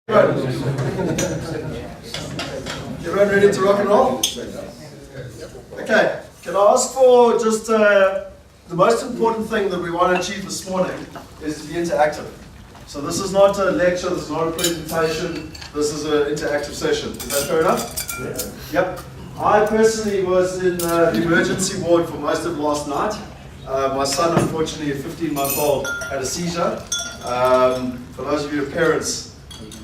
Everyone ready to rock and roll? Okay, can I ask for just the most important thing that we want to achieve this morning is to be interactive. So this is not a lecture, this is not a presentation, this is an interactive session. Is that fair enough? Yeah. Yep. I personally was in the emergency ward for most of last night. My son, unfortunately, a 15-month-old, had a seizure. For those of you who are parents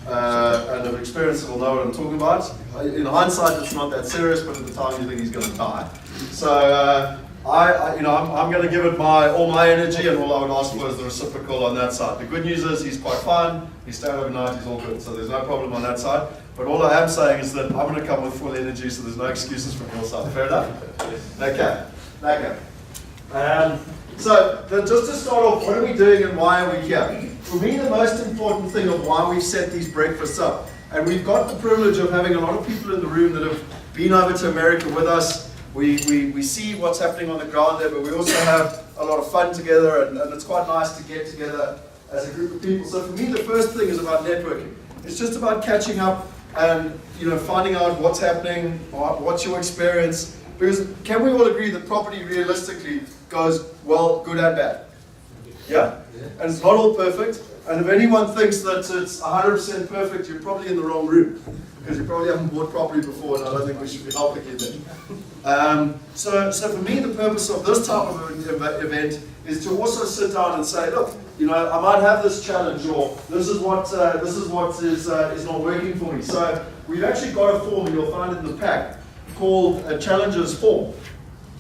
and have experienced it will know what I'm talking about. In hindsight, it's not that serious, but at the time you think he's going to die. So I'm going to give it all my energy, and all I would ask for is the reciprocal on that side. The good news is he's quite fine. He's stayed overnight. He's all good. So there's no problem on that side. But all I am saying is that I'm going to come with full energy, so there's no excuses from your side. Fair enough? Okay. So just to start off, what are we doing and why are we here? For me, the most important thing of why we've set these breakfasts up, and we've got the privilege of having a lot of people in the room that have been over to America with us. We see what's happening on the ground there, but we also have a lot of fun together, and it's quite nice to get together as a group of people. So for me, the first thing is about networking. It's just about catching up and finding out what's happening, what's your experience. Because can we all agree that property realistically goes well, good and bad? Yeah? And it's not all perfect. And if anyone thinks that it's 100% perfect, you're probably in the wrong room. Because you probably haven't bought property before, and I don't think we should be helping you then. So for me, the purpose of this type of event is to also sit down and say, look, I might have this challenge, or this is what is not working for me. So we've actually got a form, and you'll find it in the pack, called a challenges form.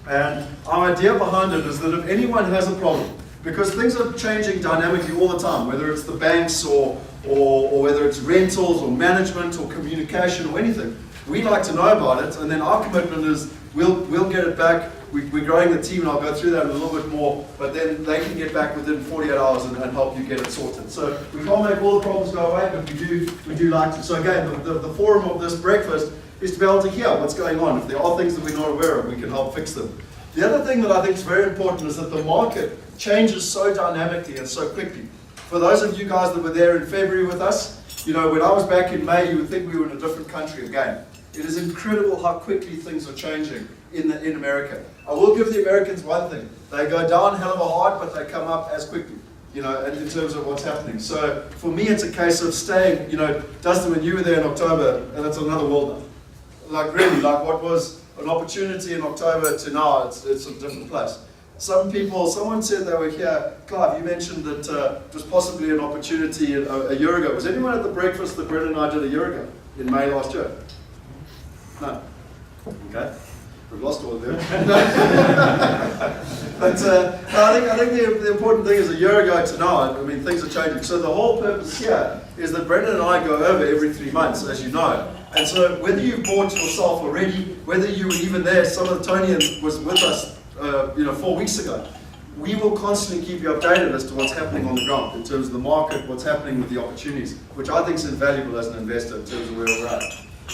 And our idea behind it is that if anyone has a problem, because things are changing dynamically all the time, whether it's the banks or whether it's rentals or management or communication or anything, we like to know about it, and then our commitment is we'll get it back. We're growing the team, and I'll go through that in a little bit more, but then they can get back within 48 hours and help you get it sorted. So we can't make all the problems go away, but we do like to. So again, the forum of this breakfast is to be able to hear what's going on. If there are things that we're not aware of, we can help fix them. The other thing that I think is very important is that the market changes so dynamically and so quickly. For those of you guys that were there in February with us, when I was back in May, you would think we were in a different country again. It is incredible how quickly things are changing in America. I will give the Americans one thing. They go down hell of a hard, but they come up as quickly, in terms of what's happening. So for me, it's a case of staying, Dustin, when you were there in October, and it's another world now. Like really, what was an opportunity in October to now, it's a different place. Someone said they were here. Clive, you mentioned that it was possibly an opportunity a year ago. Was anyone at the breakfast that Brendan and I did a year ago, in May last year? No. Okay. We've lost all of them. But I think the important thing is a year ago to now, things are changing. So the whole purpose here is that Brendan and I go over every 3 months, as you know. And so whether you bought yourself already, whether you were even there, some of the Tonians was with us 4 weeks ago, we will constantly keep you updated as to what's happening on the ground in terms of the market, what's happening with the opportunities, which I think is invaluable as an investor in terms of where we're at.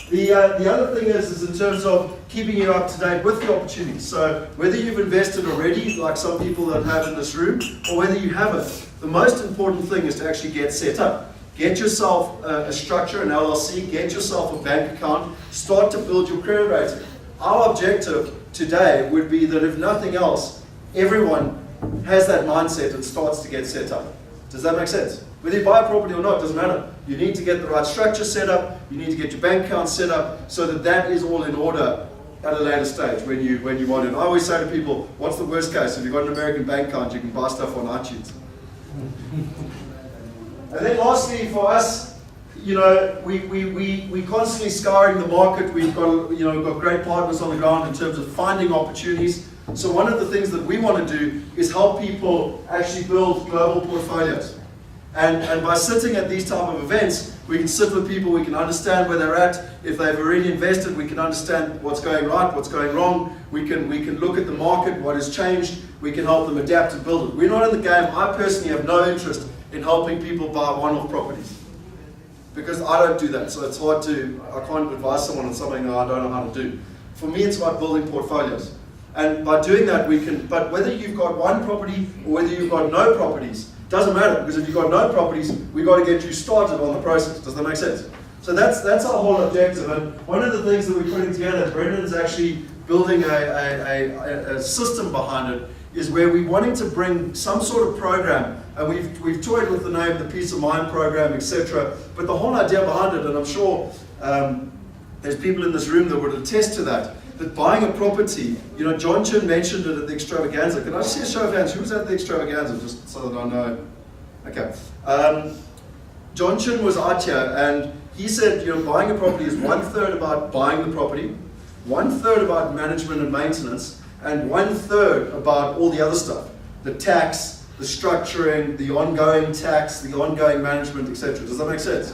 The other thing is in terms of keeping you up to date with the opportunities. So whether you've invested already, like some people that have in this room, or whether you haven't, the most important thing is to actually get set up. Get yourself a structure, an LLC, get yourself a bank account, start to build your credit rating. Our objective today would be that if nothing else, everyone has that mindset and starts to get set up. Does that make sense? Whether you buy a property or not, doesn't matter. You need to get the right structure set up, you need to get your bank account set up so that is all in order at a later stage when you want it. I always say to people, what's the worst case? If you've got an American bank account, you can buy stuff on iTunes. And then lastly, for us, we constantly scouring the market. We've got great partners on the ground in terms of finding opportunities. So one of the things that we want to do is help people actually build global portfolios. And by sitting at these type of events, we can sit with people, we can understand where they're at. If they've already invested, we can understand what's going right, what's going wrong. We can look at the market, what has changed. We can help them adapt and build it. We're not in the game. I personally have no interest in helping people buy one-off properties, because I don't do that. So it's hard I can't advise someone on something that I don't know how to do. For me, it's about building portfolios. And by doing that, but whether you've got one property or whether you've got no properties, Doesn't matter, because if you've got no properties, we've got to get you started on the process. Does that make sense? So that's our whole objective. And one of the things that we're putting together, Brendan's actually building a system behind it, is where we're wanting to bring some sort of program, and we've toyed with the name, the Peace of Mind program, etc. But the whole idea behind it, and I'm sure there's people in this room that would attest to that buying a property, John Chin mentioned it at the extravaganza. Can I just see a show of hands? Who was at the extravaganza, just so that I know? Okay. John Chin was out here, and he said, buying a property is 1/3 about buying the property, 1/3 about management and maintenance, and 1/3 about all the other stuff. The tax, the structuring, the ongoing tax, the ongoing management, etc. Does that make sense?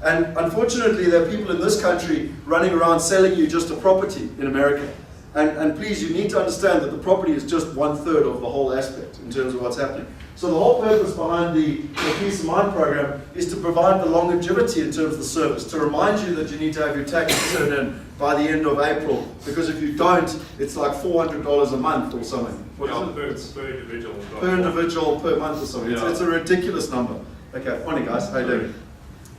And unfortunately, there are people in this country running around selling you just a property in America. And please, you need to understand that the property is just 1/3 of the whole aspect in terms of what's happening. So the whole purpose behind the Peace of Mind program is to provide the longevity in terms of the service, to remind you that you need to have your taxes turned in by the end of April, because if you don't, it's like $400 a month or something. What is it? Per individual. Per individual, per month or something. Yeah. It's a ridiculous number. Okay, morning guys, how you doing?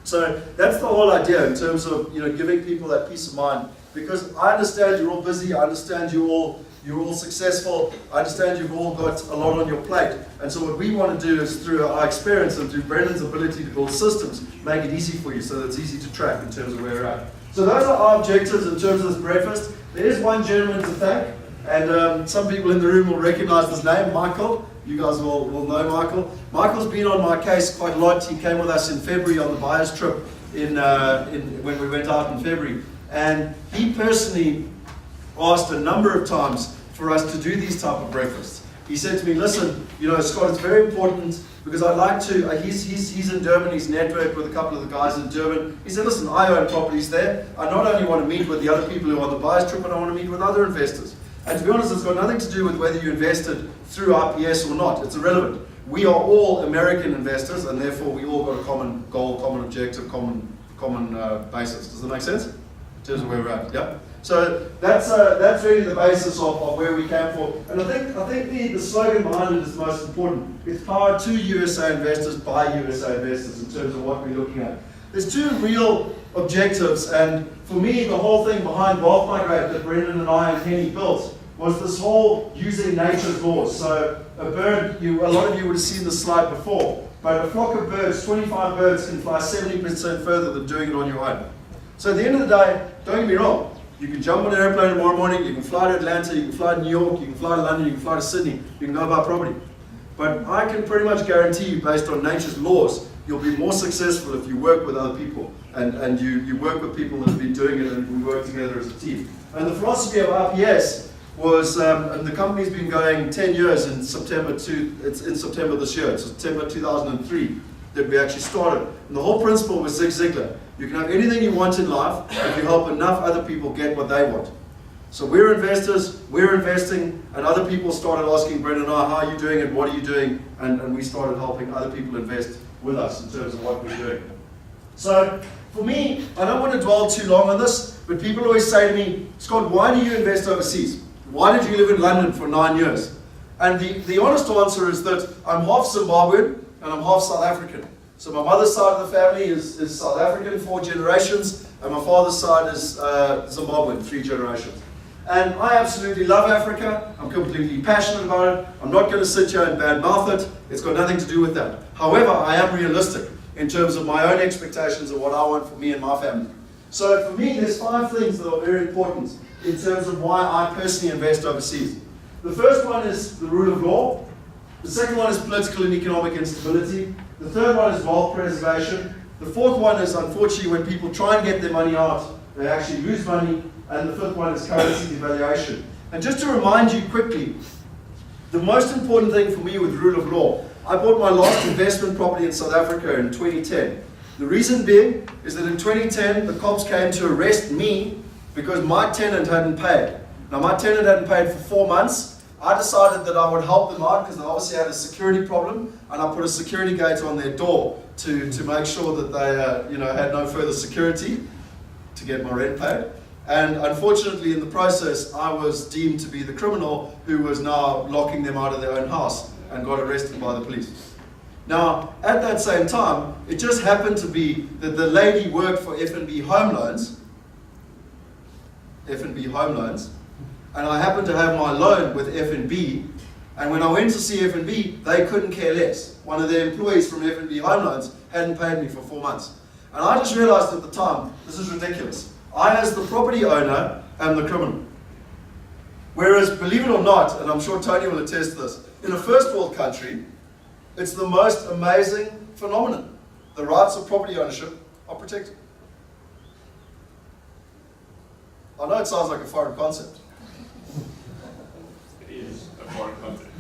So that's the whole idea in terms of giving people that peace of mind, because I understand you're all busy, I understand you're all successful, I understand you've all got a lot on your plate, and so what we want to do is, through our experience and through Brendan's ability to build systems, make it easy for you so that it's easy to track in terms of where we're at. So those are our objectives in terms of this breakfast. There is one gentleman to thank, and some people in the room will recognize his name, Michael. You guys will know Michael. Michael's been on my case quite a lot. He came with us in February on the buyer's trip when we went out in February. And he personally asked a number of times for us to do these type of breakfasts. He said to me, listen, Scott, it's very important, because I'd like to, he's in Durban, he's networked with a couple of the guys in Durban. He said, listen, I own properties there. I not only want to meet with the other people who are on the buyer's trip, but I want to meet with other investors. And to be honest, it's got nothing to do with whether you invested through RPS or not. It's irrelevant. We are all American investors, and therefore we all got a common goal, common objective, common basis. Does that make sense? In terms of where we're at, yeah? So that's really the basis of where we came for. And I think the slogan behind it is the most important. It's powered to USA investors by USA investors in terms of what we're looking at. There's two real objectives, and for me, the whole thing behind Wealth Migrate that Brendan and I and Kenny built was this whole using nature's laws. So a bird, a lot of you would have seen this slide before, but a flock of birds, 25 birds, can fly 70% further than doing it on your own. So at the end of the day, don't get me wrong, you can jump on an airplane tomorrow morning, you can fly to Atlanta, you can fly to New York, you can fly to London, you can fly to Sydney, you can go buy property. But I can pretty much guarantee you, based on nature's laws, you'll be more successful if you work with other people, and you work with people that have been doing it, and we work together as a team. And the philosophy of RPS was, and the company's been going 10 years in September it's in September this year, it's September 2003 that we actually started. And the whole principle was Zig Ziglar. You can have anything you want in life if you help enough other people get what they want. So we're investors, we're investing, and other people started asking Brendan and I, how are you doing and what are you doing? And we started helping other people invest with us in terms of what we're doing. So for me, I don't want to dwell too long on this, but people always say to me, Scott, why do you invest overseas? Why did you live in London for 9 years? And the honest answer is that I'm half Zimbabwean and I'm half South African. So my mother's side of the family is South African, 4 generations, and my father's side is Zimbabwean, 3 generations. And I absolutely love Africa. I'm completely passionate about it. I'm not going to sit here and badmouth it. It's got nothing to do with that. However, I am realistic in terms of my own expectations of what I want for me and my family. So for me, there's 5 things that are very important in terms of why I personally invest overseas. The first one is the rule of law. The second one is political and economic instability. The third one is wealth preservation. The fourth one is, unfortunately, when people try and get their money out, they actually lose money. And the fifth one is currency devaluation. And just to remind you quickly, the most important thing for me with rule of law, I bought my last investment property in South Africa in 2010. The reason being is that in 2010, the cops came to arrest me because my tenant hadn't paid. Now, my tenant hadn't paid for 4 months. I decided that I would help them out because they obviously had a security problem, and I put a security gate on their door to make sure that they had no further security to get my rent paid. And unfortunately, in the process, I was deemed to be the criminal who was now locking them out of their own house and got arrested by the police. Now, at that same time, it just happened to be that the lady worked for F&B Home Loans, and I happened to have my loan with F&B, and when I went to see F&B, they couldn't care less. One of their employees from F&B Home Loans hadn't paid me for 4 months. And I just realized at the time, this is ridiculous. I, as the property owner, am the criminal. Whereas, believe it or not, and I'm sure Tony will attest to this, in a first world country, it's the most amazing phenomenon. The rights of property ownership are protected. I know it sounds like a foreign concept. It is a foreign concept.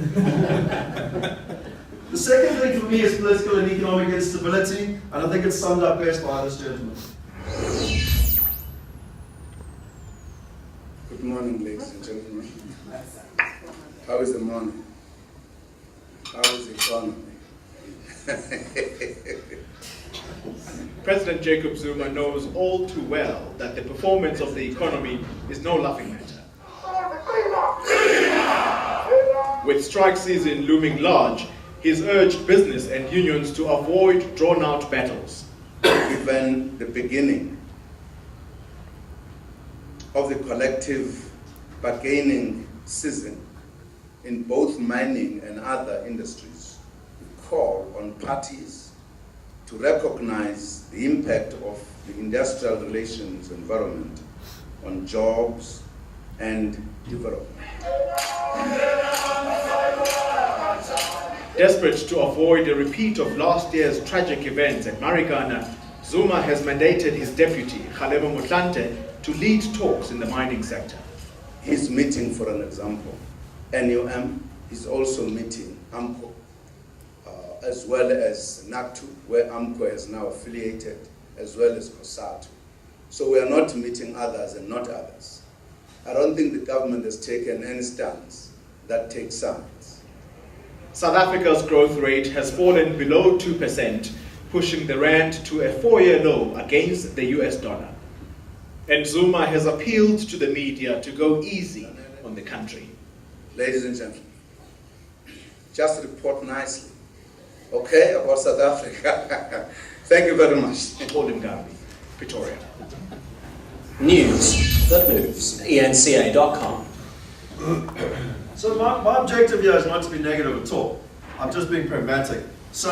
The second thing for me is political and economic instability, and I think it's summed up best by this gentleman. Good morning, ladies and gentlemen. How is the morning? How is the economy? President Jacob Zuma knows all too well that the performance of the economy is no laughing matter. With strike season looming large, he's urged business and unions to avoid drawn-out battles. Given the beginning of the collective bargaining season in both mining and other industries, we call on parties to recognize the impact of the industrial relations environment on jobs and development. Desperate to avoid a repeat of last year's tragic events at Marikana, Zuma has mandated his deputy, Kgalebo Motlanthe, to lead talks in the mining sector. He's meeting, for an example, NUM. He's also meeting AMCO, as well as NACTU, where AMCO is now affiliated, as well as COSATU. So we are not meeting others and not others. I don't think the government has taken any stance that takes sides. South Africa's growth rate has fallen below 2%, pushing the rand to a 4-year low against the US dollar. And Zuma has appealed to the media to go easy on the country. Ladies and gentlemen, just report nicely, okay, about South Africa. Thank you very much. Paul Mgambi, Pretoria. News that moves. ENCA.com. So my objective here is not to be negative at all. I'm just being pragmatic. So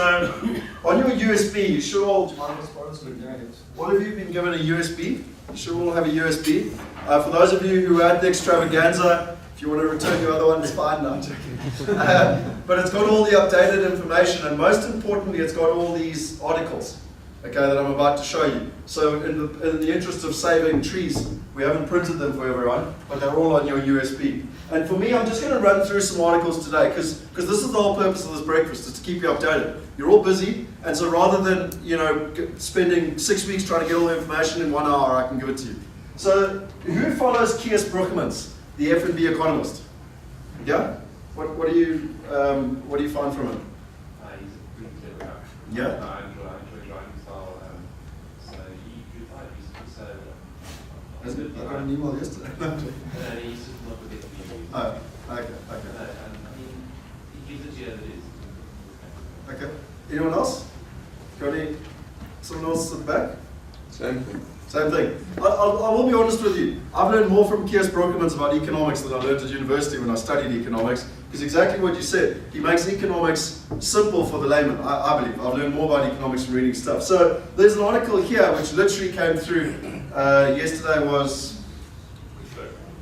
on your USB, you should all of you been given a USB? You should all have a USB. For those of you who had the extravaganza, if you want to return your other one, it's fine. No, I'm joking. But it's got all the updated information, and most importantly, it's got all these articles, okay, that I'm about to show you. So in the interest of saving trees, we haven't printed them for everyone, but they're all on your USB. And for me, I'm just going to run through some articles today, because this is the whole purpose of this breakfast, is to keep you updated. You're all busy, and so rather than spending 6 weeks trying to get all the information in 1 hour, I can give it to you. So who follows Kies Broekemans, the F&B economist? Yeah? What do you find from him? He's a pretty clever guy. Yeah. I enjoy writing style. So he replied, I got an email yesterday. and he's just not with it. Oh, okay. And I mean, he gives it to you as it is. Okay. Anyone else? Someone else at the back? Same thing. Same thing. I will be honest with you. I've learned more from Kies Broekemans about economics than I learned at university when I studied economics. Because exactly what you said, he makes economics simple for the layman, I believe. I've learned more about economics from reading stuff. So there's an article here which literally came through. Yesterday was,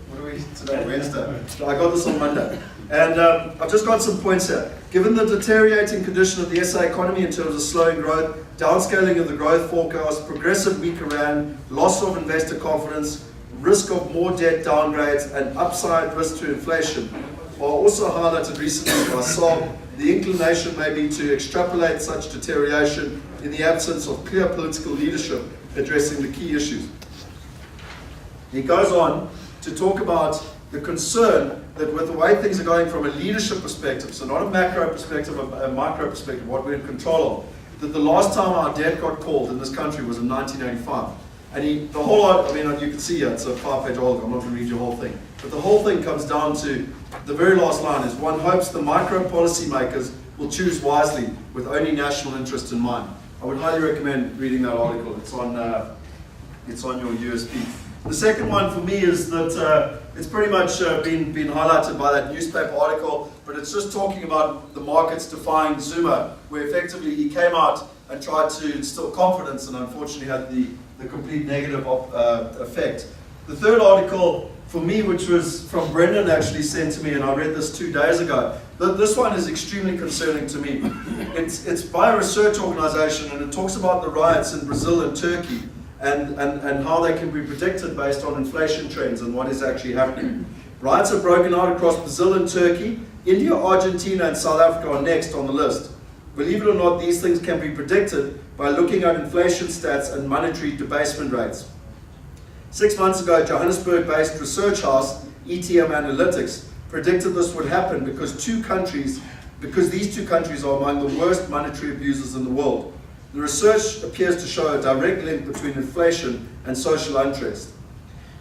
what are we today? Wednesday. I got this on Monday. And I've just got some points here. Given the deteriorating condition of the SA economy in terms of slowing growth, downscaling of the growth forecast, progressive weaker rand, loss of investor confidence, risk of more debt downgrades, and upside risk to inflation, while also highlighted recently by SARB, the inclination may be to extrapolate such deterioration in the absence of clear political leadership addressing the key issues. He goes on to talk about the concern that with the way things are going from a leadership perspective, so not a macro perspective, a micro perspective, what we're in control of, that the last time our debt got called in this country was in 1985. And you can see here, it's a 5-page article, I'm not going to read your whole thing. But the whole thing comes down to, the very last line is, one hopes the micro policy makers will choose wisely with only national interest in mind. I would highly recommend reading that article. It's on your USB. The second one for me is that it's pretty much been highlighted by that newspaper article, but it's just talking about the markets defying Zuma, where effectively he came out and tried to instill confidence and unfortunately had the complete negative effect. The third article for me, which was from Brendan actually sent to me, and I read this 2 days ago. This one is extremely concerning to me. It's by a research organization, and it talks about the riots in Brazil and Turkey and how they can be predicted based on inflation trends and what is actually happening. Riots have broken out across Brazil and Turkey. India, Argentina, and South Africa are next on the list. Believe it or not, these things can be predicted by looking at inflation stats and monetary debasement rates. 6 months ago, Johannesburg-based research house ETM Analytics predicted this would happen because these two countries are among the worst monetary abusers in the world. The research appears to show a direct link between inflation and social unrest.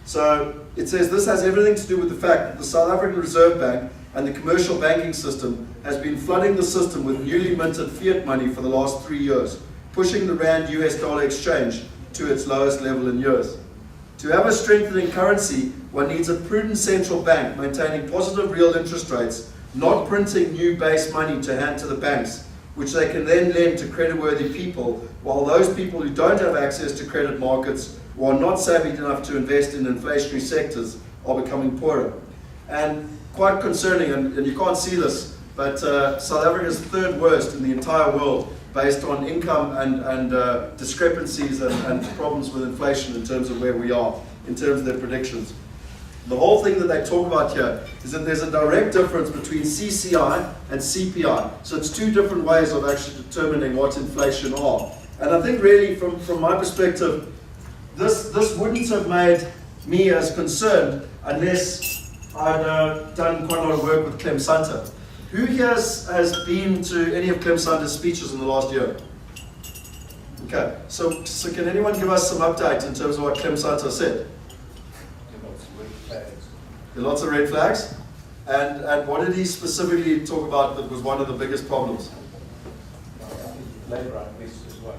So it says this has everything to do with the fact that the South African Reserve Bank and the commercial banking system has been flooding the system with newly minted fiat money for the last 3 years, pushing the Rand-US dollar exchange to its lowest level in years. To have a strengthening currency, one needs a prudent central bank maintaining positive real interest rates, not printing new base money to hand to the banks, which they can then lend to creditworthy people, while those people who don't have access to credit markets or are not savvy enough to invest in inflationary sectors are becoming poorer. And quite concerning, and you can't see this, but South Africa is third worst in the entire world based on income and discrepancies and problems with inflation in terms of where we are, in terms of their predictions. The whole thing that they talk about here is that there's a direct difference between CCI and CPI. So it's two different ways of actually determining what inflation are. And I think really from my perspective, this wouldn't have made me as concerned unless I'd done quite a lot of work with Clem Santa. Who here has been to any of Clem Santa's speeches in the last year? Okay, so can anyone give us some update in terms of what Clem Santa said? There are lots of red flags. And what did he specifically talk about that was one of the biggest problems? Labour unrest as well.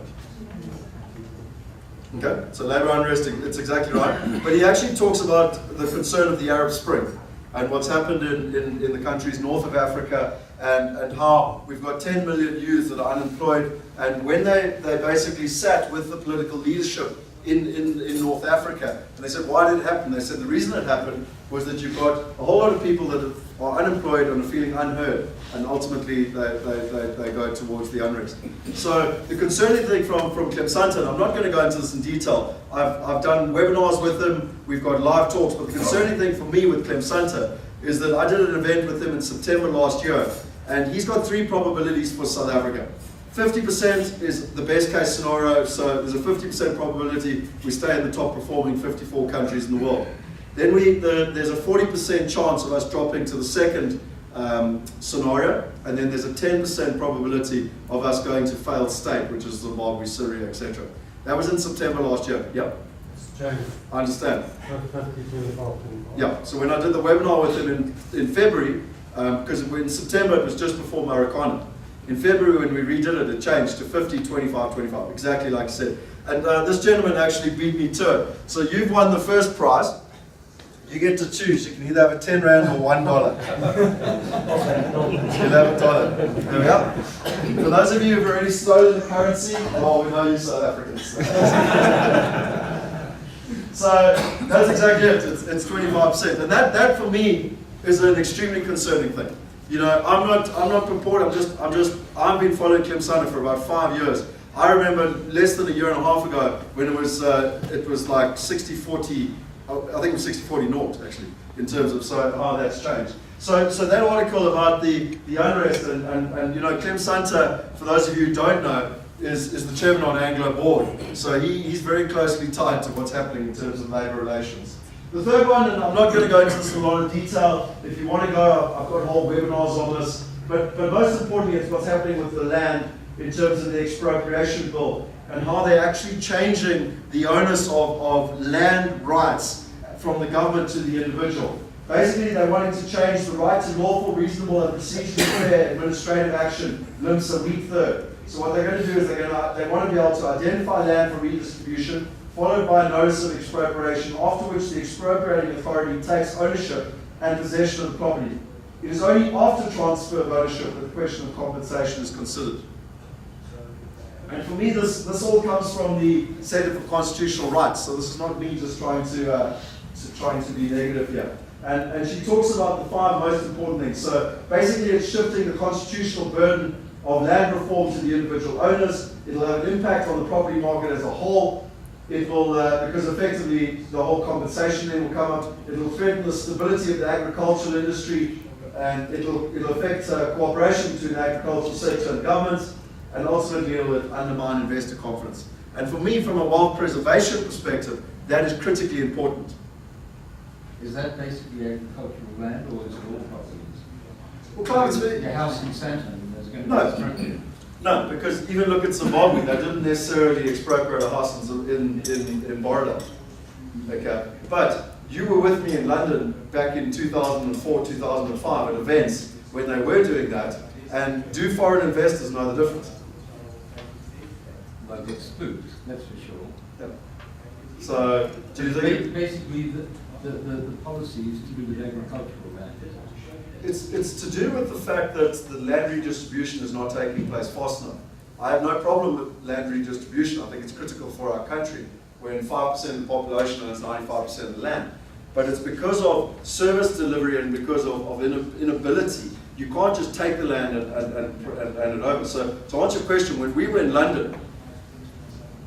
Okay, so labour unrest, it's exactly right. But he actually talks about the concern of the Arab Spring and what's happened in the countries north of Africa and how we've got 10 million youths that are unemployed. And when they basically sat with the political leadership in North Africa, and they said, why did it happen? They said the reason it happened was that you've got a whole lot of people that are unemployed and are feeling unheard, and ultimately they go towards the unrest. So the concerning thing from Clem Santa, and I'm not going to go into this in detail, I've done webinars with him, we've got live talks, but the concerning thing for me with Clem Santa is that I did an event with him in September last year, and he's got 3 probabilities for South Africa. 50% is the best case scenario, so there's a 50% probability we stay in the top performing 54 countries in the world. Then there's a 40% chance of us dropping to the second scenario, and then there's a 10% probability of us going to failed state, which is Zimbabwe, Syria, etc. That was in September last year. Yeah. I understand. Yeah, so when I did the webinar with him in February, because in September it was just before Marikana. In February when we redid it, it changed to 50, 25, 25, exactly like I said. And this gentleman actually beat me to it. So you've won the first prize. You get to choose. You can either have a 10 Rand or $1. You'll have a dollar. There we go. For those of you who've already stolen the currency, well, we know you South Africans. So that's exactly it. It's 25%. And that for me is an extremely concerning thing. You know, I'm not purporting, I've been following Clem Santa for about 5 years. I remember less than a year and a half ago when it was like 60-40, I think it was 60-40 naught actually, in terms of how that's changed. So that article about the unrest and you know, Clem Santa, for those of you who don't know, is the chairman on Anglo board. So he's very closely tied to what's happening in terms of labour relations. The third one, and I'm not going to go into this in a lot of detail, if you want to go, I've got whole webinars on this, but most importantly it's what's happening with the land in terms of the expropriation bill and how they're actually changing the onus of land rights from the government to the individual. Basically, they're wanting to change the right to lawful, reasonable, and procedurally fair administrative action, LIMSA week third. So what they're going to do is they want to be able to identify land for redistribution, followed by a notice of expropriation, after which the expropriating authority takes ownership and possession of the property. It is only after transfer of ownership that the question of compensation is considered. And for me, this all comes from the Center for Constitutional Rights. So this is not me just trying to be negative here. And she talks about the 5 most important things. So basically, it's shifting the constitutional burden of land reform to the individual owners. It'll have an impact on the property market as a whole. It will, because effectively the whole compensation then will come up. It'll threaten the stability of the agricultural industry, and it'll affect cooperation between the agricultural sector and governments, and ultimately it will undermine investor confidence. And for me, from a wealth preservation perspective, that is critically important. Is that basically agricultural land, or is it all properties? Well, Clive's Your house in Santon, there's going to be No, because even look at Zimbabwe, they didn't necessarily expropriate a house in Borrowdale. Okay, but you were with me in London back in 2004, 2005 at events when they were doing that, and do foreign investors know the difference? Well, get spooked, that's for sure. Yeah. So, do you think basically the policy is to do with agricultural land? it's to do with the fact that the land redistribution is not taking place fast enough. I have no problem with land redistribution. I think it's critical for our country. We're in 5% of the population and it's 95% of the land. But it's because of service delivery and because of inability. You can't just take the land and it over. So to answer your question, when we were in London,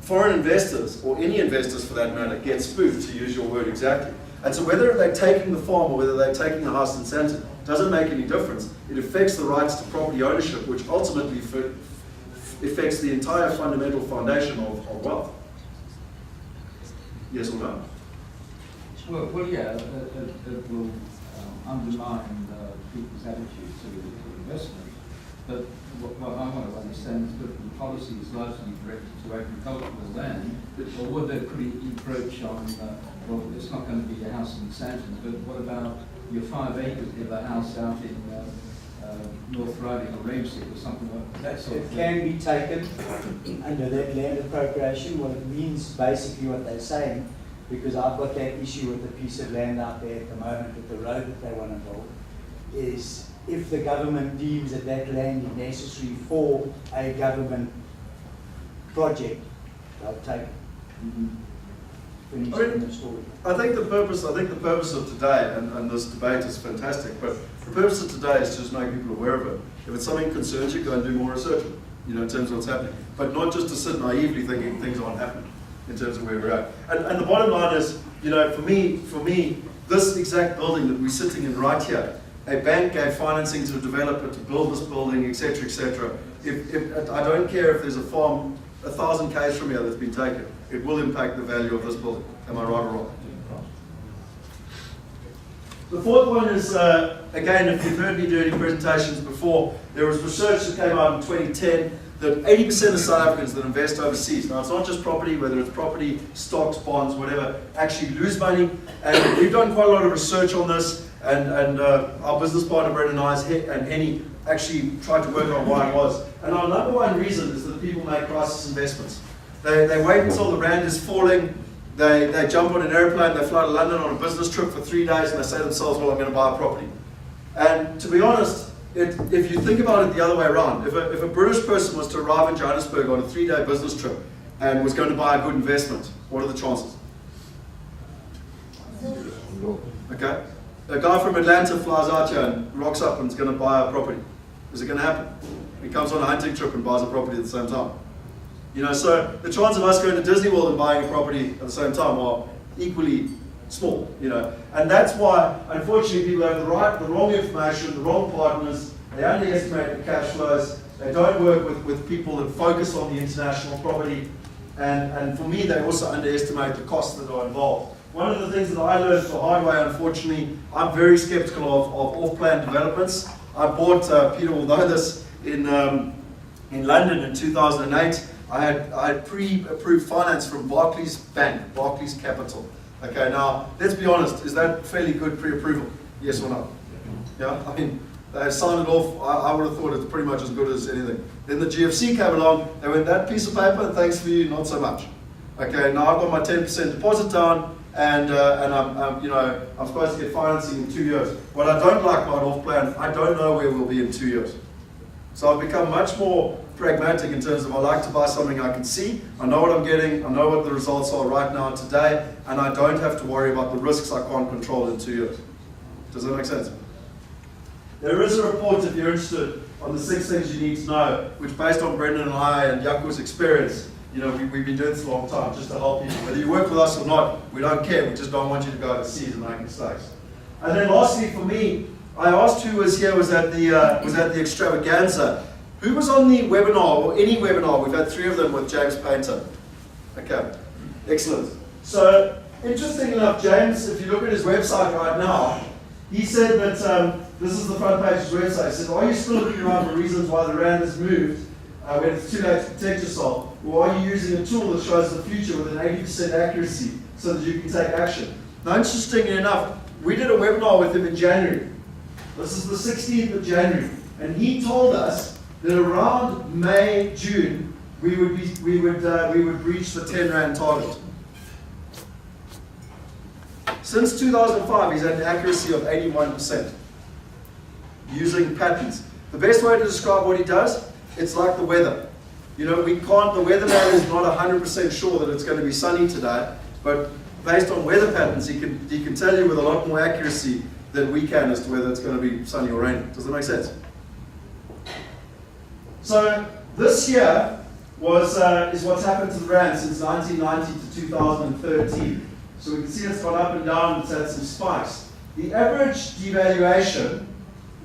foreign investors, or any investors for that matter, get spooked, to use your word exactly. And so whether they're taking the farm or whether they're taking a house in Santon doesn't make any difference. It affects the rights to property ownership, which ultimately affects the entire fundamental foundation of wealth. Yes or no? Well, yeah, it will undermine people's attitude to investment. But what I want to understand is that the policy is largely directed to agricultural land, or would they put an approach on, well, it's not going to be a house in Santon, but what about your 5 acres of a house out in North Riding or Ramsey or something like that sort of It thing? can be taken under that land appropriation. What it means, basically what they're saying, because I've got that issue with the piece of land out there at the moment with the road that they want to build, is if the government deems that that land is necessary for a government project, they'll take it. Finish the story. I think the purpose of today, and this debate is fantastic, but the purpose of today is to just make people aware of it. If it's something that concerns you, go and do more research, in terms of what's happening. But not just to sit naively thinking things aren't happening in terms of where we're at. And the bottom line is, for me, this exact building that we're sitting in right here, a bank gave financing to a developer to build this building, etc., etc. If I don't care if there's a farm 1,000 k's from here that's been taken, it will impact the value of this building. Am I right or wrong? The fourth one is, again, if you've heard me do any presentations before, there was research that came out in 2010 that 80% of South Africans that invest overseas, now it's not just property, whether it's property, stocks, bonds, whatever, actually lose money. And we've done quite a lot of research on this, and our business partner Brendan and Henny actually tried to work out why it was. And our number one reason is that people make crisis investments. They wait until the rand is falling, they jump on an airplane, they fly to London on a business trip for 3 days, and they say to themselves, well, I'm going to buy a property. And to be honest, if you think about it the other way around, if a British person was to arrive in Johannesburg on a 3-day business trip and was going to buy a good investment, what are the chances? Okay? A guy from Atlanta flies out here and rocks up and is going to buy a property. Is it going to happen? He comes on a hunting trip and buys a property at the same time. So the chance of us going to Disney World and buying a property at the same time are equally small, And that's why, unfortunately, people have the wrong information, the wrong partners, they underestimate the cash flows, they don't work with people that focus on the international property, and for me, they also underestimate the costs that are involved. One of the things that I learned the hard way, unfortunately, I'm very skeptical of off-plan developments. I bought, Peter will know this, in London in 2008. I had pre-approved finance from Barclays Bank, Barclays Capital. Okay, now, let's be honest, is that fairly good pre-approval? Yes or no? Yeah, I mean, they signed it off. I would have thought it's pretty much as good as anything. Then the GFC came along. They went, that piece of paper, thanks for you, not so much. Okay, now I've got my 10% deposit down, and I'm supposed to get financing in 2 years. What I don't like about off plan, I don't know where we'll be in 2 years. So I've become much more pragmatic in terms of I like to buy something I can see, I know what I'm getting, I know what the results are right now today, and I don't have to worry about the risks I can't control in 2 years. Does that make sense? There is a report, if you're interested, on the 6 things you need to know, which based on Brendan and I and Jaco's experience, we've been doing this a long time just to help you. Whether you work with us or not, we don't care, we just don't want you to go overseas and make mistakes. And then lastly for me, I asked who was here, was at the extravaganza. Who was on the webinar, or any webinar? We've had 3 of them with James Painter. Okay, excellent. So, interesting enough, James, if you look at his website right now, he said that, this is the front page of his website, he said, are you still looking around for reasons why the rand has moved when it's too late to protect yourself? Or are you using a tool that shows the future with an 80% accuracy so that you can take action? Now, interestingly enough, we did a webinar with him in January. This is the 16th of January. And he told us that around May, June, we would reach the 10 rand target. Since 2005, he's had an accuracy of 81% using patterns. The best way to describe what he does, it's like the weather. The weatherman is not 100% sure that it's going to be sunny today, but based on weather patterns, he can tell you with a lot more accuracy than we can as to whether it's going to be sunny or rainy. Does that make sense? So this year is what's happened to the rand since 1990 to 2013. So we can see it's gone up and down, it's had some spikes. The average devaluation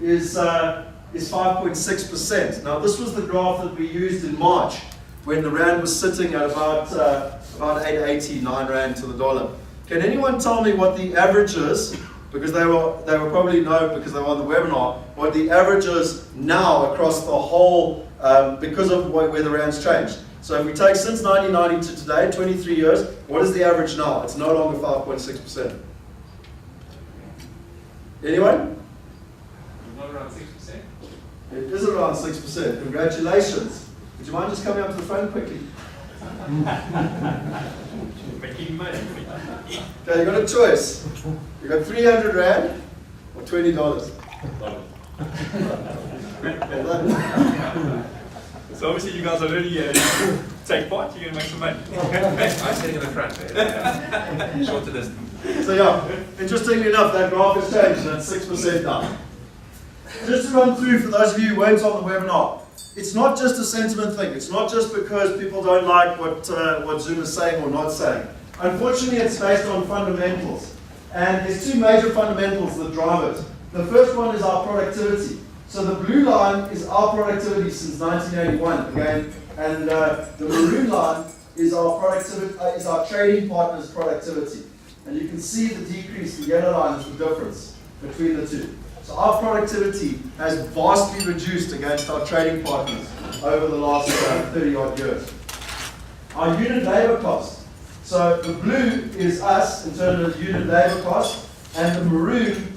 is 5.6%. Now this was the graph that we used in March when the rand was sitting at about 8.80, 9 rand to the dollar. Can anyone tell me what the average is? Because they will probably know because they were on the webinar, what the average is now across the whole, because of where the rand's changed. So if we take since 1990 to today, 23 years, what is the average now? It's no longer 5.6%. Anyone? Not around 6%. It is around 6%. Congratulations. Would you mind just coming up to the front quickly? Making money. Okay, you've got a choice. You've got 300 rand or $20. So obviously you guys are ready to take part, you're going to make some money. I'm sitting in the front. Shorter distance. So yeah, interestingly enough, that graph has changed and it's 6% now. Just to run through for those of you who weren't on the webinar, it's not just a sentiment thing. It's not just because people don't like what Zoom is saying or not saying. Unfortunately, it's based on fundamentals. And there's 2 major fundamentals that drive it. The first one is our productivity. So the blue line is our productivity since 1981 again, and the maroon line is our productivity, is our trading partners' productivity. And you can see the decrease. The yellow line is the difference between the 2. So our productivity has vastly reduced against our trading partners over the last 30-odd years. Our unit labor cost. So the blue is us in terms of unit labor cost, and the maroon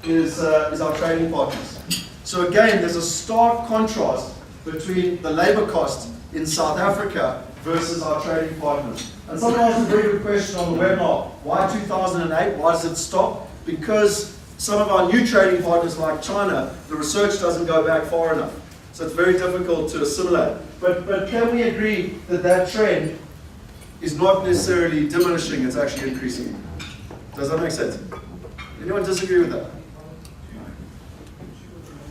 is our trading partners. So again, there's a stark contrast between the labor cost in South Africa versus our trading partners. And someone asked a very good question on the webinar. Why 2008? Why does it stop? Because some of our new trading partners like China, the research doesn't go back far enough. So it's very difficult to assimilate. But can we agree that that trend is not necessarily diminishing, it's actually increasing? Does that make sense? Anyone disagree with that?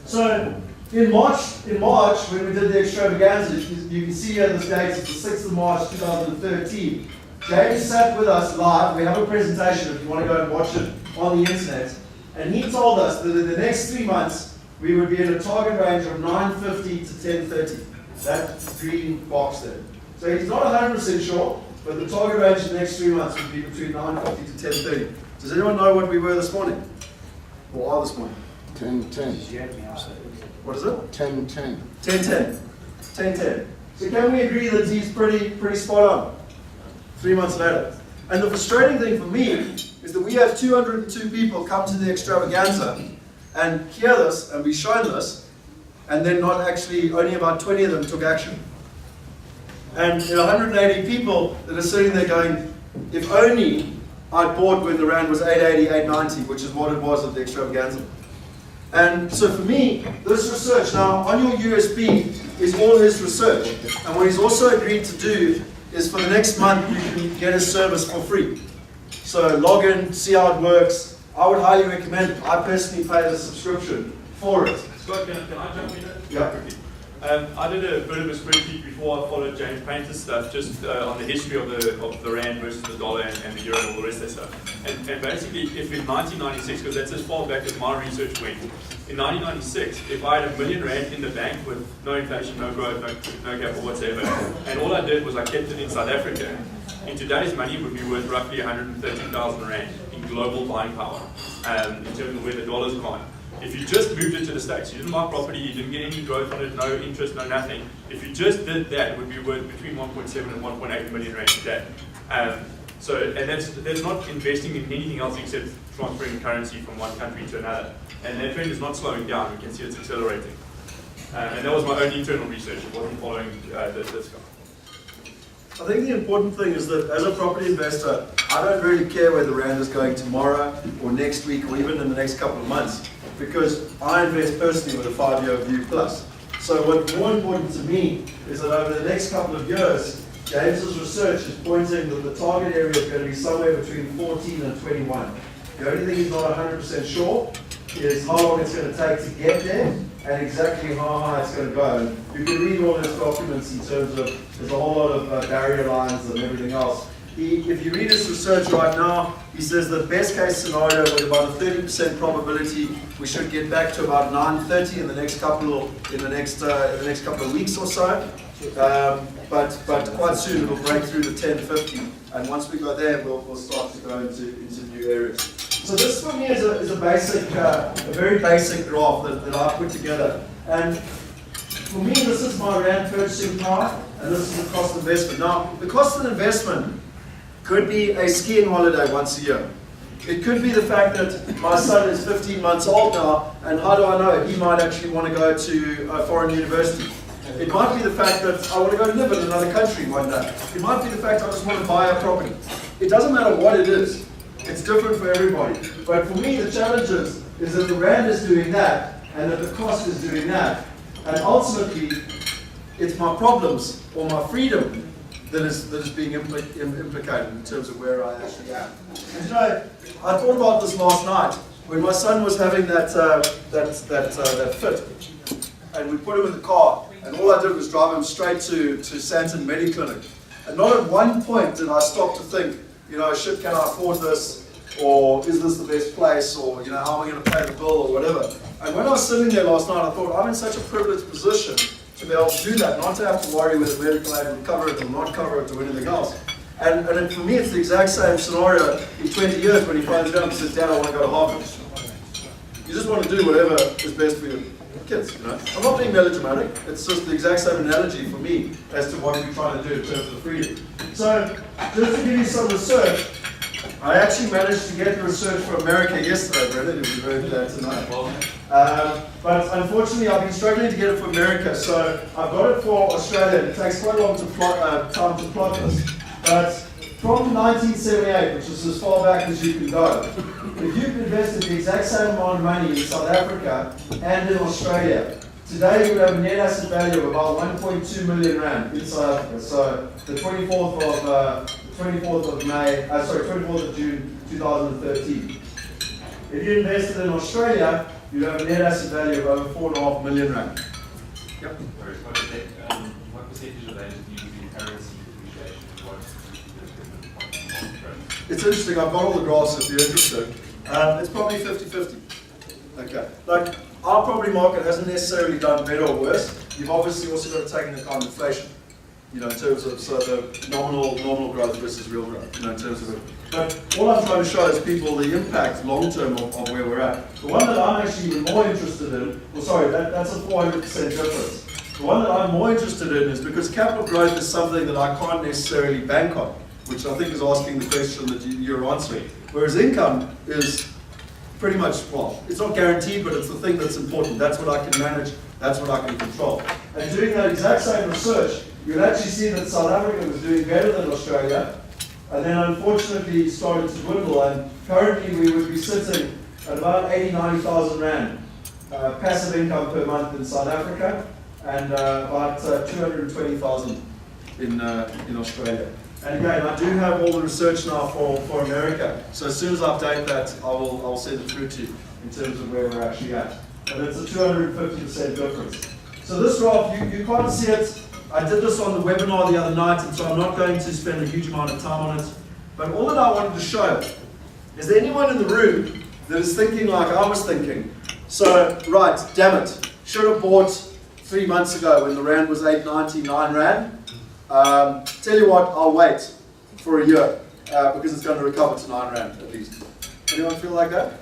So in March, when we did the extravaganza, you can see here this date, it's the 6th of March 2013. James sat with us live. We have a presentation if you want to go and watch it on the internet. And he told us that in the next 3 months, we would be in a target range of 950 to 1030. That green box there. So he's not 100% sure, but the target range in the next 3 months would be between 950 to 1030. Does anyone know what we were this morning? Or are this morning? 10-10. What is it? 10-10. 10-10. 10-10. So can we agree that he's pretty spot on? 3 months later. And the frustrating thing for me is that we had 202 people come to the extravaganza and hear this and be shown this, and then not actually, only about 20 of them took action. And there are 180 people that are sitting there going, if only I bought when the Rand was 880, 890, which is what it was at the extravaganza. And so for me, this research, now on your USB is all his research. And what he's also agreed to do is for the next month you can get his service for free. So log in, see how it works. I would highly recommend it. I personally pay the subscription for it. Scott, can I jump in? Yeah. I did a bit of a spreadsheet before I followed James Painter's stuff, just on the history of the Rand versus the dollar and the euro and all the rest of that stuff. And basically, if in 1996, because that's as far back as my research went, in 1996, if I had R1 million in the bank with no inflation, no growth, no capital whatsoever, and all I did was I kept it in South Africa, in today's money it would be worth roughly 130,000 Rand in global buying power, in terms of where the dollar's gone. If you just moved it to the States, you didn't buy property, you didn't get any growth on it, no interest, no nothing. If you just did that, it would be worth between 1.7 and 1.8 million Rand today. And that's not investing in anything else except transferring currency from one country to another. And that trend is not slowing down, we can see it's accelerating. And that was my own internal research, it wasn't following this guy. I think the important thing is that as a property investor, I don't really care where the Rand is going tomorrow or next week or even in the next couple of months, because I invest personally with a 5-year view plus. So what's more important to me is that over the next couple of years, James's research is pointing that the target area is going to be somewhere between 14 and 21. The only thing he's not 100% sure is how long it's going to take to get there and exactly how high it's going to go. And you can read all his documents in terms of, there's a whole lot of barrier lines and everything else. If you read his research right now, he says that best case scenario with about a 30% probability, we should get back to about 930 in the next couple of weeks or so. But quite soon it'll break through the 1050, and once we go there, we'll start to go into new areas. So this for me is a basic, a very basic graph that I put together. And for me, this is my Rand purchasing power, and this is the cost of investment. Now, the cost of investment could be a skiing holiday once a year. It could be the fact that my son is 15 months old now, and how do I know? He might actually want to go to a foreign university. It might be the fact that I want to go live in another country one day. It might be the fact I just want to buy a property. It doesn't matter what it is. It's different for everybody. But for me, the challenge is that the Rand is doing that, and that the cost is doing that. And ultimately, it's my problems or my freedom that is being implicated in terms of where I actually am. And you know, I thought about this last night when my son was having that fit, and we put him in the car, and all I did was drive him straight to Santon Mediclinic. And not at one point did I stop to think, you know, shit, can I afford this? Or is this the best place? Or, you know, how am I going to pay the bill or whatever? And when I was sitting there last night, I thought, I'm in such a privileged position to be able to do that, not to have to worry whether medical aid will cover it or not cover it or anything else. And for me, it's the exact same scenario in 20 years when he finds out and says, Dad, I want to go to Harvard. You just want to do whatever is best for your kids, you know. I'm not being melodramatic. It's just the exact same analogy for me as to what we're trying to do in terms of freedom. So, just to give you some research, I actually managed to get the research for America yesterday, Brendan. You'll be very glad to know. But unfortunately, I've been struggling to get it for America, so I've got it for Australia. It takes quite a long time to plot this. But from 1978, which is as far back as you can go, if you've invested the exact same amount of money in South Africa and in Australia, today you would have a net asset value of about 1.2 million Rand in South Africa. So the 24th of June 2013. If you invested in Australia, you'd have a net asset value of over 4.5 million Rand. Yep. What percentage of that is due to currency depreciation? It's interesting, I've got all the graphs if you're interested. It's probably 50-50. Okay. Like, our property market hasn't necessarily done better or worse. You've obviously also got to take into account inflation. You know, in terms of the nominal growth versus real growth, you know, in terms of it. But all I'm trying to show is people the impact long term of where we're at. The one that I'm actually even more interested in, well sorry, that's a 400% difference. The one that I'm more interested in is because capital growth is something that I can't necessarily bank on. which I think is asking the question that you're answering. Whereas income is pretty much, well, it's not guaranteed, but it's the thing that's important. That's what I can manage, that's what I can control. And doing that exact same research, you'll actually see that South Africa was doing better than Australia, and then unfortunately started to dwindle, and currently we would be sitting at about 90,000 Rand passive income per month in South Africa, and about 220,000 in Australia. And again, I do have all the research now for America, so as soon as I update that, I'll send it through to you in terms of where we're actually at. And it's a 250% difference. So this graph, you can't see it. I did this on the webinar the other night, and so I'm not going to spend a huge amount of time on it. But all that I wanted to show, is there anyone in the room that is thinking like I was thinking? So, right, damn it, should have bought 3 months ago when the Rand was 8.99 Rand. Tell you what, I'll wait for a year because it's going to recover to 9 Rand at least. Anyone feel like that?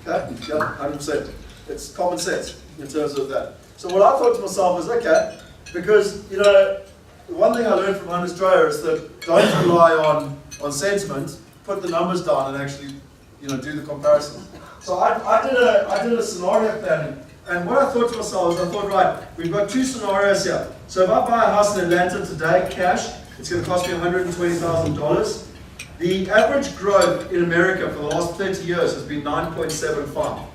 Okay, yeah, 100%. It's common sense in terms of that. So what I thought to myself is, okay, because, you know, the one thing I learned from Australia is that don't rely on sentiment, put the numbers down and actually, you know, do the comparison. So I did a scenario planning, and what I thought to myself is, I thought, right, we've got 2 scenarios here. So if I buy a house in Atlanta today, cash, it's going to cost me $120,000. The average growth in America for the last 30 years has been 9.75.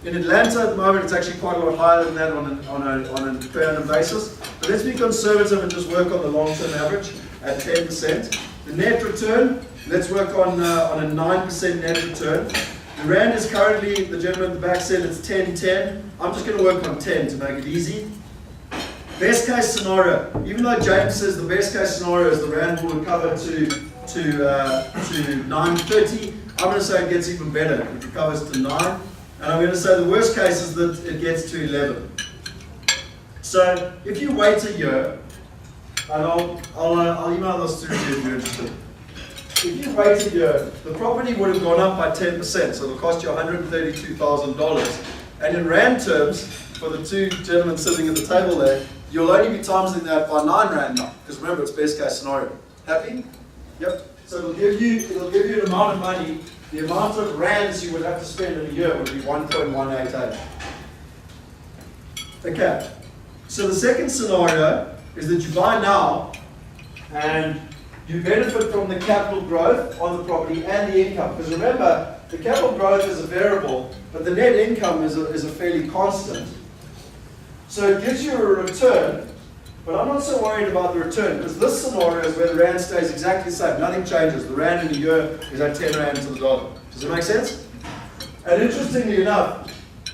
In Atlanta at the moment, it's actually quite a lot higher than that on a per annum basis. But let's be conservative and just work on the long-term average at 10%. The net return, let's work on a 9% net return. The Rand is currently, the gentleman at the back said it's 10.10. I'm just going to work on 10 to make it easy. Best case scenario, even though James says the best case scenario is the Rand will recover to 9.30, I'm going to say it gets even better. It recovers to 9. And I'm going to say the worst case is that it gets to 11. So if you wait a year, and I'll email this through to you if you're interested. If you wait a year, the property would have gone up by 10%, so it'll cost you $132,000. And in Rand terms, for the 2 gentlemen sitting at the table there, you'll only be timesing that by 9 Rand now, because remember, it's best case scenario. Happy? Yep. So it'll give you an amount of money. The amount of Rands you would have to spend in a year would be 1.188. Okay. So the second scenario is that you buy now and you benefit from the capital growth on the property and the income. Because remember, the capital growth is a variable, but the net income is a fairly constant. So it gives you a return, but I'm not so worried about the return, because this scenario is where the Rand stays exactly the same. Nothing changes. The Rand in a year is at 10 Rand to the dollar. Does it make sense? And interestingly enough,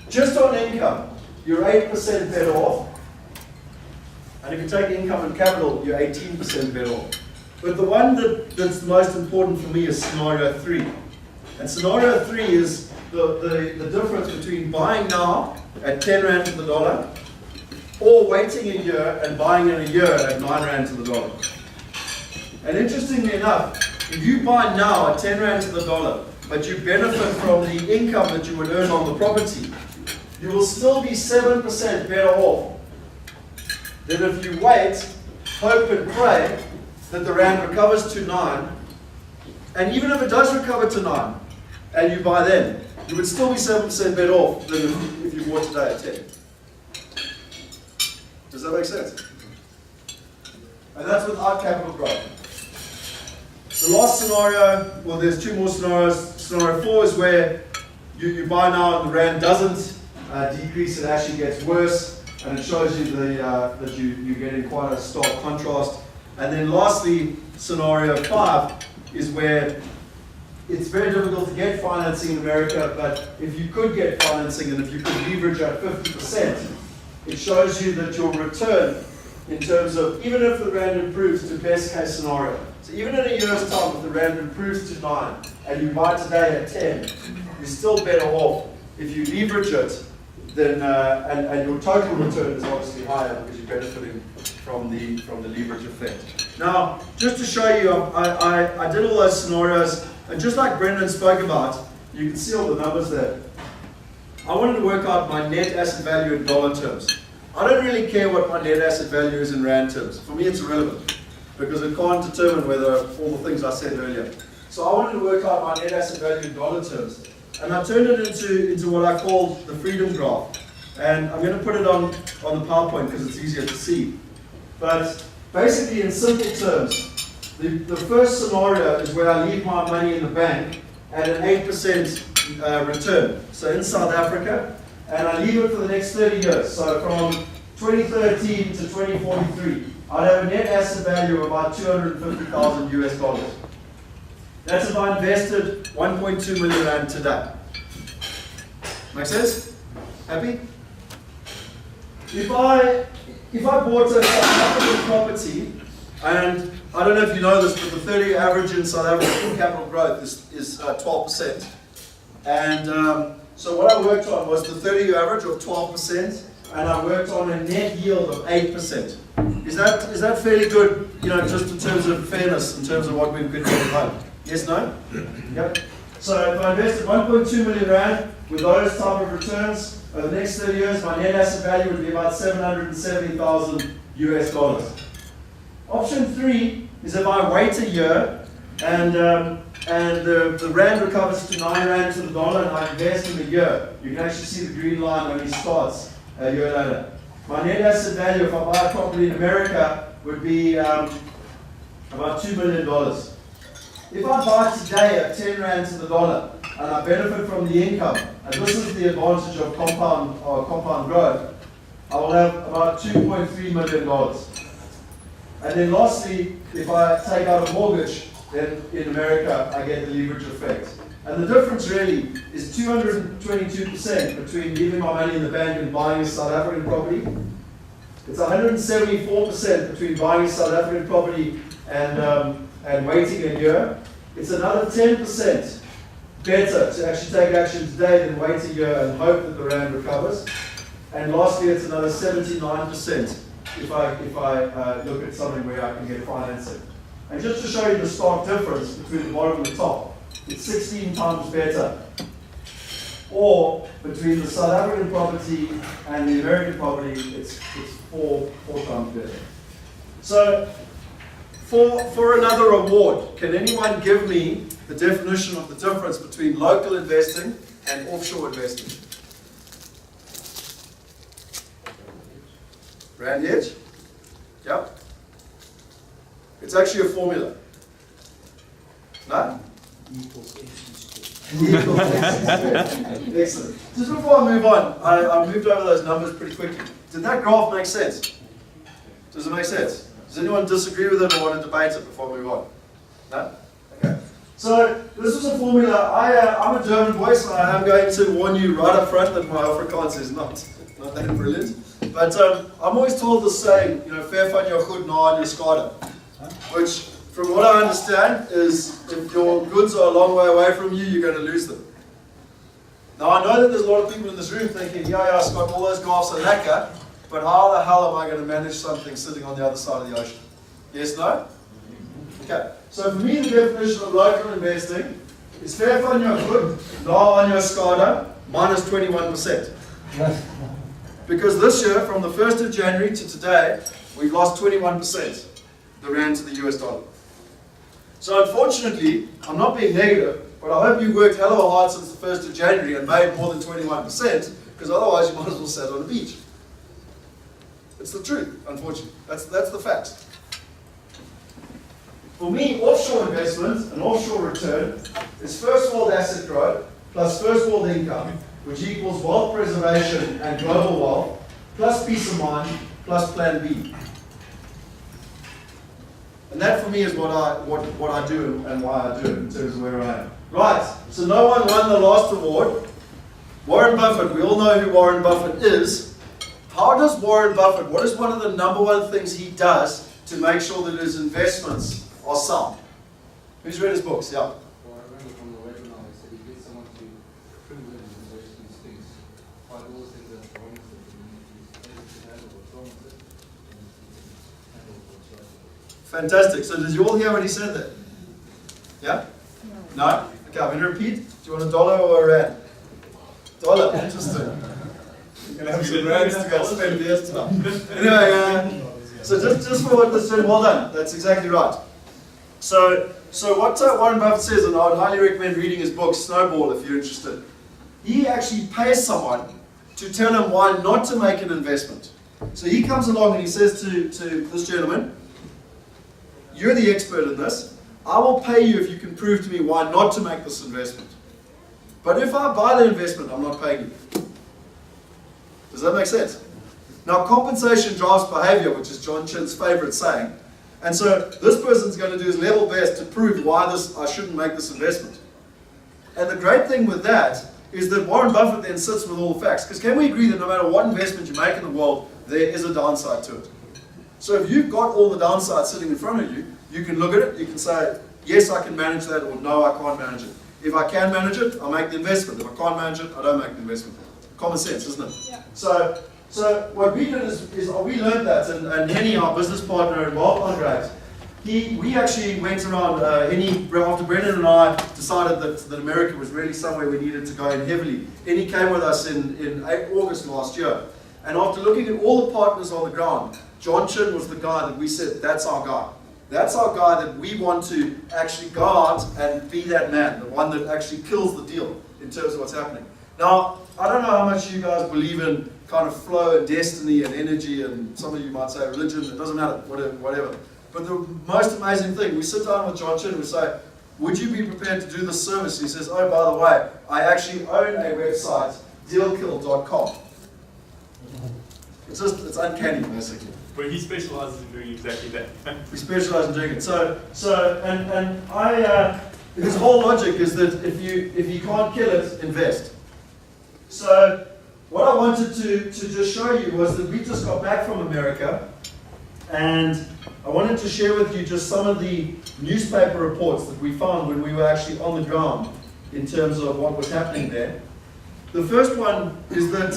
just on income, you're 8% better off. And if you take income and capital, you're 18% better off. But the one that's the most important for me is scenario 3. And scenario 3 is the difference between buying now at 10 Rand to the dollar, or waiting a year and buying in a year at 9 Rand to the dollar. And interestingly enough, if you buy now at 10 Rand to the dollar, but you benefit from the income that you would earn on the property, you will still be 7% better off than if you wait, hope and pray that the Rand recovers to 9, and even if it does recover to 9, and you buy then, you would still be 7% better off than if you bought today at 10. Does that make sense? And that's without capital growth. The last scenario, well, there's 2 more scenarios. Scenario 4 is where you buy now and the Rand doesn't decrease, it actually gets worse, and it shows you that you're getting quite a stark contrast. And then lastly, scenario 5 is where it's very difficult to get financing in America, but if you could get financing and if you could leverage at 50%, it shows you that your return in terms of, even if the Rand improves to best case scenario, so even in a year's time, if the Rand improves to 9 and you buy today at 10, you're still better off if you leverage it, then, and your total return is obviously higher because you're benefiting from the leverage effect. Now, just to show you, I did all those scenarios, and just like Brendan spoke about, you can see all the numbers there. I wanted to work out my net asset value in dollar terms. I don't really care what my net asset value is in Rand terms. For me, it's irrelevant. because it can't determine whether all the things I said earlier. So I wanted to work out my net asset value in dollar terms. And I turned it into what I call the freedom graph. And I'm going to put it on the PowerPoint because it's easier to see. But basically, in simple terms, the first scenario is where I leave my money in the bank at an 8% return. So in South Africa, and I leave it for the next 30 years. So from 2013 to 2043, I'd have a net asset value of about 250,000 US dollars. That's if I invested 1.2 million rand today. Make sense? Happy? If I bought a South African property, and I don't know if you know this, but the 30-year average in South African capital growth is 12%. And so what I worked on was the 30-year average of 12%, and I worked on a net yield of 8%. Is that fairly good, just in terms of fairness, in terms of what we could get at home? Yes, no? Yep. So if I invested 1.2 million rand with those type of returns over the next 30 years, my net asset value would be about 770,000 US dollars. Option 3 is if I wait a year and the rand recovers to 9 rand to the dollar and I invest in a year. You can actually see the green line when he starts a year later. My net asset value if I buy a property in America would be about $2 million. If I buy today at 10 rand to the dollar and I benefit from the income, and this is the advantage of compound growth, I will have about $2.3 million. And then lastly, if I take out a mortgage, then in America I get the leverage effect. And the difference really is 222% between leaving my money in the bank and buying a South African property. It's 174% between buying a South African property and waiting a year. It's another 10% better to actually take action today than wait a year and hope that the rand recovers. And lastly, it's another 79% if I look at something where I can get financing. And just to show you the stark difference between the bottom and the top, it's 16 times better. Or between the South African property and the American property, it's four times better. So, for another award, can anyone give me the definition of the difference between local investing and offshore investing? Rand hedge? Yep. It's actually a formula. No? Equals MC squared. Excellent. Just before I move on, I moved over those numbers pretty quickly. Did that graph make sense? Does it make sense? Does anyone disagree with it or want to debate it before we move on? No? Okay. So, this was a formula. I'm a German boy, so I am going to warn you right up front that my Afrikaans is not that brilliant. But I'm always told the saying, ver van jou goed na in jou skade. Which, from what I understand, is if your goods are a long way away from you, you're going to lose them. Now, I know that there's a lot of people in this room thinking, yeah, Scott, all those graphs are lekker, but how the hell am I going to manage something sitting on the other side of the ocean? Yes, no? Okay. So for me, the definition of local investing is ver van jou goed na in jou skade minus 21%. Because this year, from the 1st of January to today, we've lost 21%, the rand to the US dollar. So unfortunately, I'm not being negative, but I hope you worked hell of a hard since the 1st of January and made more than 21%, because otherwise you might as well sit on a beach. It's the truth, unfortunately. That's the facts. For me, offshore investment, an offshore return, is first world asset growth plus first world income, which equals wealth preservation and global wealth, plus peace of mind, plus plan B. And that for me is what I do and why I do it in terms of where I am. Right, so no one won the last award. Warren Buffett, we all know who Warren Buffett is. How does Warren Buffett, what is one of the number one things he does to make sure that his investments are sound? Who's read his books? Yeah. Well, I remember from the webinar, he said he gets someone to prove it and invest these things. Find all the things that's wrong with it, and he's able to handle what's wrong with it, and he can handle what's right with it. Fantastic. So did you all hear what he said there? Yeah? No? Okay, I'm going to repeat. Do you want a dollar or a rand? Dollar. Interesting. You're going to have some rands to go spend years tonight. Anyway, So just for what this well done. That's exactly right. So what Warren Buffett says, and I would highly recommend reading his book, Snowball, if you're interested. He actually pays someone to tell him why not to make an investment. So he comes along and he says to this gentleman, you're the expert in this. I will pay you if you can prove to me why not to make this investment. But if I buy the investment, I'm not paying you. Does that make sense? Now, compensation drives behavior, which is John Chin's favorite saying. And so this person's going to do his level best to prove why I shouldn't make this investment. And the great thing with that is that Warren Buffett then sits with all the facts. Because can we agree that no matter what investment you make in the world, there is a downside to it? So if you've got all the downsides sitting in front of you, you can look at it, you can say, yes, I can manage that, or no, I can't manage it. If I can manage it, I'll make the investment. If I can't manage it, I don't make the investment. Common sense, isn't it? Yeah. So what we did is we learned that, and Henny, our business partner involved on Great, we actually went around, Henny, after Brendan and I decided that America was really somewhere we needed to go in heavily. Henny came with us in August last year, and after looking at all the partners on the ground, John Chin was the guy that we said, that's our guy. That's our guy that we want to actually go out and be that man, the one that actually kills the deal in terms of what's happening. Now, I don't know how much you guys believe in kind of flow and destiny and energy, and some of you might say religion, it doesn't matter, whatever. But the most amazing thing, we sit down with John Chin and we say, would you be prepared to do this service? He says, oh, by the way, I actually own a website, dealkill.com. It's uncanny, basically. But he specializes in doing exactly that. We specialize in doing it. His whole logic is that if you can't kill it, invest. So what I wanted to just show you was that we just got back from America, and I wanted to share with you just some of the newspaper reports that we found when we were actually on the ground in terms of what was happening there. The first one is that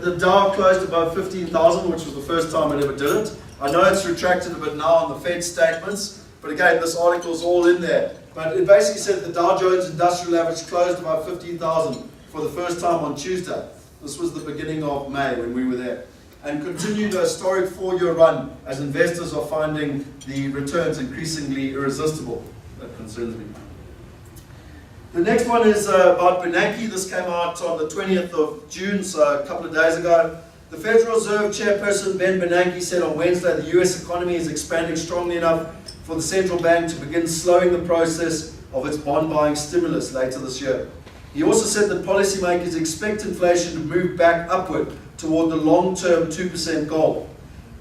the Dow closed above 15,000, which was the first time it ever did it. I know it's retracted a bit now on the Fed statements, but again, this article's all in there. But it basically said the Dow Jones Industrial Average closed above 15,000 for the first time on Tuesday. This was the beginning of May when we were there. And continued a historic 4-year run as investors are finding the returns increasingly irresistible. That concerns me. The next one is about Bernanke. This came out on the 20th of June, so a couple of days ago. The Federal Reserve Chairperson Ben Bernanke said on Wednesday the US economy is expanding strongly enough for the central bank to begin slowing the process of its bond buying stimulus later this year. He also said that policymakers expect inflation to move back upward toward the long-term 2% goal.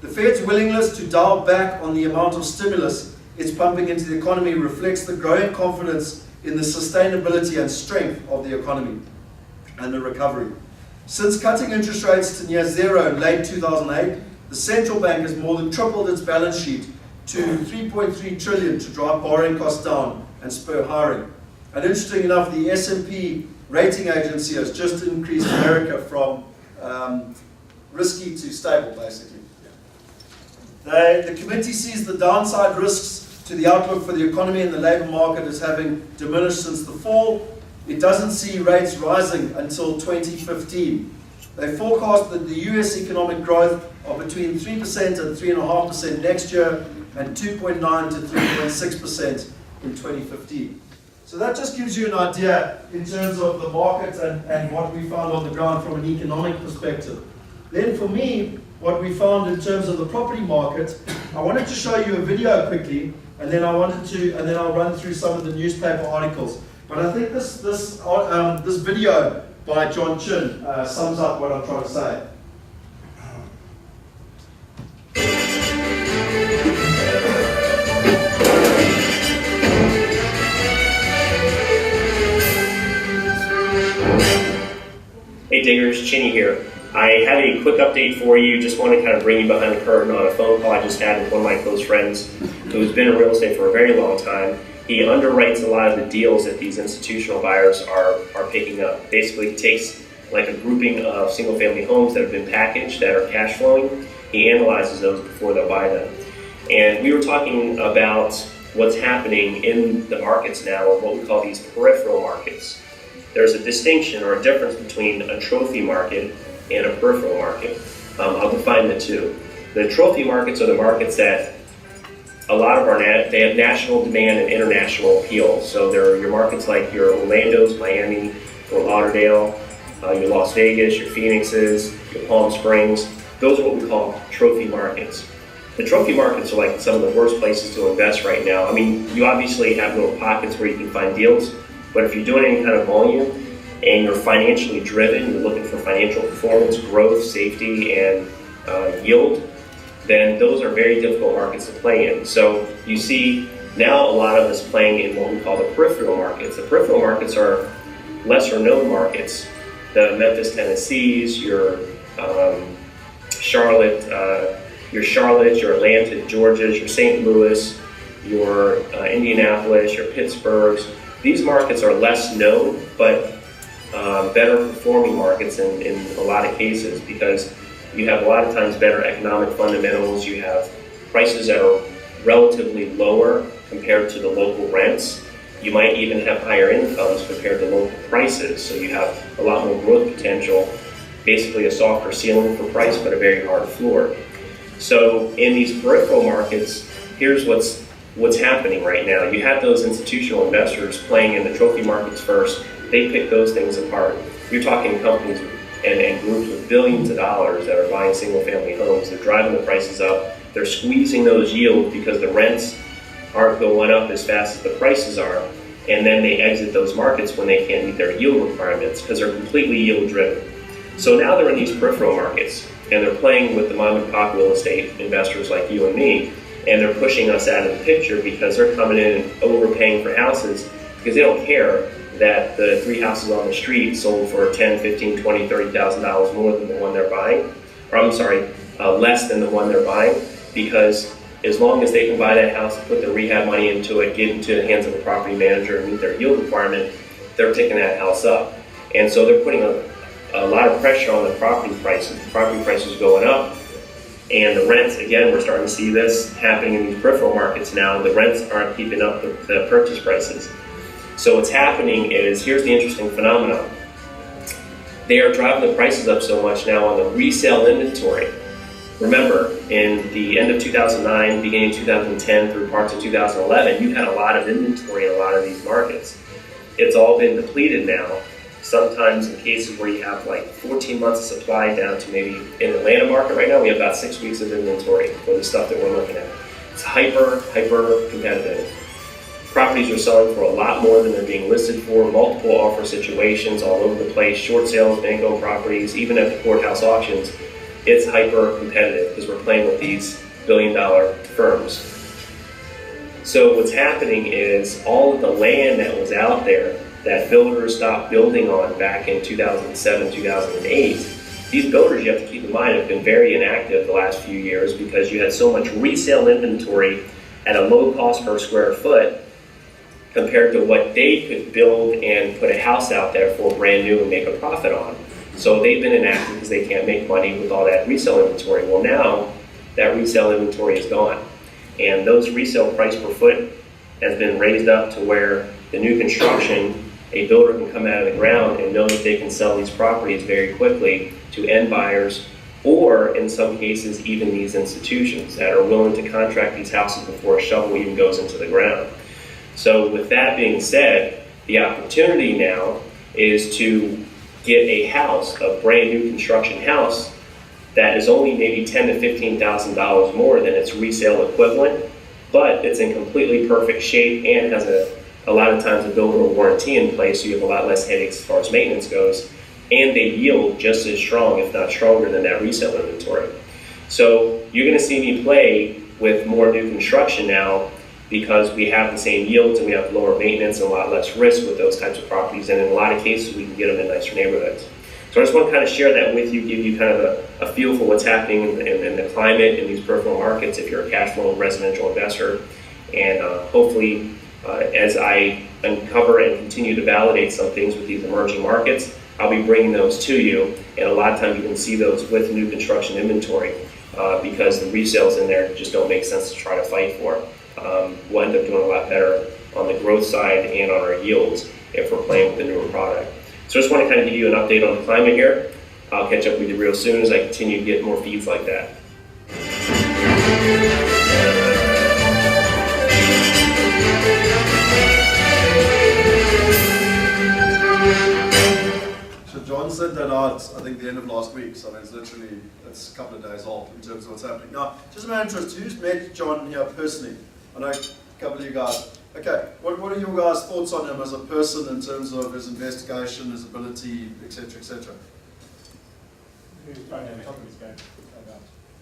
The Fed's willingness to dial back on the amount of stimulus it's pumping into the economy reflects the growing confidence in the sustainability and strength of the economy and the recovery. Since cutting interest rates to near zero in late 2008, the central bank has more than tripled its balance sheet to 3.3 trillion to drive borrowing costs down and spur hiring. And interesting enough, the S&P rating agency has just increased America from risky to stable, basically. The committee sees the downside risks to the outlook for the economy and the labor market as having diminished since the fall. It doesn't see rates rising until 2015. They forecast that the US economic growth of between 3% and 3.5% next year and 2.9 to 3.6% in 2015. So that just gives you an idea in terms of the market and what we found on the ground from an economic perspective. Then for me, what we found in terms of the property market, I wanted to show you a video quickly, and then I'll run through some of the newspaper articles. But I think this video by John Chin sums up what I'm trying to say. Hey Diggers, Chinny here. I have a quick update for you. Just want to kind of bring you behind the curtain on a phone call I just had with one of my close friends who's been in real estate for a very long time. He underwrites a lot of the deals that these institutional buyers are picking up. Basically, he takes like a grouping of single-family homes that have been packaged that are cash flowing. He analyzes those before they'll buy them. And we were talking about what's happening in the markets now, or what we call these peripheral markets. There's a distinction or a difference between a trophy market and a peripheral market. I'll define the two. The trophy markets are the markets that a lot of they have national demand and international appeal. So they're your markets like your Orlando's, Miami, Fort Lauderdale, your Las Vegas, your Phoenixes, your Palm Springs. Those are what we call trophy markets. The trophy markets are like some of the worst places to invest right now. I mean, you obviously have little pockets where you can find deals, but if you're doing any kind of volume and you're financially driven, you're looking for financial performance, growth, safety, and yield, then those are very difficult markets to play in. So you see now a lot of us playing in what we call the peripheral markets. The peripheral markets are lesser known markets. The Memphis, Tennessees, your Charlotte, your Atlanta, Georgias, your St. Louis, your Indianapolis, your Pittsburghs. These markets are less known, but better performing markets in a lot of cases, because you have a lot of times better economic fundamentals. You have prices that are relatively lower compared to the local rents. You might even have higher incomes compared to local prices, so you have a lot more growth potential, basically a softer ceiling for price, but a very hard floor. So in these peripheral markets, here's what's happening right now. You have those institutional investors playing in the trophy markets first. They pick those things apart. You're talking companies and groups with billions of dollars that are buying single-family homes. They're driving the prices up. They're squeezing those yields because the rents aren't going up as fast as the prices are. And then they exit those markets when they can't meet their yield requirements because they're completely yield-driven. So now they're in these peripheral markets, and they're playing with the mom-and-pop real estate investors like you and me, and they're pushing us out of the picture because they're coming in and overpaying for houses because they don't care that the 3 houses on the street sold for $10,000, $15,000, $20,000, $30,000 more than the one they're buying, or I'm sorry, less than the one they're buying, because as long as they can buy that house, put the rehab money into it, get into the hands of a property manager and meet their yield requirement, they're picking that house up. And so they're putting a lot of pressure on the property prices. The property prices going up, and the rents, again, we're starting to see this happening in these peripheral markets now. The rents aren't keeping up with the purchase prices. So what's happening is, here's the interesting phenomenon. They are driving the prices up so much now on the resale inventory. Remember, in the end of 2009, beginning 2010 through parts of 2011, you had a lot of inventory in a lot of these markets. It's all been depleted now. Sometimes in cases where you have like 14 months of supply down to maybe in the Atlanta market right now, we have about 6 weeks of inventory for the stuff that we're looking at. It's hyper competitive. Properties are selling for a lot more than they're being listed for, multiple offer situations all over the place, short sales, bank-owned properties, even at the courthouse auctions. It's hyper competitive because we're playing with these billion-dollar firms. So what's happening is all of the land that was out there that builders stopped building on back in 2007, 2008, these builders, you have to keep in mind, have been very inactive the last few years because you had so much resale inventory at a low cost per square foot compared to what they could build and put a house out there for brand new and make a profit on. So they've been inactive because they can't make money with all that resale inventory. Well, now that resale inventory is gone, and those resale price per foot has been raised up to where the new construction, a builder can come out of the ground and know that they can sell these properties very quickly to end buyers, or in some cases even these institutions that are willing to contract these houses before a shovel even goes into the ground. So with that being said, the opportunity now is to get a house, a brand new construction house, that is only maybe $10,000 to $15,000 more than its resale equivalent, but it's in completely perfect shape and has a lot of times a builder warranty in place, so you have a lot less headaches as far as maintenance goes, and they yield just as strong, if not stronger, than that resale inventory. So you're going to see me play with more new construction now because we have the same yields and we have lower maintenance and a lot less risk with those types of properties, and in a lot of cases we can get them in nicer neighborhoods. So I just want to kind of share that with you, give you kind of a feel for what's happening in the climate in these peripheral markets if you're a cash flow residential investor. And hopefully, as I uncover and continue to validate some things with these emerging markets, I'll be bringing those to you. And a lot of times you can see those with new construction inventory because the resales in there just don't make sense to try to fight for. We'll end up doing a lot better on the growth side and on our yields if we're playing with the newer product. So I just want to kind of give you an update on the climate here. I'll catch up with you real soon as I continue to get more feeds like that. So John sent that out, I think, the end of last week. So I mean, it's a couple of days old in terms of what's happening. Now, just my interest, who's met John here personally? I know a couple of you guys. Okay, what are your guys' thoughts on him as a person in terms of his investigation, his ability, etc., etc.?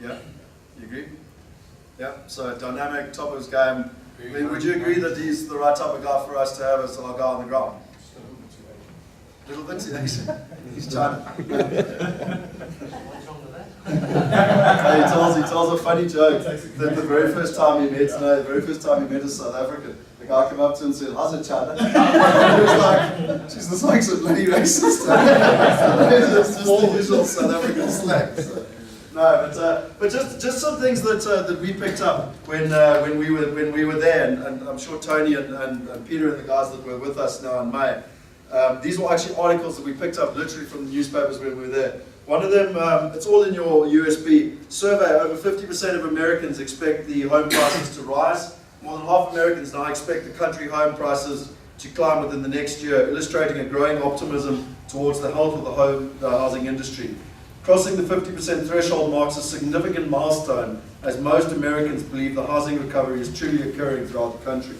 Yeah, you agree? Yeah, so dynamic, top of his game. I mean, would you agree that he's the right type of guy for us to have as our guy on the ground? Little bit, actually. He's China. He tells a funny joke that the very first time he met a South African, the guy came up to him and said, "How's it, China?" He was like, "She's this like some bloody racist." It's just the usual South African slang. So. No, but just some things that we picked up when we were there, and I'm sure Tony and Peter and the guys that were with us now in May. These were actually articles that we picked up literally from the newspapers when we were there. One of them, it's all in your USB survey. Over 50% of Americans expect the home prices to rise. More than half Americans now expect the country home prices to climb within the next year, illustrating a growing optimism towards the health of the housing industry. Crossing the 50% threshold marks a significant milestone, as most Americans believe the housing recovery is truly occurring throughout the country.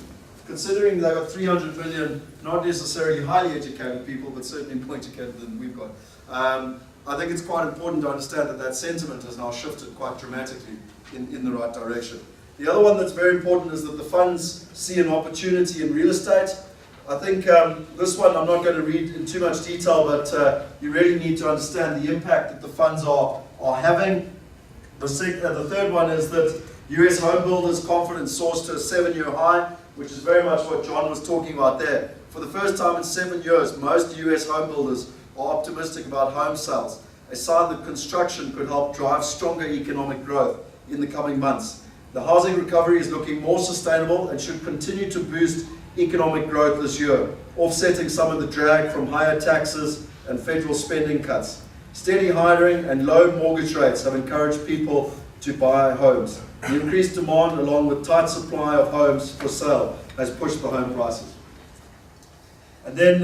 Considering they've got 300 million, not necessarily highly educated people, but certainly more educated than we've got, I think it's quite important to understand that sentiment has now shifted quite dramatically in the right direction. The other one that's very important is that the funds see an opportunity in real estate. I think this one I'm not going to read in too much detail, but you really need to understand the impact that the funds are having. The third one is that US home builders confidence soars to a 7-year high, which is very much what John was talking about there. For the first time in 7 years, most US home builders are optimistic about home sales, a sign that construction could help drive stronger economic growth in the coming months. The housing recovery is looking more sustainable and should continue to boost economic growth this year, offsetting some of the drag from higher taxes and federal spending cuts. Steady hiring and low mortgage rates have encouraged people to buy homes. The increased demand, along with tight supply of homes for sale, has pushed the home prices. And then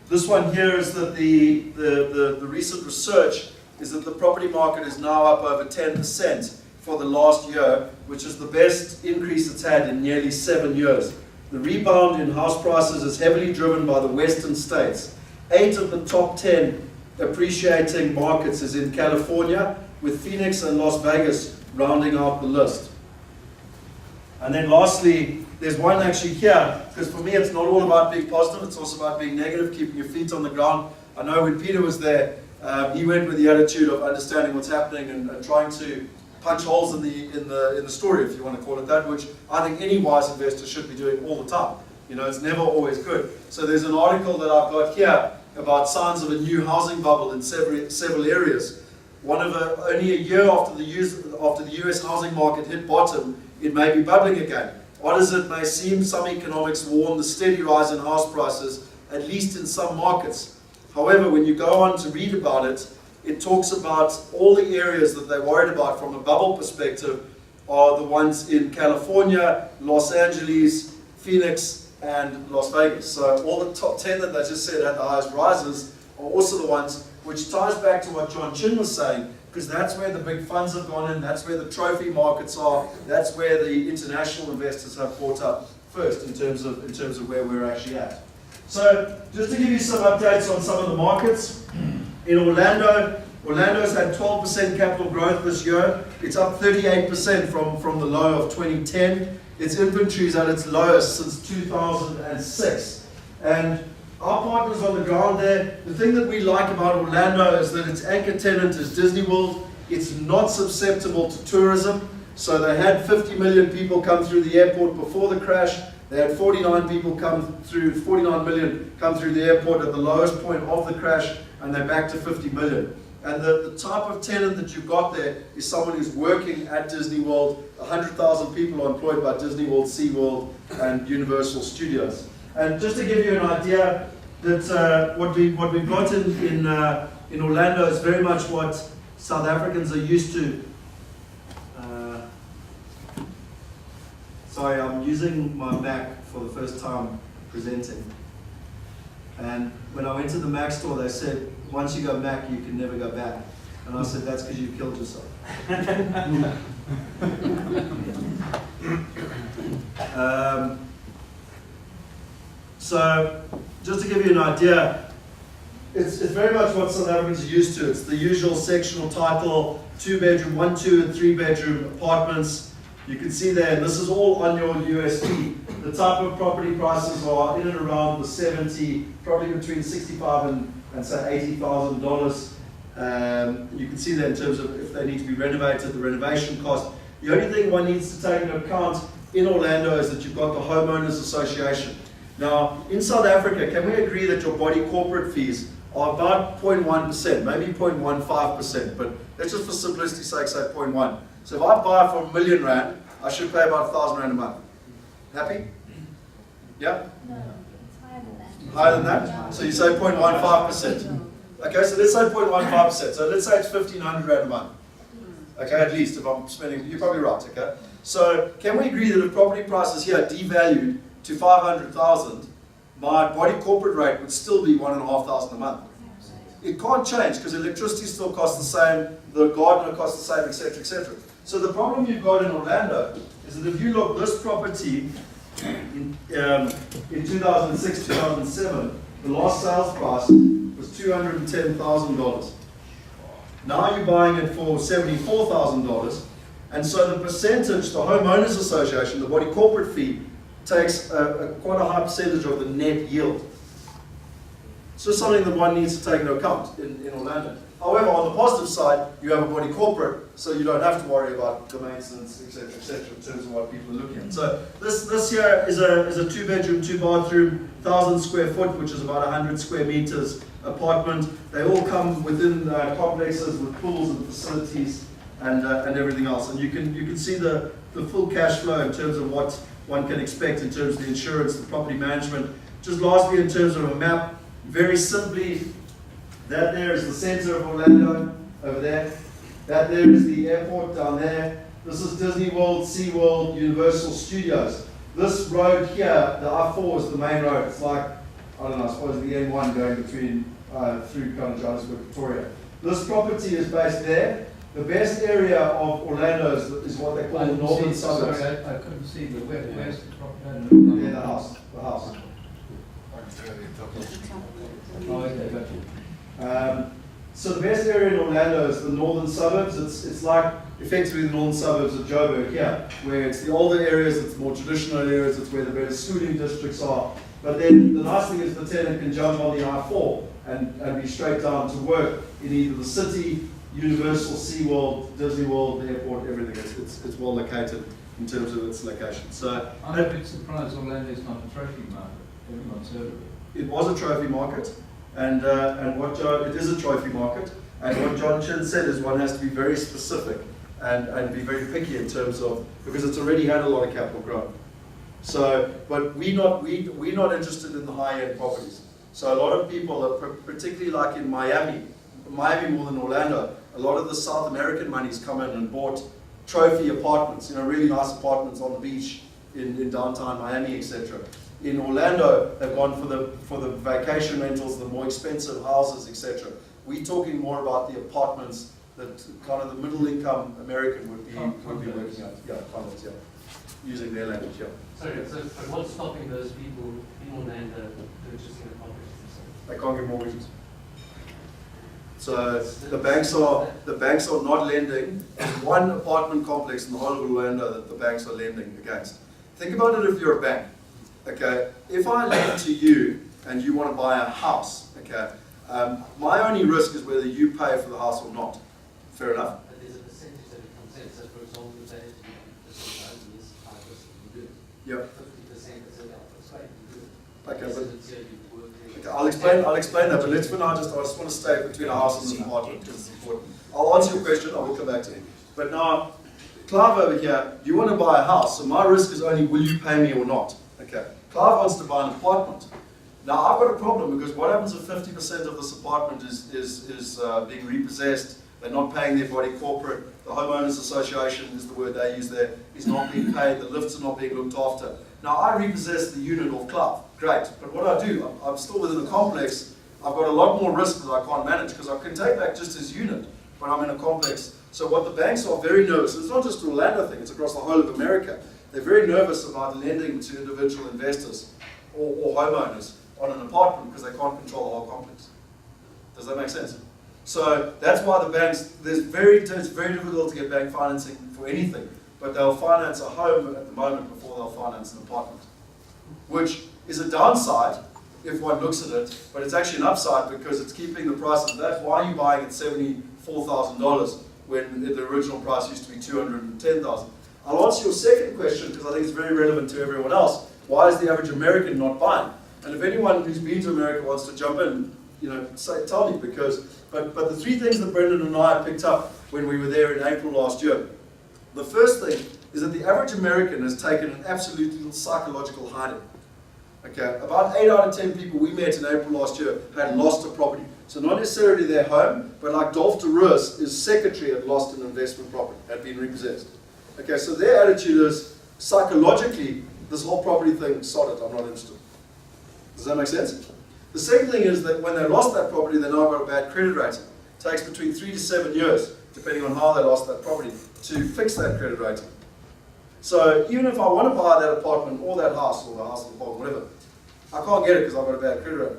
this one here is that the recent research is that the property market is now up over 10% for the last year, which is the best increase it's had in nearly 7 years. The rebound in house prices is heavily driven by the western states. 8 of the top 10 appreciating markets is in California, with Phoenix and Las Vegas rounding out the list. And then lastly, there's one actually here, because for me it's not all about being positive, it's also about being negative, keeping your feet on the ground. I know when Peter was there, he went with the attitude of understanding what's happening and trying to punch holes in the story, if you want to call it that, which I think any wise investor should be doing all the time. You know, it's never always good. So there's an article that I've got here about signs of a new housing bubble in several areas. Only a year after the US housing market hit bottom, it may be bubbling again. Odd as it may seem, some economics warn the steady rise in house prices, at least in some markets. However, when you go on to read about it, it talks about all the areas that they're worried about from a bubble perspective are the ones in California, Los Angeles, Phoenix, and Las Vegas. So all the top 10 that I just said had the highest rises are also the ones, which ties back to what John Chin was saying, because that's where the big funds have gone in, that's where the trophy markets are, that's where the international investors have bought up first in terms of where we're actually at. So just to give you some updates on some of the markets, in Orlando's had 12% capital growth this year. It's up 38% from the low of 2010. Its inventory is at its lowest since 2006. And our partners on the ground there, the thing that we like about Orlando is that its anchor tenant is Disney World. It's not susceptible to tourism. So they had 50 million people come through the airport before the crash. They had 49 million come through the airport at the lowest point of the crash, and they're back to 50 million. And the type of tenant that you've got there is someone who's working at Disney World. 100,000 people are employed by Disney World, SeaWorld, and Universal Studios. And just to give you an idea, that what we've got in Orlando is very much what South Africans are used to. Sorry, I'm using my Mac for the first time presenting. And when I went to the Mac store, they said, once you go Mac, you can never go back. And I said, that's because you killed yourself. So, just to give you an idea, it's very much what South Africans are used to. It's the usual sectional title, 2-bedroom, 1, 2, and 3-bedroom apartments. You can see there, and this is all on your USP. The type of property prices are in and around the 70, probably between 65 and say $80,000. You can see that in terms of if they need to be renovated, the renovation cost. The only thing one needs to take into account in Orlando is that you've got the Homeowners Association. Now, in South Africa, can we agree that your body corporate fees are about 0.1%, maybe 0.15%, but let's just for simplicity's sake say 0.1. So if I buy for R1 million, I should pay about R1,000 a month. Happy? Yeah? No, it's higher than that. Higher than that? So you say 0.15%. Okay, so let's say 0.15%. So let's say it's R1,500 a month. Okay, at least if I'm spending, you're probably right, okay? So can we agree that if property prices here are devalued to 500,000, my body corporate rate would still be 1,500 a month? It can't change because electricity still costs the same, the gardener costs the same, etc., etc. So the problem you've got in Orlando is that if you look, this property in 2006, 2007, the last sales price was $210,000. Now you're buying it for $74,000, and so the percentage, the Homeowners Association, the body corporate fee, takes quite a high percentage of the net yield. It's just something that one needs to take into account in Orlando. However, on the positive side, you have a body corporate, so you don't have to worry about the maintenance, etc., in terms of what people are looking at. So this here is a 2-bedroom, 2-bathroom, 1,000 square foot, which is about 100 square meters apartment. They all come within complexes with pools and facilities and everything else. And you can see the full cash flow in terms of what one can expect in terms of the insurance, the property management. Just lastly, in terms of a map, very simply, that there is the center of Orlando, over there. That there is the airport down there. This is Disney World, SeaWorld, Universal Studios. This road here, the I-4 is the main road. It's like, I don't know, I suppose the N1 going between, through kind of Johannesburg, Victoria. This property is based there. The best area of Orlando is what they call the northern suburbs. Sorry, I couldn't see the where's the property? Yeah, the house. Oh, okay, got you. So the best area in Orlando is the northern suburbs. It's like effectively the northern suburbs of Joburg here, where it's the older areas, it's the more traditional areas, it's where the better schooling districts are. But then the nice thing is the tenant can jump on the I-4 and be straight down to work in either the city, Universal, SeaWorld, Disney World, the airport, everything. It's well located in terms of its location. So I'm a bit surprised Orlando is not a trophy market. Everyone's heard of it. it was a trophy market, and it is a trophy market. And what John Chin said is one has to be very specific and be very picky in terms of, because it's already had a lot of capital growth. So, but we're not interested in the high-end properties. So a lot of people, particularly like in Miami more than Orlando, a lot of the South American money's come in and bought trophy apartments, really nice apartments on the beach in downtown Miami, etc. In Orlando, they've gone for the vacation rentals, the more expensive houses, etc. We're talking more about the apartments that kind of the middle-income American would be working at. Yeah, condos, yeah. Using their language, yeah. Sorry, so what's stopping those people in Orlando purchasing the properties? They can't get mortgages. So the banks are not lending. There's one apartment complex in the whole of Orlando that the banks are lending against. Think about it if you're a bank. Okay, if I lend to you and you want to buy a house, okay, my only risk is whether you pay for the house or not. Fair enough? But there's a percentage that it comes in. So for example, you say this is 5% you do. Yep. 50% is it's great, you do. Okay, So but it's here, you work there. okay, I'll explain that, but let's for now I just want to stay between a house and an apartment because it's important. I'll answer your question, I will come back to you. But now, Clive over here, you want to buy a house, so my risk is only will you pay me or not? Okay. Clive wants to buy an apartment. Now I've got a problem because what happens if 50% of this apartment is being repossessed They're not paying their body corporate. The homeowners association is the word they use there, is not being paid. The lifts are not being looked after. Now, I repossess the unit off Clough. Great. But what I do, I'm still within the complex. I've got a lot more risk that I can't manage because I can take back just his unit, but I'm in a complex. So what the banks are very nervous, it's not just an Orlando thing, it's across the whole of America. They're very nervous about lending to individual investors or homeowners on an apartment because they can't control the whole complex. Does that make sense? So that's why the banks, it's very difficult to get bank financing for anything, but they'll finance a home at the moment before they'll finance an apartment, which is a downside if one looks at it, but it's actually an upside because it's keeping the prices. That's why you're buying at $74,000 when the original price used to be $210,000. I'll answer your second question because I think it's very relevant to everyone else. Why is the average American not buying? And if anyone who's been to America wants to jump in, tell me, because, but the three things that Brendan and I picked up when we were there in April last year. The first thing is that the average American has taken an absolute little psychological hiding. Okay, about 8 out of 10 people we met in April last year had lost a property. So not necessarily their home, but like Dolph DeRoos, his secretary had lost an investment property, had been repossessed. Okay, so their attitude is, psychologically, this whole property thing, sod it, I'm not interested. Does that make sense? The second thing is that when they lost that property, they now got a bad credit rating. It takes between 3 to 7 years, depending on how they lost that property, to fix that credit rating. So even if I want to buy that apartment or that house or the house or the apartment, whatever, I can't get it because I've got a bad credit rating.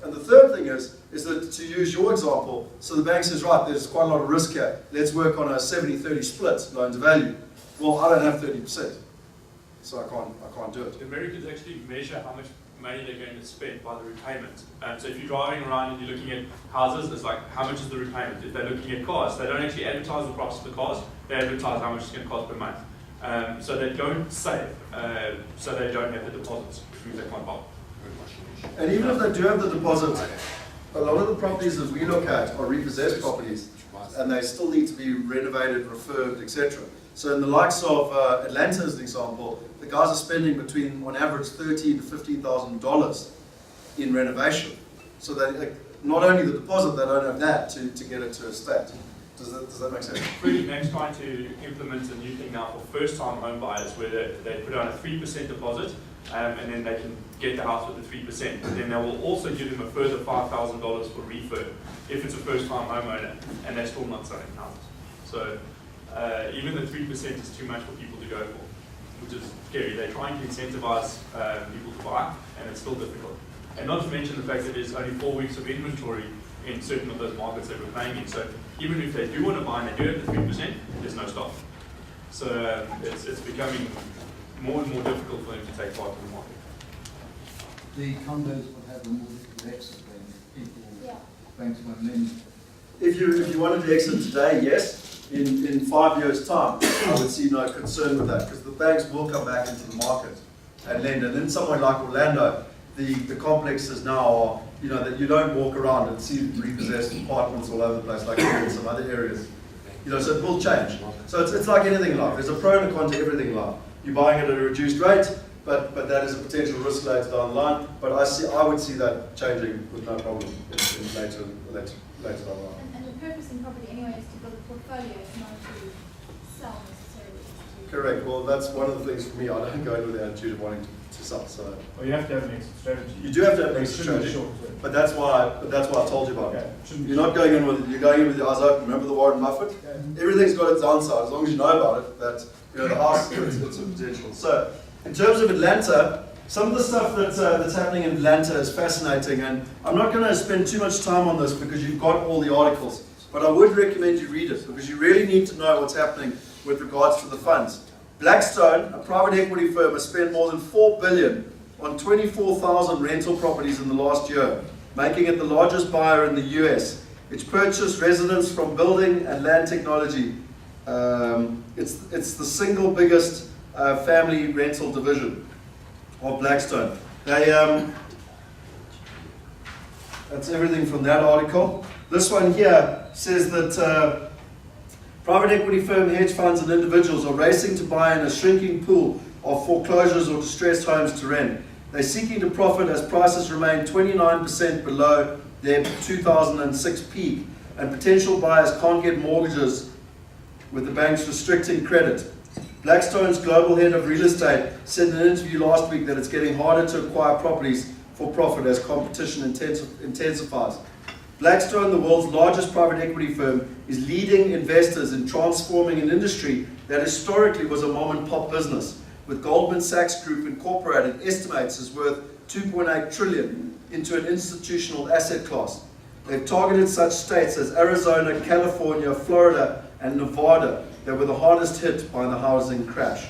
And the third thing is that to use your example, so the bank says, right, there's quite a lot of risk here. Let's work on a 70-30 split, loan to value. Well, I don't have 30%, so I can't do it. The Americans actually measure how much money they're going to spend by the repayment. So if you're driving around and you're looking at houses, it's like, how much is the repayment? If they're looking at cars, they don't actually advertise the price of the cars, they advertise how much it's going to cost per month. So they don't save, so they don't have the deposits, which means they can't borrow. And even if they do have the deposit, a lot of the properties that we look at are repossessed properties, and they still need to be renovated, refurbed, etc. So in the likes of Atlanta, as an example, the guys are spending between, on average, $13,000 to $15,000 in renovation. So they, not only the deposit, they don't have that to get it to a state. Does that make sense? Freddie Mac's trying to implement a new thing now for first-time home buyers where they put down a 3% deposit and then they can get the house with the 3%. But then they will also give them a further $5,000 for refurb if it's a first-time homeowner and they're still not selling houses. So even the 3% is too much for people to go for, which is scary. They're trying to incentivize people to buy, and it's still difficult. And not to mention the fact that there's only 4 weeks of inventory in certain of those markets that we're playing in. So even if they do want to buy and they do have the 3%, there's no stock. So it's becoming more and more difficult for them to take part in the market. The condos will have a more difficult exit when people, banks won't lend. If you wanted to exit today, yes. In 5 years' time, I would see no concern with that because the banks will come back into the market and lend. And in somewhere like Orlando, the complexes now are, that you don't walk around and see repossessed apartments all over the place like in some other areas. So it will change. So it's like anything in life. There's a pro and a con to everything in life. You're buying it at a reduced rate, but that is a potential risk later down the line. But I would see that changing with no problem in later down the line. And the purpose in property anyway is to build a portfolio, not to sell necessarily. Correct. Well, that's one of the things for me. I don't go in with the attitude of wanting to sell. So well, you have to have an exit strategy. You do have to have an exit strategy. But that's why I told you about it. You're not going in with your eyes open. Remember the Warren Buffett? Everything's got its downside. As long as you know about it, that the house it's a potential. So in terms of Atlanta, some of the stuff that's happening in Atlanta is fascinating, and I'm not going to spend too much time on this because you've got all the articles. But I would recommend you read it because you really need to know what's happening with regards to the funds. Blackstone, a private equity firm, has spent more than $4 billion on 24,000 rental properties in the last year, making it the largest buyer in the US. It's purchased residents from building and land technology. It's the single biggest family rental division of Blackstone. That's everything from that article. This one here says that private equity firm, hedge funds and individuals are racing to buy in a shrinking pool of foreclosures or distressed homes to rent. They're seeking to profit as prices remain 29% below their 2006 peak. and potential buyers can't get mortgages with the banks restricting credit. Blackstone's global head of real estate said in an interview last week that it's getting harder to acquire properties for profit as competition intensifies. Blackstone, the world's largest private equity firm, is leading investors in transforming an industry that historically was a mom-and-pop business, with Goldman Sachs Group Incorporated estimates is worth $2.8 trillion into an institutional asset class. They've targeted such states as Arizona, California, Florida, and Nevada that were the hardest hit by the housing crash.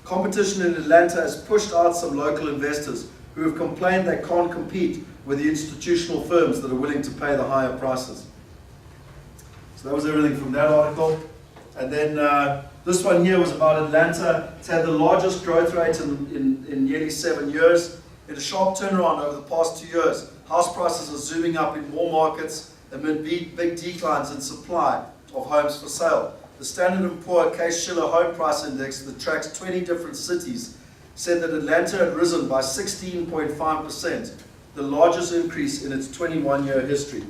Competition in Atlanta has pushed out some local investors who have complained they can't compete with the institutional firms that are willing to pay the higher prices. So that was everything from that article. And then this one here was about Atlanta. It's had the largest growth rate in nearly 7 years. It had a sharp turnaround over the past 2 years. House prices are zooming up in more markets amid big declines in supply of homes for sale. The Standard & Poor Case-Shiller Home Price Index that tracks 20 different cities said that Atlanta had risen by 16.5%, the largest increase in its 21-year history.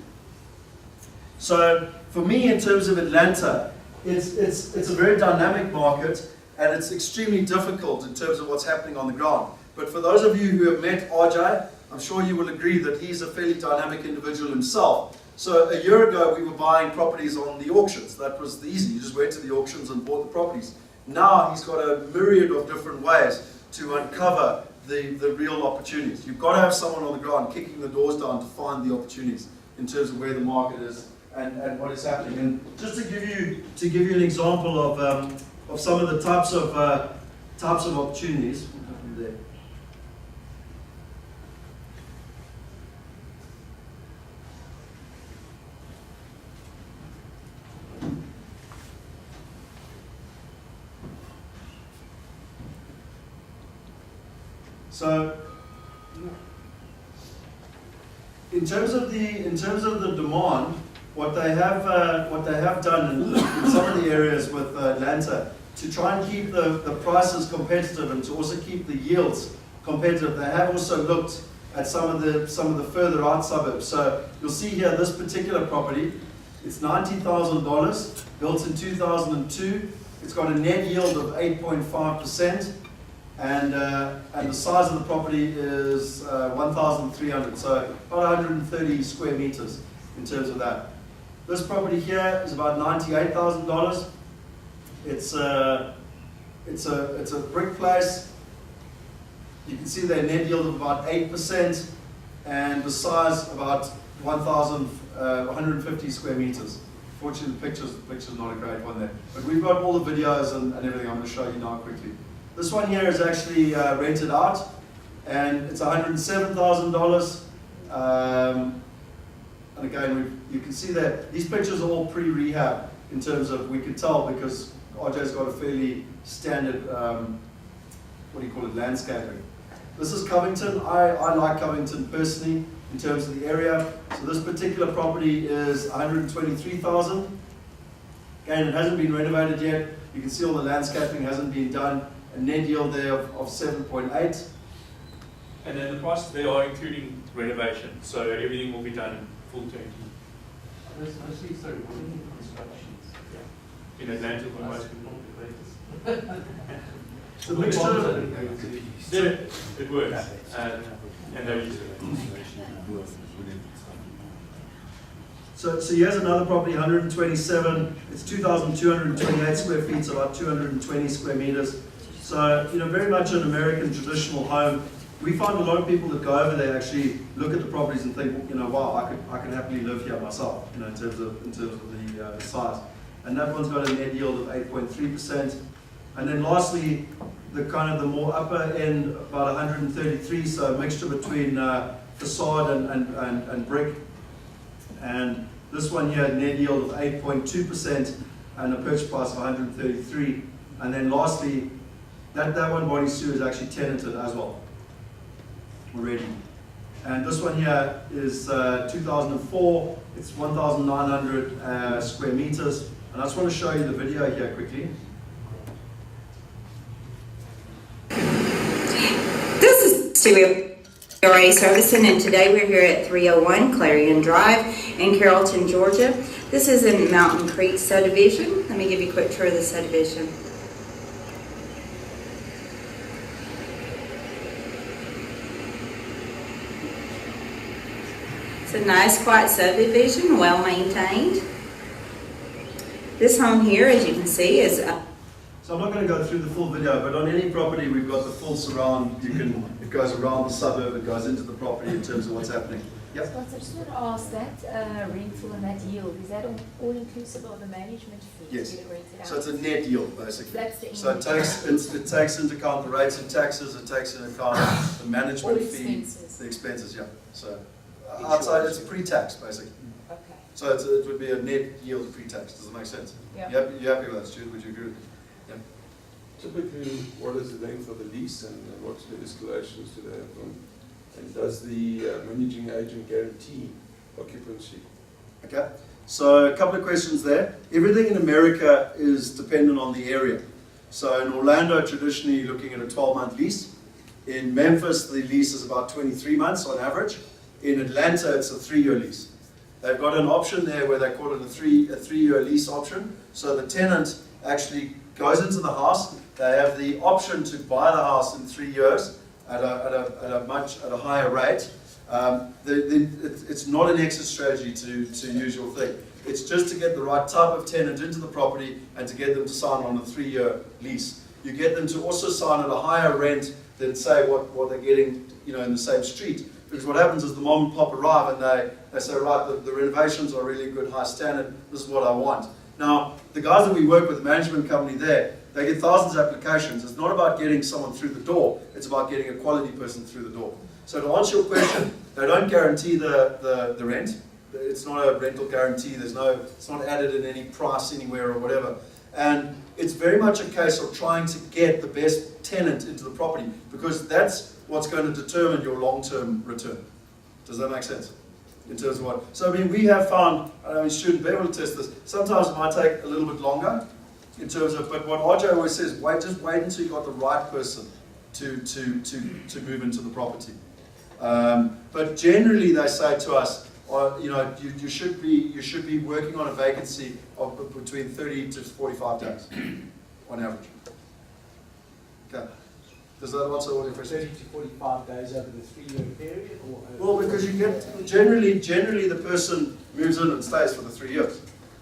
So for me, in terms of Atlanta, it's a very dynamic market, and it's extremely difficult in terms of what's happening on the ground. But for those of you who have met RJ, I'm sure you will agree that he's a fairly dynamic individual himself. So a year ago, we were buying properties on the auctions. That was easy. You just went to the auctions and bought the properties. Now he's got a myriad of different ways to uncover the real opportunities. You've got to have someone on the ground kicking the doors down to find the opportunities in terms of where the market is and what is happening. And just to give you an example of some of the types of opportunities. There. So, in terms of the demand, what they have done in some of the areas with Atlanta to try and keep the prices competitive and to also keep the yields competitive, they have also looked at some of the further out suburbs. So you'll see here this particular property, it's $90,000, built in 2002. It's got a net yield of 8.5%. And the size of the property is 1,300, so about 130 square meters in terms of that. This property here is about $98,000. It's a brick place. You can see their net yield of about 8%, and the size about 150 square meters. Fortunately, the picture's not a great one there, but we've got all the videos and everything. I'm going to show you now quickly. This one here is actually rented out, and it's $107,000. And again, you can see that these pictures are all pre-rehab in terms of, we could tell because RJ's got a fairly standard, landscaping. This is Covington. I like Covington personally in terms of the area. So this particular property is $123,000. Again, it hasn't been renovated yet. You can see all the landscaping hasn't been done. A net yield there of 7.8. And then the prices there are including renovation, so everything will be done full turnkey. I see, sorry, what are the constructions? Yeah. In Atlanta, for most people. It's a mixture. It works, and they're using it. So here's another property, 127. It's 2,228 square feet, so about 220 square meters. So, very much an American traditional home. We find a lot of people that go over there actually look at the properties and think, wow, I could happily live here myself, in terms of the size. And that one's got a net yield of 8.3%. And then lastly, the more upper end, about 133, so a mixture between facade and brick. And this one here, net yield of 8.2% and a purchase price of 133. And then lastly, that one, Body Sue, is actually tenanted as well already. And this one here is 2004. It's 1,900 square meters. And I just want to show you the video here quickly. This is Celia. CRA Servicing, and today we're here at 301 Clarion Drive in Carrollton, Georgia. This is in Mountain Creek subdivision. Let me give you a quick tour of the subdivision. It's a nice, quiet subdivision, well maintained. This home here, as you can see, is So I'm not going to go through the full video, but on any property we've got the full surround. It goes around the suburb, it goes into the property in terms of what's happening. Yep. Scott, I just want to ask that rental and that yield, is that all inclusive of the management fee? Yes. To get it rented out? So it's a net yield basically. That's the So it takes into account the rates and taxes, it takes into account the management All fee, expenses. the expenses, yeah. So outside it's pre-tax basically. Okay. So it would be a net yield pre-tax. Does that make sense? Yeah. You happy with that, Stuart? Would you agree with me? Yeah. Typically, what is the length of the lease and what's the escalations to that? And does the managing agent guarantee occupancy? Okay. So a couple of questions there. Everything in America is dependent on the area. So in Orlando, traditionally you're looking at a 12-month lease. In Memphis, the lease is about 23 months on average. In Atlanta, it's a 3-year lease. They've got an option there where they call it a three-year lease option. So the tenant actually goes into the house. They have the option to buy the house in 3 years at a higher rate. It's not an exit strategy to use your thing. It's just to get the right type of tenant into the property and to get them to sign on a 3-year lease. You get them to also sign at a higher rent than say what they're getting, in the same street. Because what happens is the mom and pop arrive and they say, right, the renovations are really good, high standard, this is what I want. Now, the guys that we work with, the management company there, they get thousands of applications. It's not about getting someone through the door, it's about getting a quality person through the door. So to answer your question, they don't guarantee the rent. It's not a rental guarantee, it's not added in any price anywhere or whatever. And it's very much a case of trying to get the best tenant into the property because that's what's going to determine your long-term return. Does that make sense? In terms of what? So we have found, student be able to test this, sometimes it might take a little bit longer in terms of, but what RJ always says, just wait until you've got the right person to move into the property. But generally they say to us, you should be working on a vacancy of between 30 to 45 days on average. Okay. Does that answer all your questions? 30 to 45 days over the 3-year period? Well, because you get, generally the person moves in and stays for the 3 years.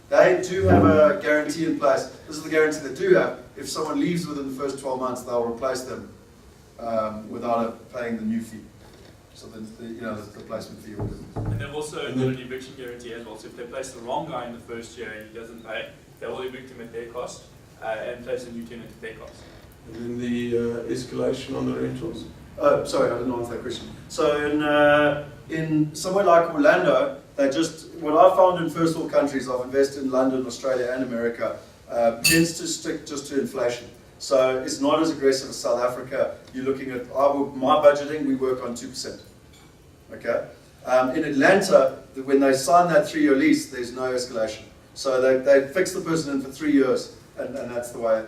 They do have a guarantee in place. This is the guarantee they do have. If someone leaves within the first 12 months, they'll replace them without paying the new fee. So the placement fee. And they've also got an eviction guarantee as well. So if they place the wrong guy in the first year and he doesn't pay, they will evict him at their cost and place a new tenant at their cost. And then the escalation on the rentals? Sorry, I didn't answer that question. So in somewhere like Orlando, what I've found in first world countries, I've invested in London, Australia and America, tends to stick just to inflation. So it's not as aggressive as South Africa. You're looking at, my budgeting, we work on 2%. Okay? In Atlanta, when they sign that 3-year lease, there's no escalation. So they fix the person in for 3 years, and that's the way.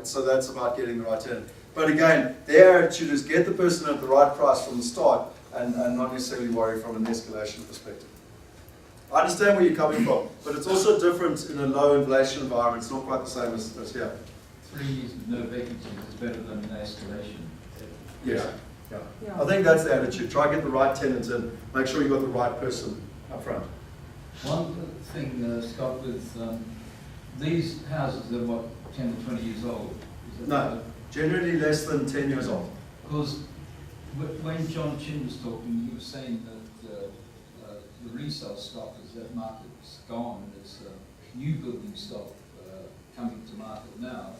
So that's about getting the right tenant. But again, their attitude is get the person at the right price from the start, and not necessarily worry from an escalation perspective. I understand where you're coming from, but it's also different in a low inflation environment. It's not quite the same as here. 3 years with no vacancies is better than an escalation. Yes. Yeah. I think that's the attitude. Try to get the right tenants in. Make sure you've got the right person up front. One thing, Scott, with these houses are what, 10 or 20 years old? No, generally less than 10 years old. Because when John Chin was talking, he was saying that the resale stock is that market's gone. There's new building stock coming to market now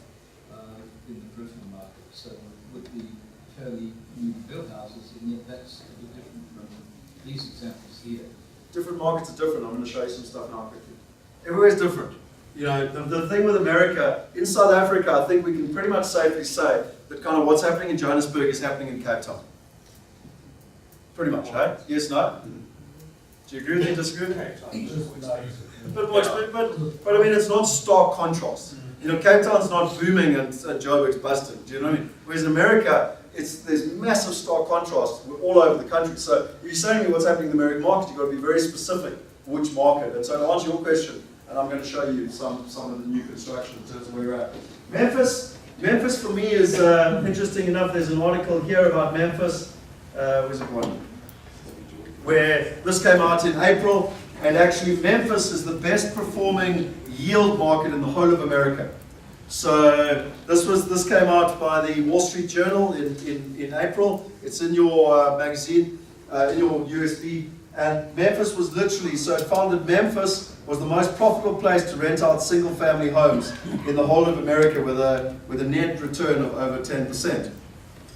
in the peripheral market. So with the fairly new built houses, and yet that's a bit different from these examples here. Different markets are different. I'm going to show you some stuff now quickly. Everywhere's different. The thing with America, in South Africa, I think we can pretty much safely say that kind of what's happening in Johannesburg is happening in Cape Town. Pretty much, eh? Yes, no? Do you agree with me, disagree with me? But I mean, it's not stark contrast. Cape Town's not booming and Joburg's busted. Do you know what I mean? Whereas in America, there's massive stark contrast all over the country. So if you're saying to me what's happening in the American market, you've got to be very specific which market. And so to answer your question, and I'm going to show you some of the new construction in terms of where we're at. Memphis for me is interesting enough. There's an article here about Memphis. Where's it going? Where this came out in April, and actually Memphis is the best performing yield market in the whole of America. So this came out by the Wall Street Journal in April. It's in your magazine, in your USB. And Memphis was literally, so it found that Memphis was the most profitable place to rent out single family homes in the whole of America with a net return of over 10%.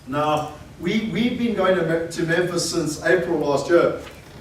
Now, we've been going to Memphis since April last year,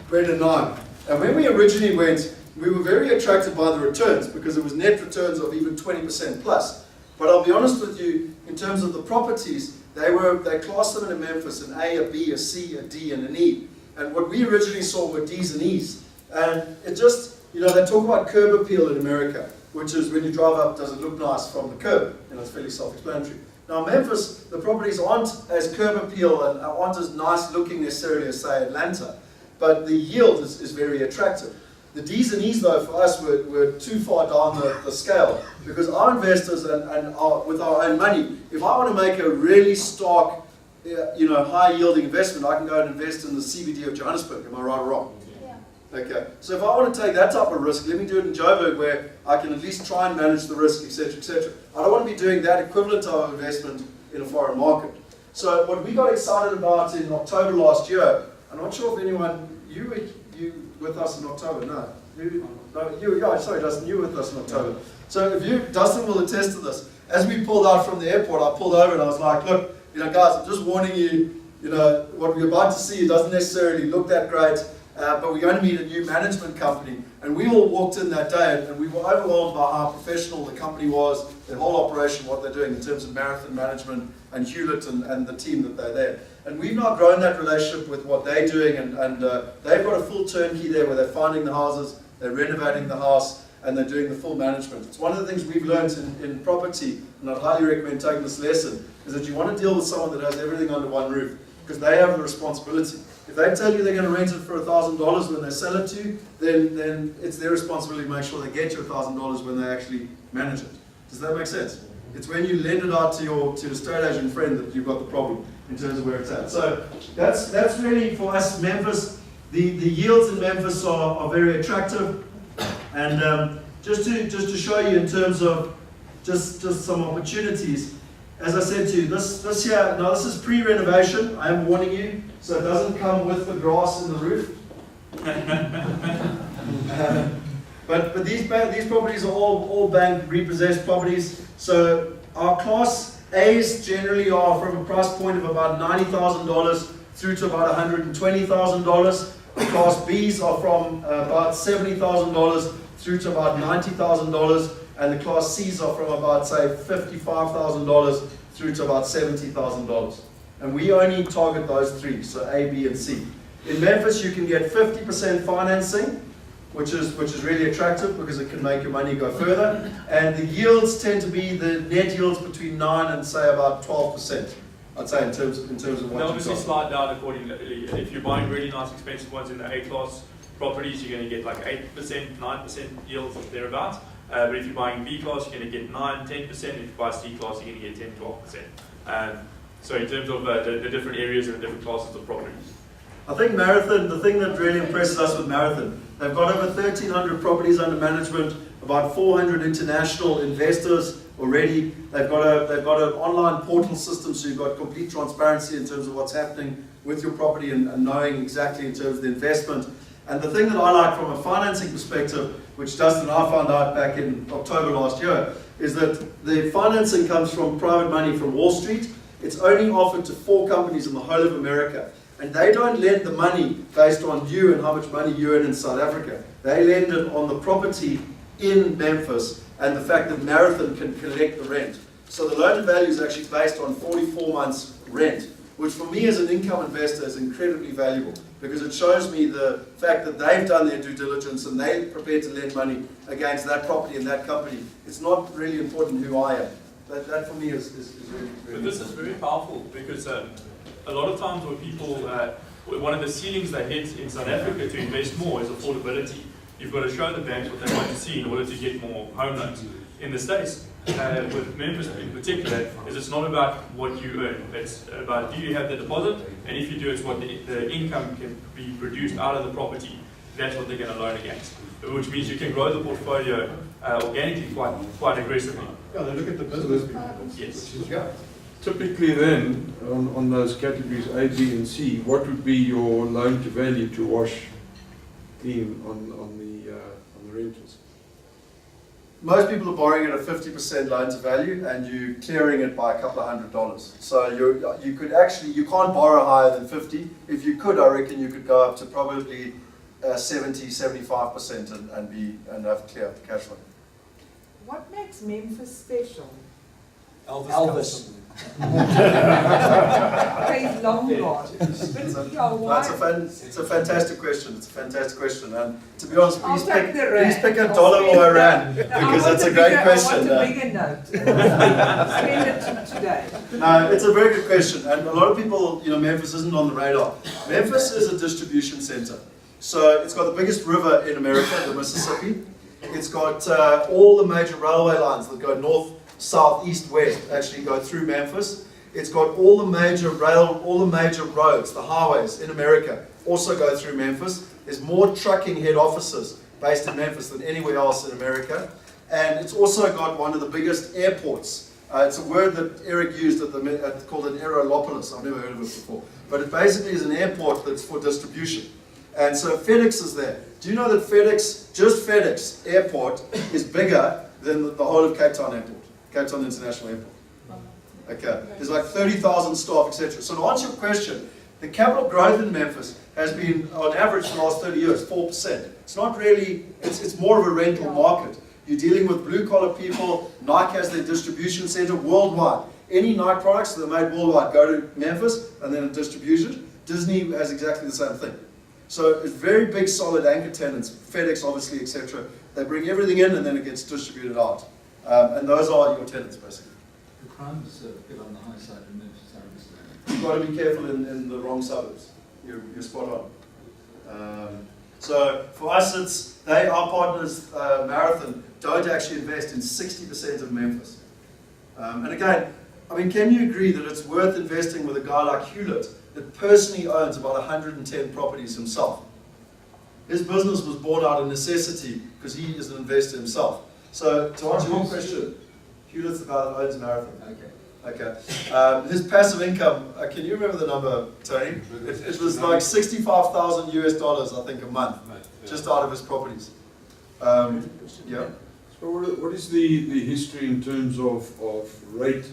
Brent and I. And when we originally went, we were very attracted by the returns because it was net returns of even 20% plus. But I'll be honest with you, in terms of the properties, they classed them in Memphis an A, a B, a C, a D, and an E. And what we originally saw were D's and E's. And it just, they talk about curb appeal in America, which is when you drive up, does it look nice from the curb? It's fairly self-explanatory. Now, Memphis, the properties aren't as curb appeal and aren't as nice looking necessarily as, say, Atlanta. But the yield is very attractive. The D's and E's, though, for us were too far down the scale because our investors and with our own money, if I want to make a really stark, high-yielding investment, I can go and invest in the CBD of Johannesburg. Am I right or wrong? Yeah. Okay. So if I want to take that type of risk, let me do it in Joburg where I can at least try and manage the risk, etc., etc. I don't want to be doing that equivalent of investment in a foreign market. So what we got excited about in October last year, I'm not sure if anyone, you with us in October, no. Sorry, Dustin, you were with us in October. So Dustin will attest to this. As we pulled out from the airport, I pulled over and I was like, look, guys, I'm just warning you, what we're about to see doesn't necessarily look that great, but we're going to meet a new management company. And we all walked in that day and we were overwhelmed by how professional the company was, their whole operation, what they're doing in terms of marathon management and Hewlett and the team that they're there. And we've now grown that relationship with what they're doing and they've got a full turnkey there where they're finding the houses, they're renovating the house, and they're doing the full management. It's one of the things we've learned in property, and I'd highly recommend taking this lesson, is that you want to deal with someone that has everything under one roof, because they have the responsibility. If they tell you they're going to rent it for $1,000 when they sell it to you, then it's their responsibility to make sure they get you $1,000 when they actually manage it. Does that make sense? It's when you lend it out to your estate agent friend that you've got the problem in terms of where it's at. So that's really for us, Memphis. The yields in Memphis are very attractive. And just to show you in terms of just some opportunities, as I said to you, this here, now this is pre-renovation, I am warning you, so it doesn't come with the grass in the roof. But these properties are all bank repossessed properties. So our class A's generally are from a price point of about $90,000 through to about $120,000. The class B's are from about $70,000 through to about $90,000, and the class C's are from about, say, $55,000 through to about $70,000. And we only target those three, so A, B, and C. In Memphis, you can get 50% financing, which is really attractive because it can make your money go further. And the yields tend to be the net yields between 9 and say about 12%. I'd say in terms of what you've got. Obviously slide down accordingly. If you're buying really nice expensive ones in the A-class properties, you're going to get like 8%, 9% yields thereabouts. But if you're buying B-class, you're going to get 9, 10%. If you buy C-class, you're going to get 10, 12%. So in terms of the different areas and the different classes of properties. I think Marathon, the thing that really impresses us with Marathon, they've got over 1,300 properties under management, about 400 international investors already. They've got an online portal system, so you've got complete transparency in terms of what's happening with your property and knowing exactly in terms of the investment. And the thing that I like from a financing perspective, which Dustin and I found out back in October last year, is that the financing comes from private money from Wall Street. It's only offered to 4 companies in the whole of America. And they don't lend the money based on you and how much money you earn in South Africa. They lend it on the property in Memphis and the fact that Marathon can collect the rent. So the loan to value is actually based on 44 months rent, which for me as an income investor is incredibly valuable because it shows me the fact that they've done their due diligence and they're prepared to lend money against that property and that company. It's not really important who I am. That for me is really, But really this is very powerful because a lot of times when people, one of the ceilings they hit in South Africa to invest more is affordability. You've got to show the banks what they want to see in order to get more home loans. In the States, with Memphis in particular, is it's not about what you earn. It's about do you have the deposit, and if you do, it's what the income can be produced out of the property. That's what they're going to loan against, which means you can grow the portfolio organically quite aggressively. Yeah, they look at the business. Yes. Yeah. Typically then, on those categories A, B and C, what would be your loan to value to wash clean on the rentals? Most people are borrowing at a 50% loan to value, and you're clearing it by a couple of $100. So you could actually, you can't borrow higher than 50. If you could, I reckon you could go up to probably 70, 75% and have clear cash flow. What makes Memphis special? Elvis. Praise long God. It's a fantastic question. It's a fantastic question. And to be honest, I'll please take the rand. pick a dollar or a rand because that's a great question. I want a bigger note. Spend it today. No, it's a very good question. And a lot of people, Memphis isn't on the radar. Memphis is a distribution center. So it's got the biggest river in America, the Mississippi. It's got all the major railway lines that go north, south, east, west, actually go through Memphis. It's got all the major roads, the highways in America also go through Memphis. There's more trucking head offices based in Memphis than anywhere else in America. And it's also got one of the biggest airports. It's a word that Eric used called an aerolopolis. I've never heard of it before. But it basically is an airport that's for distribution. And so FedEx is there. Do you know that FedEx Airport is bigger than the whole of Cape Town Airport, Cape Town International Airport? Okay, there's like 30,000 staff, etc. So to answer your question, the capital growth in Memphis has been, on average, for the last 30 years, 4%. It's not really, it's more of a rental market. You're dealing with blue-collar people. Nike has their distribution center worldwide. Any Nike products that are made worldwide go to Memphis and then distribution. Disney has exactly the same thing. So it's very big, solid anchor tenants, FedEx obviously, etc. They bring everything in and then it gets distributed out. And those are your tenants, basically. The crime's a bit on the high side in Memphis, I understand. You've got to be careful in the wrong suburbs. You're spot on. So for us, our partners, Marathon, don't actually invest in 60% of Memphis. And again, can you agree that it's worth investing with a guy like Hewlett that personally owns about 110 properties himself? His business was born out of necessity because he is an investor himself. So to answer your question, Hewlett's the guy that owns Marathon. Okay. His passive income, can you remember the number, Tony? It was like $65,000 US, I think, a month, just out of his properties. Yeah. So what is the history in terms of rate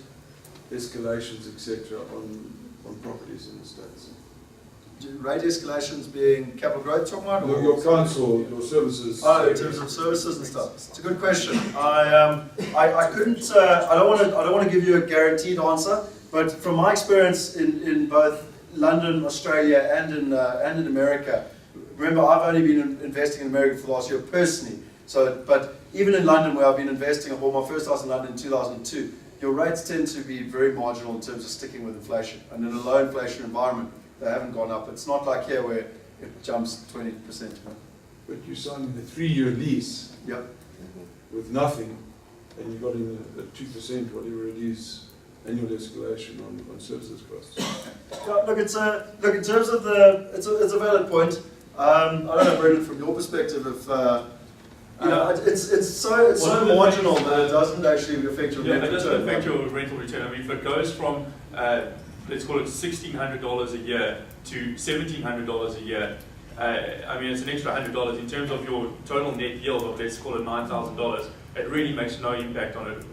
escalations, etc., on properties in the States? Rate escalations being capital growth, talking about? Your council, your services. Oh, in terms of services and stuff. It's a good question. I couldn't. I don't want to give you a guaranteed answer, but from my experience in both London, Australia, and in America. Remember, I've only been investing in America for the last year personally. So, but even in London, where I've been investing, I bought my first house in London in 2002. Your rates tend to be very marginal in terms of sticking with inflation, and in a low inflation environment, they haven't gone up. It's not like here where it jumps 20%. But you signed a 3-year lease. Yep. With nothing, and you got in a 2%, whatever it is, annual escalation on services costs. Yeah, look, in terms of it's a valid point. I don't know, Brendan, from your perspective, if it's so marginal that it doesn't actually affect your rental return. It doesn't affect your rental return. If it goes from let's call it $1,600 a year to $1,700 a year, it's an extra $100 in terms of your total net yield of, let's call it $9,000. It really makes no impact on it,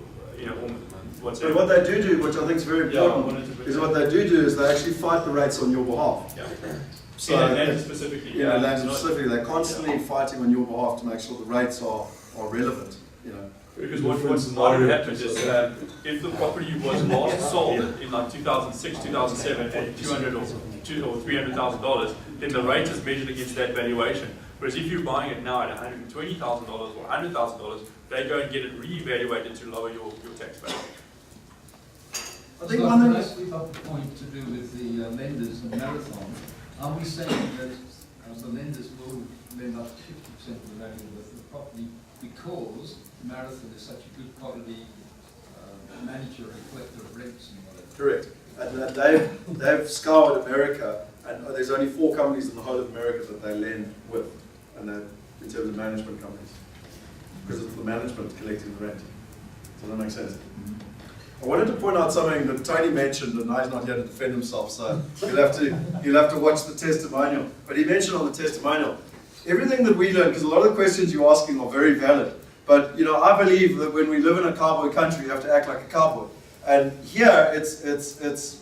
whatsoever. But what they do, which I think is very important, is what they do is they actually fight the rates on your behalf. Yeah. So London specifically. London specifically, they're constantly fighting on your behalf to make sure the rates are relevant. Because what might have happened is if the property was last sold in like 2006, 2007 at $200,000 or $300,000, then the rate is measured against that valuation. Whereas if you're buying it now at $120,000 or $100,000, they go and get it reevaluated to lower your tax value. I think one thing. Last week up the point to do with the lenders and Marathon, are we saying that the lenders will lend up to 50% of the value of the property because Marathon is such a good quality manager and collector of rents and whatever? Correct. And they've scoured America, and there's only 4 companies in the whole of America that they lend with, and they're in terms of management companies, because it's the management collecting the rent. Does that make sense? I wanted to point out something that Tony mentioned, and he's not here to defend himself, so you'll have to watch the testimonial. But he mentioned on the testimonial, everything that we learn, because a lot of the questions you're asking are very valid. But I believe that when we live in a cowboy country, you have to act like a cowboy. And here,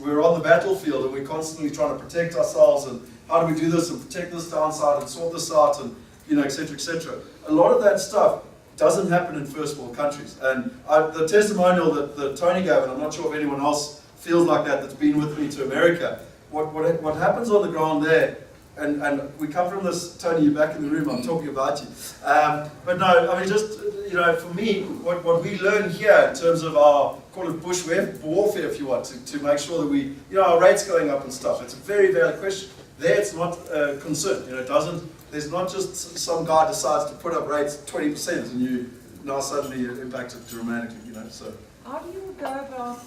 we're on the battlefield, and we're constantly trying to protect ourselves, and how do we do this, and protect this downside, and sort this out, and et cetera, et cetera. A lot of that stuff doesn't happen in first world countries. And the testimonial that Tony gave, and I'm not sure if anyone else feels like that's been with me to America, what happens on the ground there, and we come from this, Tony, you're back in the room, I'm talking about you. But no, I mean, just, for me, what we learn here in terms of our, call it bush warfare, if you want, to make sure that we, our rates going up and stuff, it's a very valid question. There it's not a concern, there's not just some guy decides to put up rates 20% and you now suddenly impacted dramatically, so. How do you go about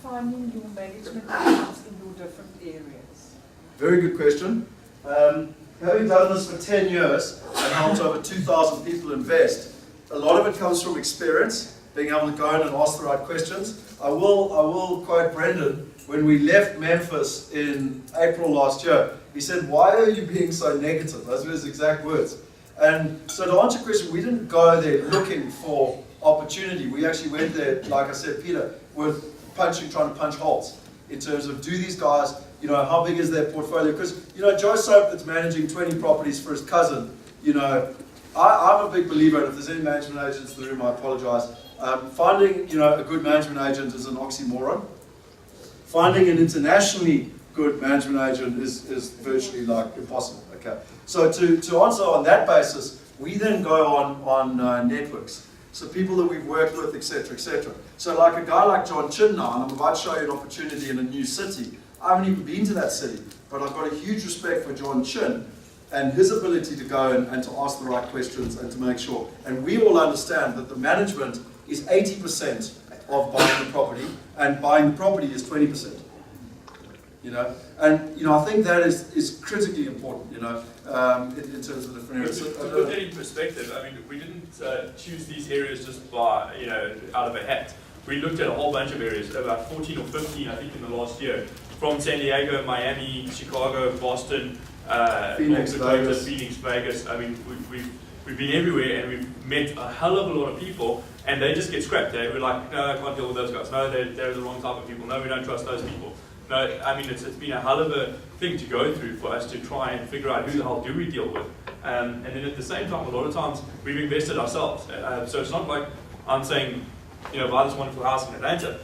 finding your management accounts in your different areas? Very good question. Having done this for 10 years and helped over 2,000 people invest, a lot of it comes from experience, being able to go in and ask the right questions. I will quote Brendan. When we left Memphis in April last year, he said, "Why are you being so negative?" Those were his exact words. And so to answer your question, we didn't go there looking for opportunity. We actually went there, like I said, Peter, with trying to punch holes in terms of, do these guys, how big is their portfolio? Because, Joe Soap that's managing 20 properties for his cousin, I'm a big believer, and if there's any management agents in the room, I apologize. Finding, a good management agent is an oxymoron. Finding an internationally good management agent is virtually like impossible. Okay, so to answer on that basis, we then go on networks. So people that we've worked with, etc., etc. So like a guy like John Chin now, and I'm about to show you an opportunity in a new city. I haven't even been to that city, but I've got a huge respect for John Chin and his ability to go and to ask the right questions and to make sure. And we all understand that the management is 80% of buying the property, and buying the property is 20%. And I think that is critically important, in terms of the different areas. To put that in perspective, I mean, we didn't choose these areas just by, out of a hat. We looked at a whole bunch of areas, about 14 or 15, I think, in the last year, from San Diego, Miami, Chicago, Boston, Phoenix, Vegas. I mean, we've been everywhere, and we've met a hell of a lot of people, and they just get scrapped. They were like, "No, I can't deal with those guys. No, they're the wrong type of people. No, we don't trust those people." No, I mean, it's been a hell of a thing to go through for us to try and figure out who the hell do we deal with. And then at the same time, a lot of times, we've invested ourselves. So it's not like I'm saying, buy this wonderful house in Atlanta,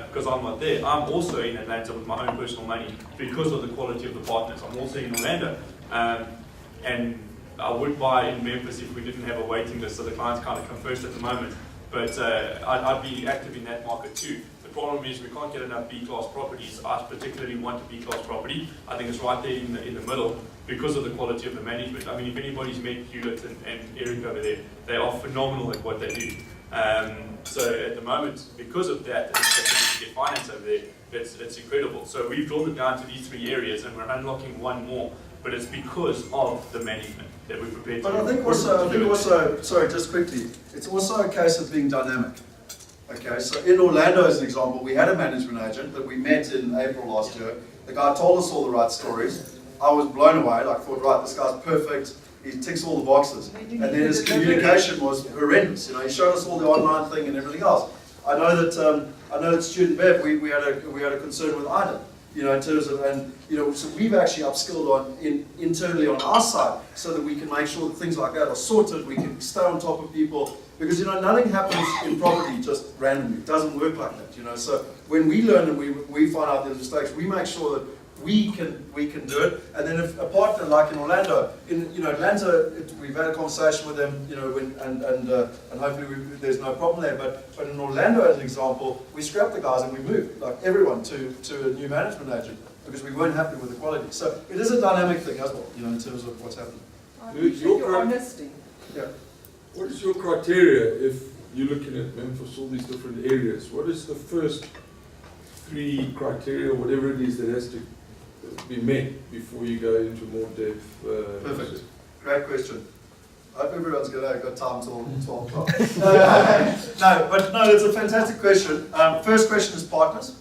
because I'm not there. I'm also in Atlanta with my own personal money because of the quality of the partners. I'm also in Orlando. And I would buy in Memphis if we didn't have a waiting list, so the clients kind of come first at the moment. But I'd be active in that market too. The problem is we can't get enough B-class properties. I particularly want a B-class property. I think it's right there in the middle because of the quality of the management. I mean, if anybody's met Hewlett and Eric over there, they are phenomenal at what they do. So at the moment, because of that, and to get finance over there, it's incredible. So we've drilled it down to these 3 areas, and we're unlocking one more. But it's because of the management that we're prepared to do. But I think also, sorry, just quickly, it's also a case of being dynamic. Okay, so in Orlando, as an example, we had a management agent that we met in April last year. The guy told us all the right stories. I was blown away, thought, right, this guy's perfect. He ticks all the boxes. And then his communication was horrendous. He showed us all the online thing and everything else. I know that Student Bev, we had a concern with Ida. In terms of, so we've actually upskilled internally on our side so that we can make sure that things like that are sorted, we can stay on top of people, because, nothing happens in property just randomly. It doesn't work like that, So when we learn and we find out there's mistakes, we make sure that we can do it. And then if a partner like in Orlando, Atlanta, we've had a conversation with them, and hopefully there's no problem there. But in Orlando, as an example, we scrapped the guys and we moved, like everyone, to a new management agent because we weren't happy with the quality. So it is a dynamic thing as well, in terms of what's happening. I appreciate your honesty. Yeah. What is your criteria if you're looking at Memphis, all these different areas? What is the first 3 criteria, whatever it is, that has to be met before you go into more depth? Perfect. Great question. I hope everyone's got time till 12 o'clock. No, it's a fantastic question. First question is partners.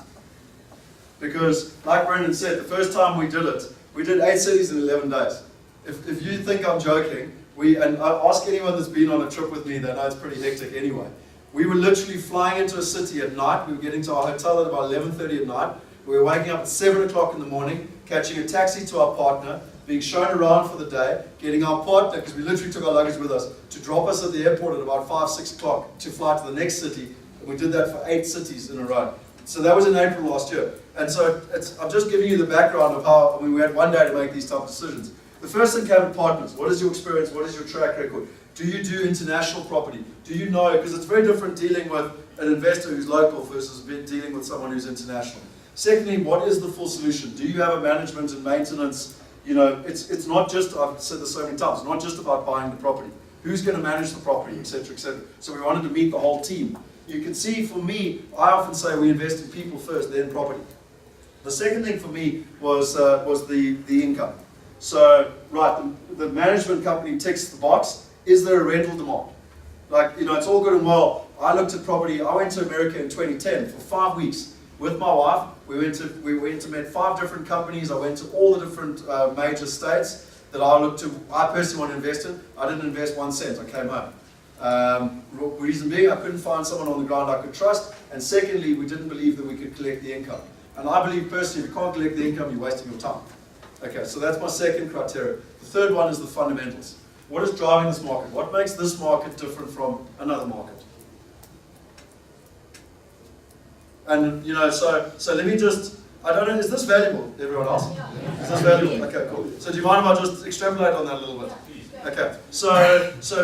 Because, like Brendan said, the first time we did it, we did 8 cities in 11 days. If you think I'm joking, and I ask anyone that's been on a trip with me, they know it's pretty hectic anyway. We were literally flying into a city at night. We were getting to our hotel at about 11:30 at night. We were waking up at 7 o'clock in the morning, catching a taxi to our partner, being shown around for the day, getting our partner, because we literally took our luggage with us, to drop us at the airport at about 5, 6 o'clock to fly to the next city. And we did that for 8 cities in a row. So that was in April last year. And so I'm just giving you the background of how we had one day to make these tough decisions. The first thing came with partners. What is your experience? What is your track record? Do you do international property? Do you know? Because it's very different dealing with an investor who's local versus dealing with someone who's international. Secondly, what is the full solution? Do you have a management and maintenance? It's not just, I've said this so many times, it's not just about buying the property. Who's going to manage the property, etc., etc. So we wanted to meet the whole team. You can see, for me, I often say we invest in people first, then property. The second thing for me was the income. So, right, the management company ticks the box. Is there a rental demand? It's all good and well. I looked at property. I went to America in 2010 for 5 weeks with my wife. We went to met 5 different companies. I went to all the different major states that I personally want to invest in. I didn't invest 1 cent. I came home. Reason being, I couldn't find someone on the ground I could trust. And secondly, we didn't believe that we could collect the income. And I believe personally, if you can't collect the income, you're wasting your time. Okay, so that's my second criteria. The third one is the fundamentals. What is driving this market? What makes this market different from another market? And, so let me just, I don't know, is this valuable, everyone else? Yeah. Is this valuable? Okay, cool. So do you mind if I just extrapolate on that a little bit? Okay, so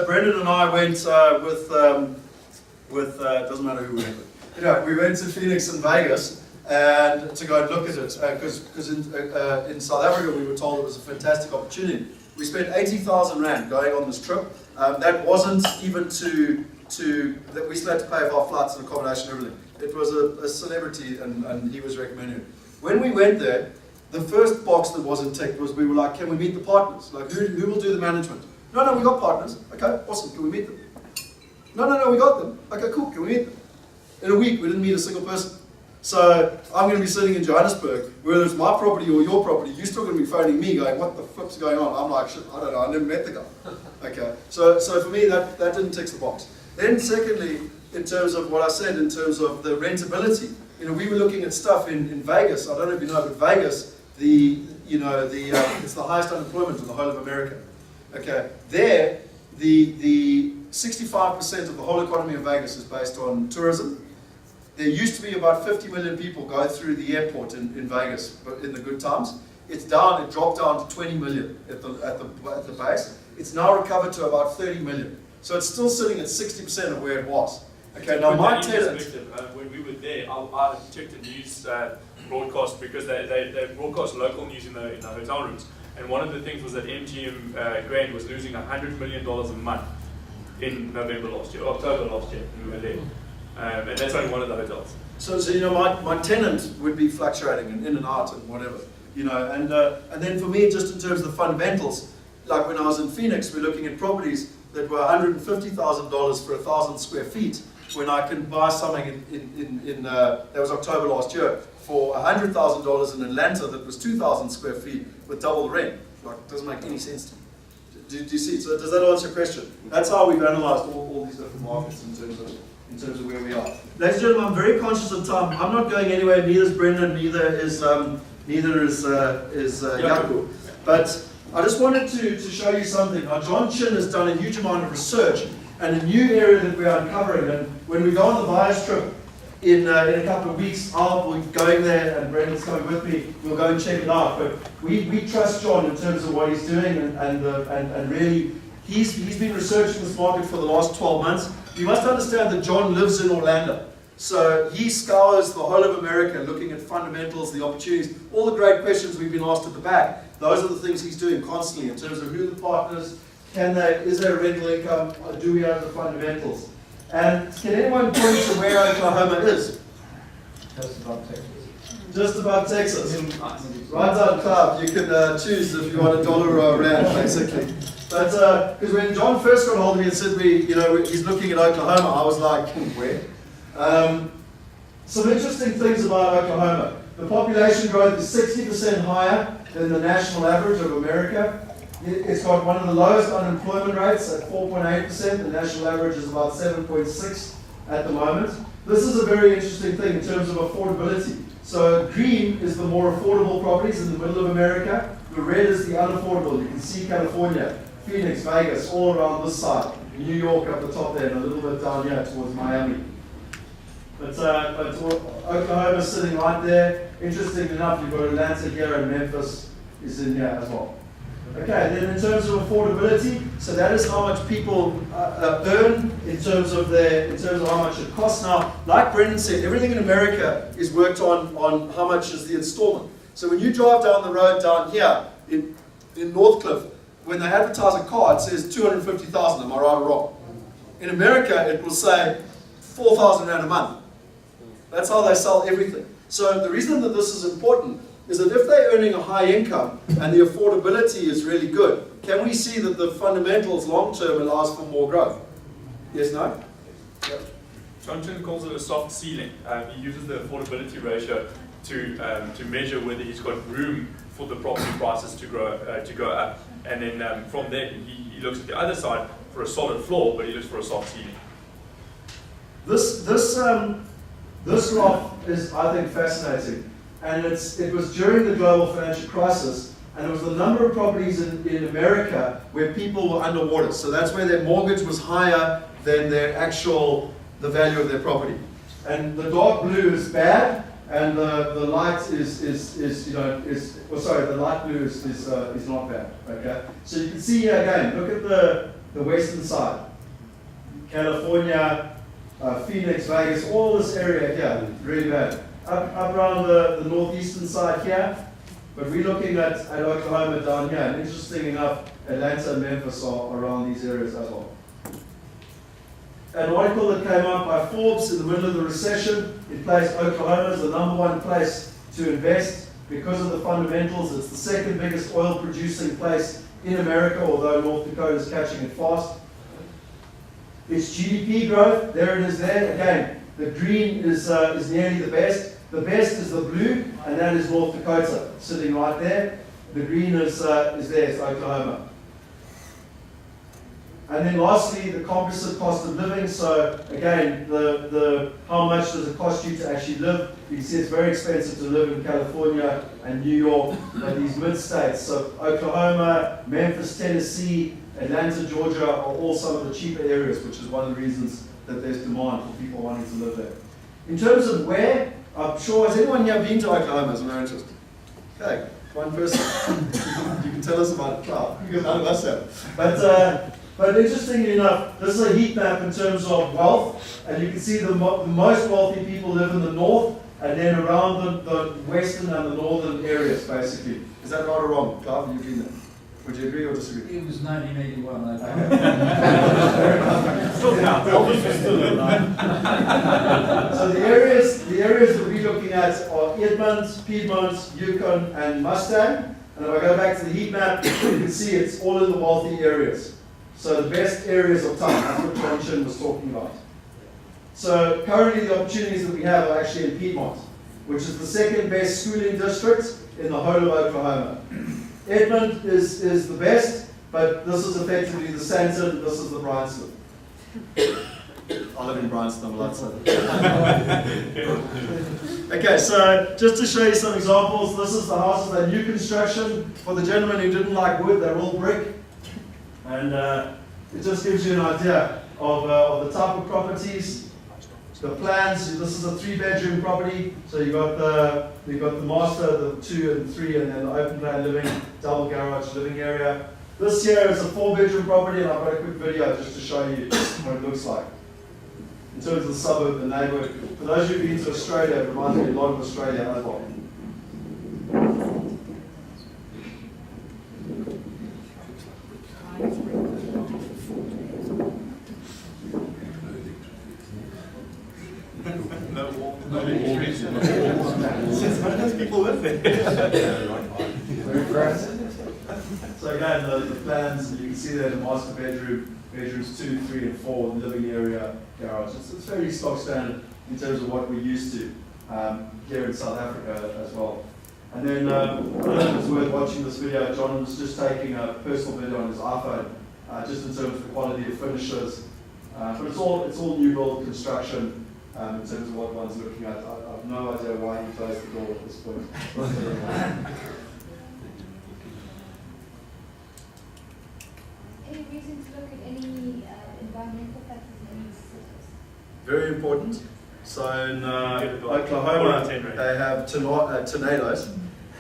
Brendan and I went doesn't matter who we went with. We went to Phoenix and Vegas and to go and look at it, because in South Africa we were told it was a fantastic opportunity. We spent 80,000 Rand going on this trip. That wasn't even that we still had to pay for our flights and accommodation and everything. It was a celebrity and he was recommending it. When we went there, the first box that wasn't ticked was we were like, can we meet the partners? Like, who will do the management? No, we got partners. Okay, awesome, can we meet them? No, we got them. Okay, cool, can we meet them? In a week, we didn't meet a single person. So I'm going to be sitting in Johannesburg, whether it's my property or your property, you're still going to be phoning me going, what the flip's going on? I'm like, shit, I don't know, I never met the guy. Okay, so for me, that didn't tick the box. Then secondly, in terms of what I said, in terms of the rentability, we were looking at stuff in Vegas. I don't know if you know, but Vegas, it's the highest unemployment in the whole of America. Okay, there, the 65% of the whole economy of Vegas is based on tourism. There used to be about 50 million people go through the airport in Vegas, but in the good times. It dropped down to 20 million at the base. It's now recovered to about 30 million. So it's still sitting at 60% of where it was. Okay, now my tenant... when we were there, I checked the news broadcast because they broadcast local news in the hotel rooms. And one of the things was that MGM Grand was losing $100 million a month in October last year, when we were there. And that's only one of the hotels. So my tenant would be fluctuating in and out and whatever, and then for me, just in terms of the fundamentals, like when I was in Phoenix, we're looking at properties that were $150,000 for 1,000 square feet, when I can buy something that was October last year, for $100,000 in Atlanta that was 2,000 square feet with double the rent. Like, it doesn't make any sense to me. Do you see? So does that answer your question? That's how we've analyzed all these different markets in terms of where we are. Ladies and gentlemen, I'm very conscious of time. I'm not going anywhere. Neither is Brendan. Neither is Jaco. But I just wanted to show you something. Now, John Chin has done a huge amount of research and a new area that we are uncovering. And when we go on the buyer's trip, in a couple of weeks, we're going there, and Brendan's coming with me. We'll go and check it out. But we trust John in terms of what he's doing, and really, he's been researching this market for the last 12 months. You must understand that John lives in Orlando. So he scours the whole of America looking at fundamentals, the opportunities, all the great questions we've been asked at the back. Those are the things he's doing constantly in terms of who the partners, is there a rental income, do we have the fundamentals? And can anyone point to where Oklahoma is? Just about Texas. Just about Texas. Right down Cloud, you can choose if you want $1 or a rand, basically. But because when John first got hold of me and said he's looking at Oklahoma, I was like, where? Some interesting things about Oklahoma. The population growth is 60% higher than the national average of America. It's got one of the lowest unemployment rates at 4.8%. The national average is about 7.6 at the moment. This is a very interesting thing in terms of affordability. So green is the more affordable properties in the middle of America. The red is the unaffordable. You can see California, Phoenix, Vegas, all around this side. New York up the top there, and a little bit down here towards Miami. But Oklahoma's sitting right there. Interestingly enough, you've got Atlanta here, and Memphis is in here as well. Okay, then in terms of affordability, so that is how much people earn in terms of how much it costs. Now, like Brendan said, everything in America is worked on how much is the installment. So when you drive down the road down here in Northcliffe, when they advertise a car, it says 250,000. Am I right or wrong? In America, it will say 4,000 rand a month. That's how they sell everything. So the reason that this is important is that if they're earning a high income and the affordability is really good, can we see that the fundamentals long-term allows for more growth? Yes, no? Yep. Johnson calls it a soft ceiling. He uses the affordability ratio to measure whether he's got room for the property prices to go up. And then from there, he looks at the other side for a solid floor, but he looks for a soft ceiling. This graph is, I think, fascinating. And it was during the global financial crisis, and it was the number of properties in America where people were underwater. So that's where their mortgage was higher than the value of their property. And the dark blue is bad, and the light the light blue is not bad. Okay. So you can see here again. Look at the western side, California, Phoenix, Vegas, all this area here, really bad. Up around the northeastern side here, but we're looking at Oklahoma down here, and interesting enough, Atlanta and Memphis are around these areas as well. An article that came out by Forbes in the middle of the recession, it placed Oklahoma as the #1 place to invest because of the fundamentals. It's the second biggest oil producing place in America, although North Dakota is catching it fast. Its GDP growth, there it is there. Again, the green is nearly the best. The best is the blue, and that is North Dakota, sitting right there. The green is there, it's Oklahoma. And then lastly, the composite cost of living. So again, how much does it cost you to actually live? You can see it's very expensive to live in California and New York, and these mid-states. So Oklahoma, Memphis, Tennessee, Atlanta, Georgia are all some of the cheaper areas, which is one of the reasons that there's demand for people wanting to live there. In terms of where, I'm sure, has anyone here been to Oklahoma as an interest? Okay, one person. You can tell us about it, Cloud, because none of us have. But interestingly enough, this is a heat map in terms of wealth, and you can see the most wealthy people live in the north, and then around the western and the northern areas, basically. Is that right or wrong? Cloud, have you been there? Would you agree or disagree? It was 1981. So the areas that we're looking at are Edmonds, Piedmont, Yukon, and Mustang. And if I go back to the heat map, you can see it's all in the wealthy areas. So the best areas of town, that's what John Chin was talking about. So currently the opportunities that we have are actually in Piedmont, which is the second best schooling district in the whole of Oklahoma. Edmond is the best, but this is effectively the Santon, this is the Branson. I live in Branson, I'm allowed to say that. Okay, so just to show you some examples, this is the houses that are new construction. For the gentlemen who didn't like wood, they're all brick. And it just gives you an idea of the type of properties. The plans, this is a 3-bedroom property, so you've got the master, the 2 and 3, and then the open plan living, double garage living area. This here is a 4-bedroom property, and I've got a quick video just to show you what it looks like. In terms of the suburb, the neighbourhood. For those who've been to Australia, it reminds me a lot of Australia as well. People live there. So again, the plans, you can see there the master bedroom, bedrooms 2, 3, and 4, living area, garage. It's very stock standard in terms of what we're used to here in South Africa as well. And then I don't know if it's worth watching this video. John was just taking a personal video on his iPhone, just in terms of the quality of finishes. But it's all new build construction. In terms of what one's looking at, I have no idea why he closed the door at this point. Any reason to look at any environmental factors in any cities? Very important. So in Oklahoma, they have tornadoes,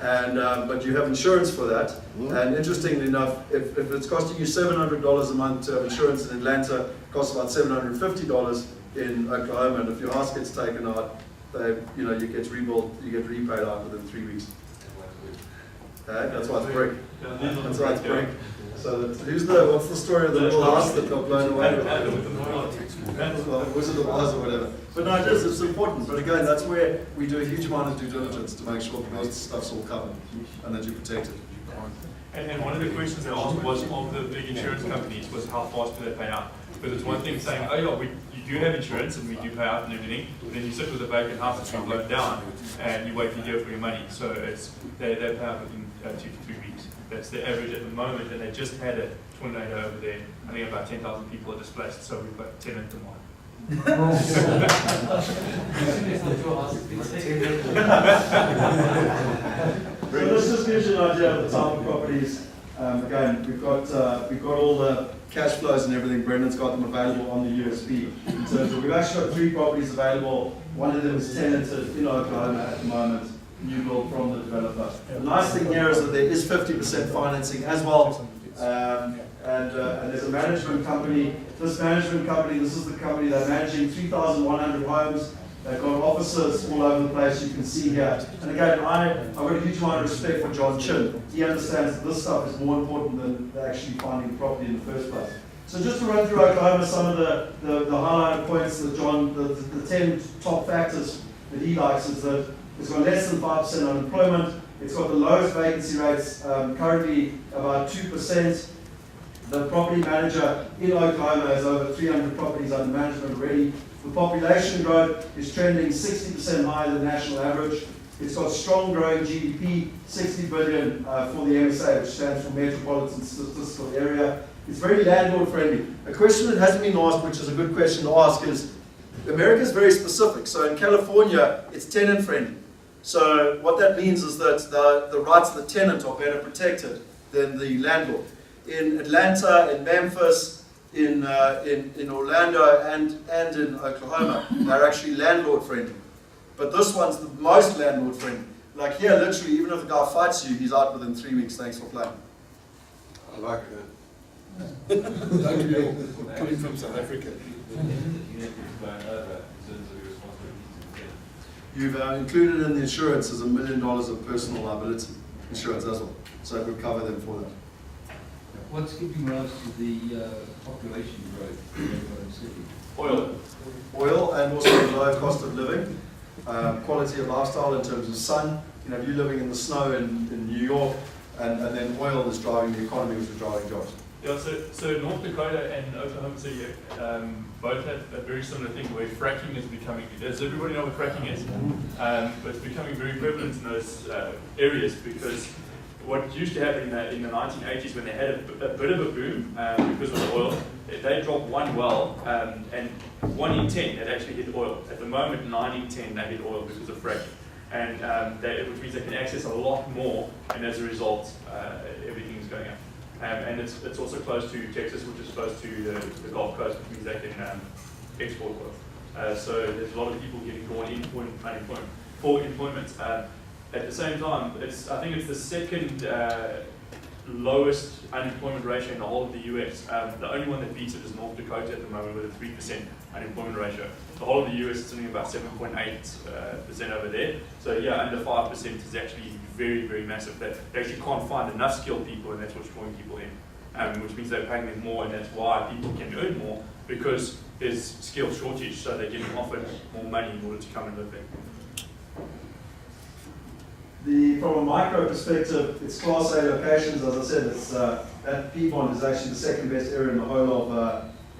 and but you have insurance for that. And interestingly enough, if it's costing you $700 a month to have insurance in Atlanta, it costs about $750 in Oklahoma. And if your house gets taken out, you get rebuilt, you get repaid out within 3 weeks. Okay? That's why it's brick. That's why it's brick. So what's the story of the little house that got blown away? Wizard of Oz or whatever. But no, it's important. But again, that's where we do a huge amount of due diligence to make sure that most stuff's all covered and that you're protected. And one of the questions they asked was of the big insurance companies was how fast do they pay out? Because it's one thing saying, oh yeah, you do have insurance and we do pay out and everything, but then you sit with a vacant house that's been blown down and you wait a year for your money. So they pay out within 2 to 3 weeks. That's the average at the moment, and they just had a tornado over there. I think about 10,000 people are displaced, so we've got tenant demand. So this just gives you an idea of the type of properties. Again, we've got all the cash flows and everything. Brendan's got them available on the USB. In terms of, we've actually got 3 properties available. One of them is tenanted in Oklahoma at the moment. New build from the developer. The nice thing here is that there is 50% financing as well. And there's a management company. This management company, this is the company they're managing 3,100 homes. They've got offices all over the place, you can see here. And again, I've got a huge amount of respect for John Chin. He understands that this stuff is more important than actually finding the property in the first place. So just to run through Oklahoma, some of the highlighted points that John, the 10 top factors that he likes is that it's got less than 5% unemployment. It's got the lowest vacancy rates, currently about 2%. The property manager in Oklahoma has over 300 properties under management already. The population growth is trending 60% higher than the national average. It's got strong growing GDP, 60 billion for the MSA, which stands for Metropolitan Statistical Area. It's very landlord friendly. A question that hasn't been asked, which is a good question to ask, is America is very specific. So in California, it's tenant friendly. So what that means is that the rights of the tenant are better protected than the landlord. In Atlanta, in Memphis, in Orlando, and in Oklahoma, they're actually landlord friendly. But this one's the most landlord friendly. Like here, literally, even if the guy fights you, he's out within 3 weeks. Thanks for playing. I like that. Coming from South Africa. You've included in the insurance is $1 million of personal liability insurance as well. So it would cover them for that. What's giving rise to the population growth in the city? Oil and also the low cost of living, quality of lifestyle in terms of sun. You know, you're living in the snow in New York, and then oil is driving the economy, which is driving jobs. Yeah, so North Dakota and Oklahoma City both have a very similar thing where fracking is becoming, does everybody know what fracking is? But it's becoming very prevalent in those areas because what used to happen in the 1980s when they had a bit of a boom because of the oil, they dropped one well and 1 in 10 had actually hit oil. At the moment, 9 in 10 they hit oil because of fracking. And which means they can access a lot more, and as a result, everything is going up. And it's also close to Texas, which is close to the Gulf Coast, which means they can export oil. So there's a lot of people getting drawn in for employment. At the same time, I think it's the second lowest unemployment ratio in the whole of the US. The only one that beats it is North Dakota at the moment with a 3% unemployment ratio. The whole of the US is something about 7.8% over there. So yeah, under 5% is actually very, very massive. They actually can't find enough skilled people, and that's what's drawing people in, which means they're paying them more, and that's why people can earn more, because there's skill shortage, so they're getting offered more money in order to come and live there. From a micro perspective, it's Class A locations. As I said, it's that Piedmont is actually the second best area in the whole of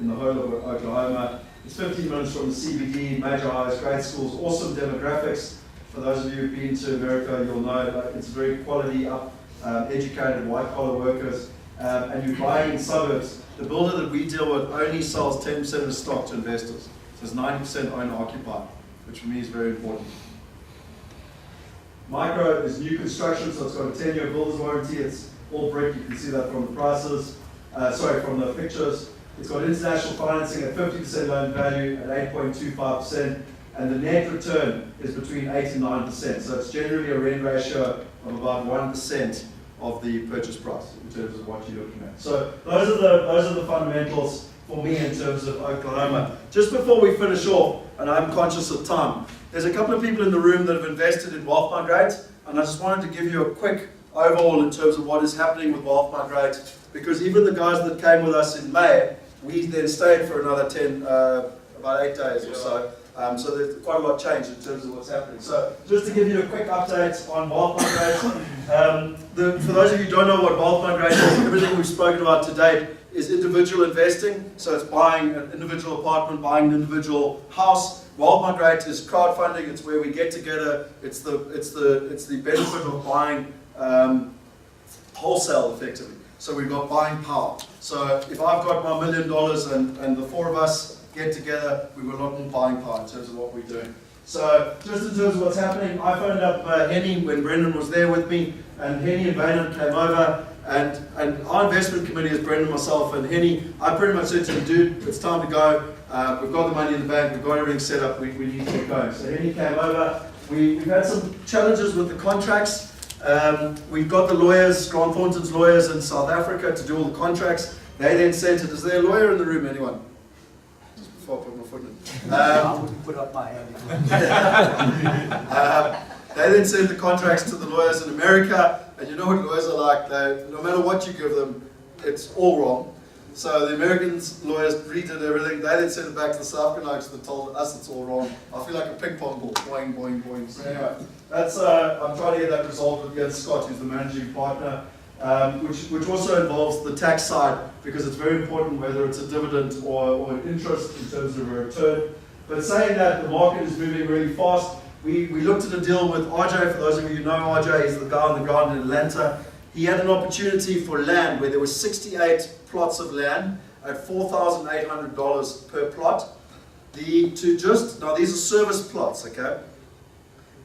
Oklahoma. It's 15 minutes from the CBD, major highways, great schools, awesome demographics. For those of you who've been to America, you'll know it's very quality up, educated, white collar workers, and you're buying in suburbs. The builder that we deal with only sells 10% of the stock to investors, so it's 90% owner occupied, which for me is very important. Micro is new construction, so it's got a 10-year builder's warranty. It's all brick. You can see that from the prices, from the pictures. It's got international financing at 50% loan value at 8.25%, and the net return is between 8 and 9%. So it's generally a rent ratio of about 1% of the purchase price in terms of what you're looking at. So those are the fundamentals for me in terms of Oklahoma. Just before we finish off, and I'm conscious of time, there's a couple of people in the room that have invested in wealth migrate, and I just wanted to give you a quick overall in terms of what is happening with wealth migrate, because even the guys that came with us in May, we then stayed for another about 8 days or so. So there's quite a lot changed in terms of what's happening. So just to give you a quick update on wealth migrate, for those of you who don't know what wealth migrate is, everything we've spoken about to date is individual investing. So it's buying an individual apartment, buying an individual house. Wealth migrate is crowdfunding. It's where we get together. It's the benefit of buying wholesale effectively. So we've got buying power. So if I've got my $1 million and the four of us get together, we've got a lot more buying power in terms of what we're doing. So just in terms of what's happening, I phoned up Henny when Brendan was there with me, and Henny and Baynard came over, and our investment committee is Brendan, myself, and Henny. I pretty much said to him, dude, it's time to go. We've got the money in the bank, we've got everything set up, we need to get going. So Henny came over. We've had some challenges with the contracts. We've got the lawyers, Grant Thornton's lawyers in South Africa to do all the contracts. They then sent it. Is there a lawyer in the room, anyone? Just before I put my foot in. I wouldn't put up my hand. They then sent the contracts to the lawyers in America, and you know what lawyers are like. No matter what you give them, it's all wrong. So the Americans' lawyers redid everything. They then sent it back to the South Africans that told us it's all wrong. I feel like a ping pong ball, boing, boing, boing. So anyway, that's I'm trying to get that resolved with Ian Scott, who's the managing partner, which also involves the tax side, because it's very important whether it's a dividend or an interest in terms of a return. But saying that, the market is moving really fast. We looked at a deal with RJ. For those of you who know RJ, he's the guy on the ground in Atlanta. He had an opportunity for land where there were 68 plots of land at $4,800 per plot. Now these are service plots, okay?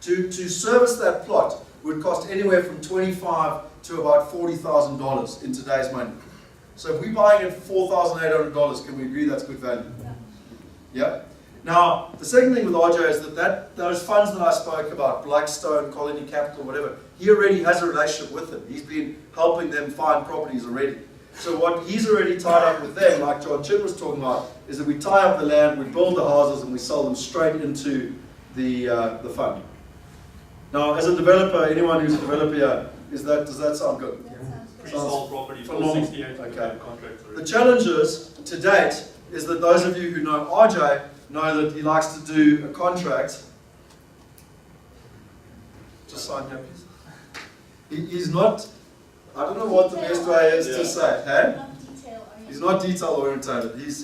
To service that plot would cost anywhere from $25,000 to about $40,000 in today's money. So if we're buying it for $4,800, can we agree that's good value? Yeah? Now, the second thing with RJ is that those funds that I spoke about, Blackstone, Colony Capital, whatever, he already has a relationship with them. He's been helping them find properties already. So what he's already tied up with them, like John Chin was talking about, is that we tie up the land, we build the houses, and we sell them straight into the fund. Now, as a developer, anyone who's a developer here, does that sound good? We sold property for 68 okay. contracts already. The challenges to date is that those of you who know RJ know that he likes to do a contract. Just sign here, please. He's not, I don't know what the best way is to say. Hey? He's not detail oriented. He's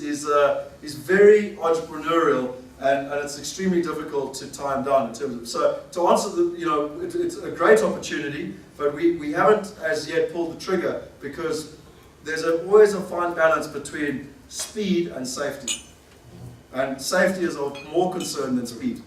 very entrepreneurial, and it's extremely difficult to tie him down in terms of. So to answer it's a great opportunity, but we haven't as yet pulled the trigger because there's always a fine balance between speed and safety. And safety is of more concern than speed.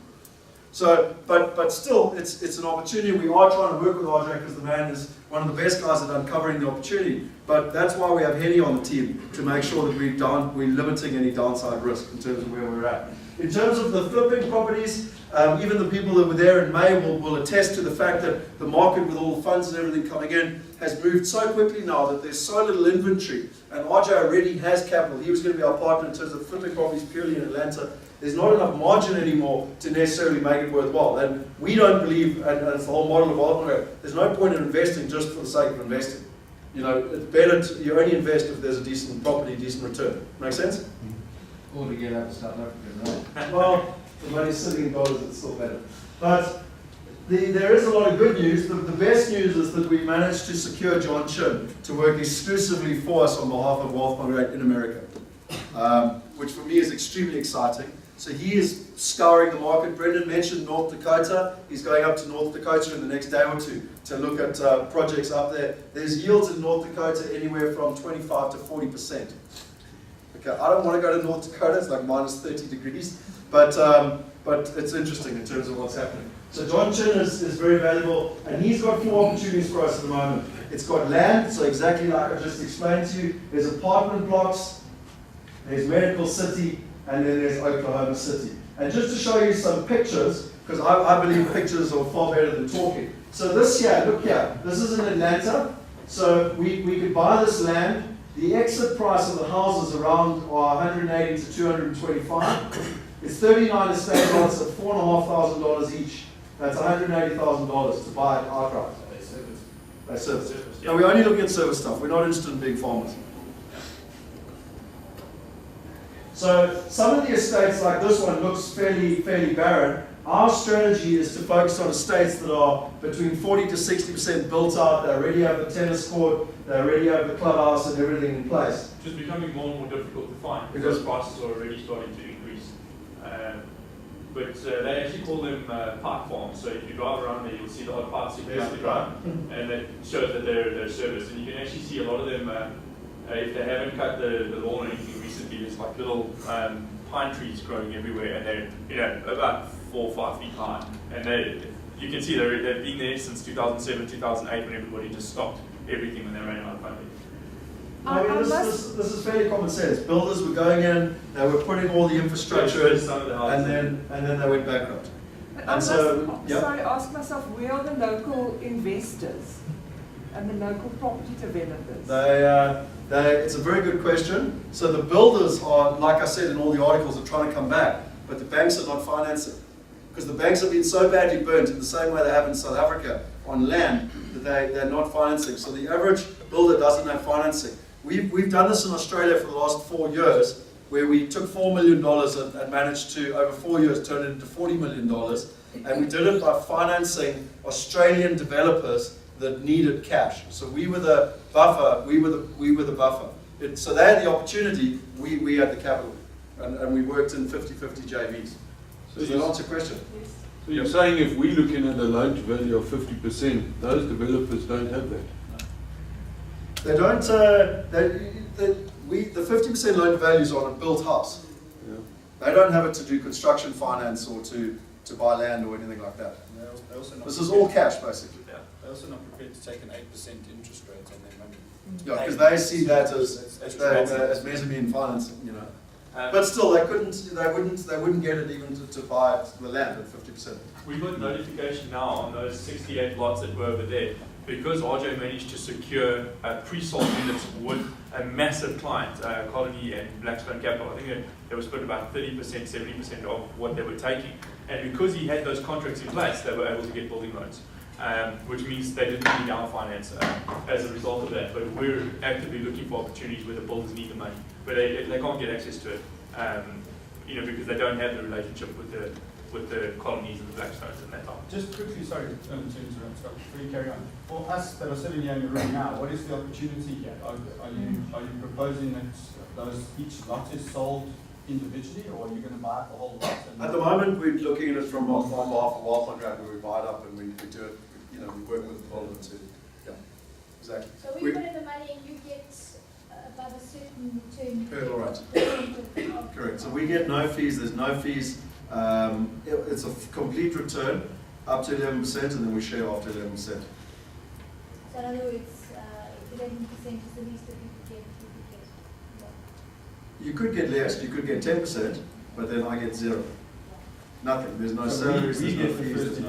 So, but still, it's an opportunity. We are trying to work with RJ because the man is one of the best guys at uncovering the opportunity. But that's why we have Henny on the team, to make sure that we're limiting any downside risk in terms of where we're at. In terms of the flipping properties, even the people that were there in May will attest to the fact that the market, with all the funds and everything coming in, has moved so quickly now that there's so little inventory. And RJ already has capital. He was going to be our partner in terms of flipping properties purely in Atlanta. There's not enough margin anymore to necessarily make it worthwhile. And we don't believe, and it's the whole model of Offshore, there's no point in investing just for the sake of investing. You know, it's better you only invest if there's a decent property, decent return. Make sense? Or to get out of South Africa, right? Well, the money's sitting in dollars, it's still better. But there is a lot of good news. The best news is that we managed to secure John Chin to work exclusively for us on behalf of Wealth Moderate in America, which for me is extremely exciting. So he is scouring the market. Brendan mentioned North Dakota. He's going up to North Dakota in the next day or two to look at projects up there. There's yields in North Dakota anywhere from 25 to 40%. Okay, I don't want to go to North Dakota. It's like minus 30 degrees. But it's interesting in terms of what's happening. So John Chin is very valuable, and he's got 4 opportunities for us at the moment. It's got land, so exactly like I just explained to you. There's apartment blocks, there's Medical City, and then there's Oklahoma City. And just to show you some pictures, because I believe pictures are far better than talking. So this here, look here, this is in Atlanta. So we could buy this land. The exit price of the houses around are 180 to 225. It's 39 estate lots at $4,500 each. That's $180,000 to buy it outright. They service. No, we're only looking at service stuff. We're not interested in being farmers. So some of the estates like this one looks fairly barren. Our strategy is to focus on estates that are between 40 to 60% built out. They already have the tennis court, they already have the clubhouse and everything in place. It's just becoming more and more difficult to find because prices are already starting to increase. But they actually call them park farms. So if you drive around there, you'll see the odd parks you can around, and that shows that they're serviced. And you can actually see a lot of them, if they haven't cut the lawn or anything recently, there's like little pine trees growing everywhere, and they're about 4 or 5 feet high. And you can see they've been there since 2007, 2008, when everybody just stopped everything when they ran out of funding. I mean, this is fairly common sense. Builders were going in, they were putting all the infrastructure in, and then they went bankrupt. And so, sorry, ask myself, where are the local investors and the local property developers? It's a very good question. So the builders are, like I said in all the articles, are trying to come back, but the banks are not financing. Because the banks have been so badly burnt in the same way they have in South Africa on land that they're not financing. So the average builder doesn't have financing. We've done this in Australia for the last 4 years, where we took $4 million and managed to, over 4 years, turn it into $40 million. And we did it by financing Australian developers that needed cash. So we were the buffer. We were the buffer. So they had the opportunity. We had the capital, and we worked in 50-50 JVs. So does that answer your question? Yes. So you're saying if we're looking at a loan to value of 50%, those developers don't have that? They don't. The 50% loan to value is on a built house. Yeah. They don't have it to do construction finance or to buy land or anything like that. This is all cash, basically. Yeah. They're also not prepared to take an 8% interest rate on their money. Yeah, because they see that as mezzanine financing, you know. But still, they wouldn't get it even to buy the land at 50%. We've got notification now on those 68 lots that were over there, because RJ managed to secure pre-sold units with a massive client, Colony and Blackstone Capital. I think they were split about 30%, 70% of what they were taking. And because he had those contracts in place, they were able to get building loans, which means they didn't need our finance as a result of that. But we're actively looking for opportunities where the builders need the money, but they can't get access to it, because they don't have the relationship with the colonies and the Blackstones and that type. Just quickly, sorry, to interrupt, Scott, before you carry on. For us that are sitting here in the room now, what is the opportunity here? Are you proposing that each lot is sold individually, or are you going to buy up the whole lot? At the moment, we're looking at it from behalf of Wealth Contract, where we buy it up and we do it. We work with the builder to. Yeah, exactly. So we put in the money and you get above a certain return. Hurdle rate. Correct. So we get no fees. There's no fees. It's a complete return up to 11%, and then we share after 11%. So in other words, 11% is the least that you could get. You could get less, you could get 10%, but then I get 0. Nothing. There's no salaries, there's no fees.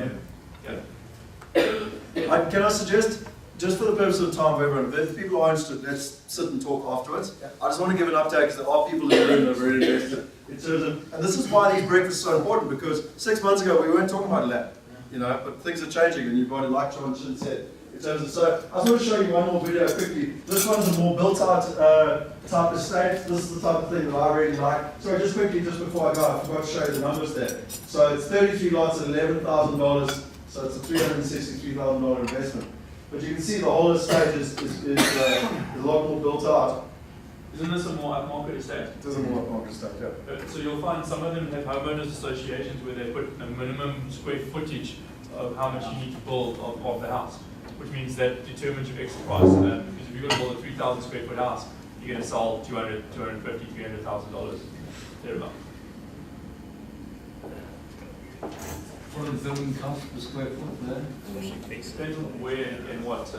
Can I suggest, just for the purpose of time for everyone, if people are interested, let's sit and talk afterwards. I just want to give an update because there are people in the room that are very interested in terms of, and this is why these breakfasts are so important, because 6 months ago we weren't talking about land, but things are changing, and you've got to, like John Chin said, in terms of, so I just want to show you one more video quickly. This one's a more built-out type estate. This is the type of thing that I really like. Sorry, just quickly, just before I go, I forgot to show you the numbers there. So it's 33 lots at $11,000, so it's a $363,000 investment. But you can see the whole estate is a lot more built out. Isn't this a more upmarket estate? It is a more upmarket estate, yeah. So you'll find some of them have homeowners associations where they put a minimum square footage of how much you need to build of the house, which means that determines your exit price. Because if you're going to build a 3,000 square foot house, you're going to sell $200,000, $250,000, $300,000 thereabout. What does building cost per square foot there? Depends on where and what.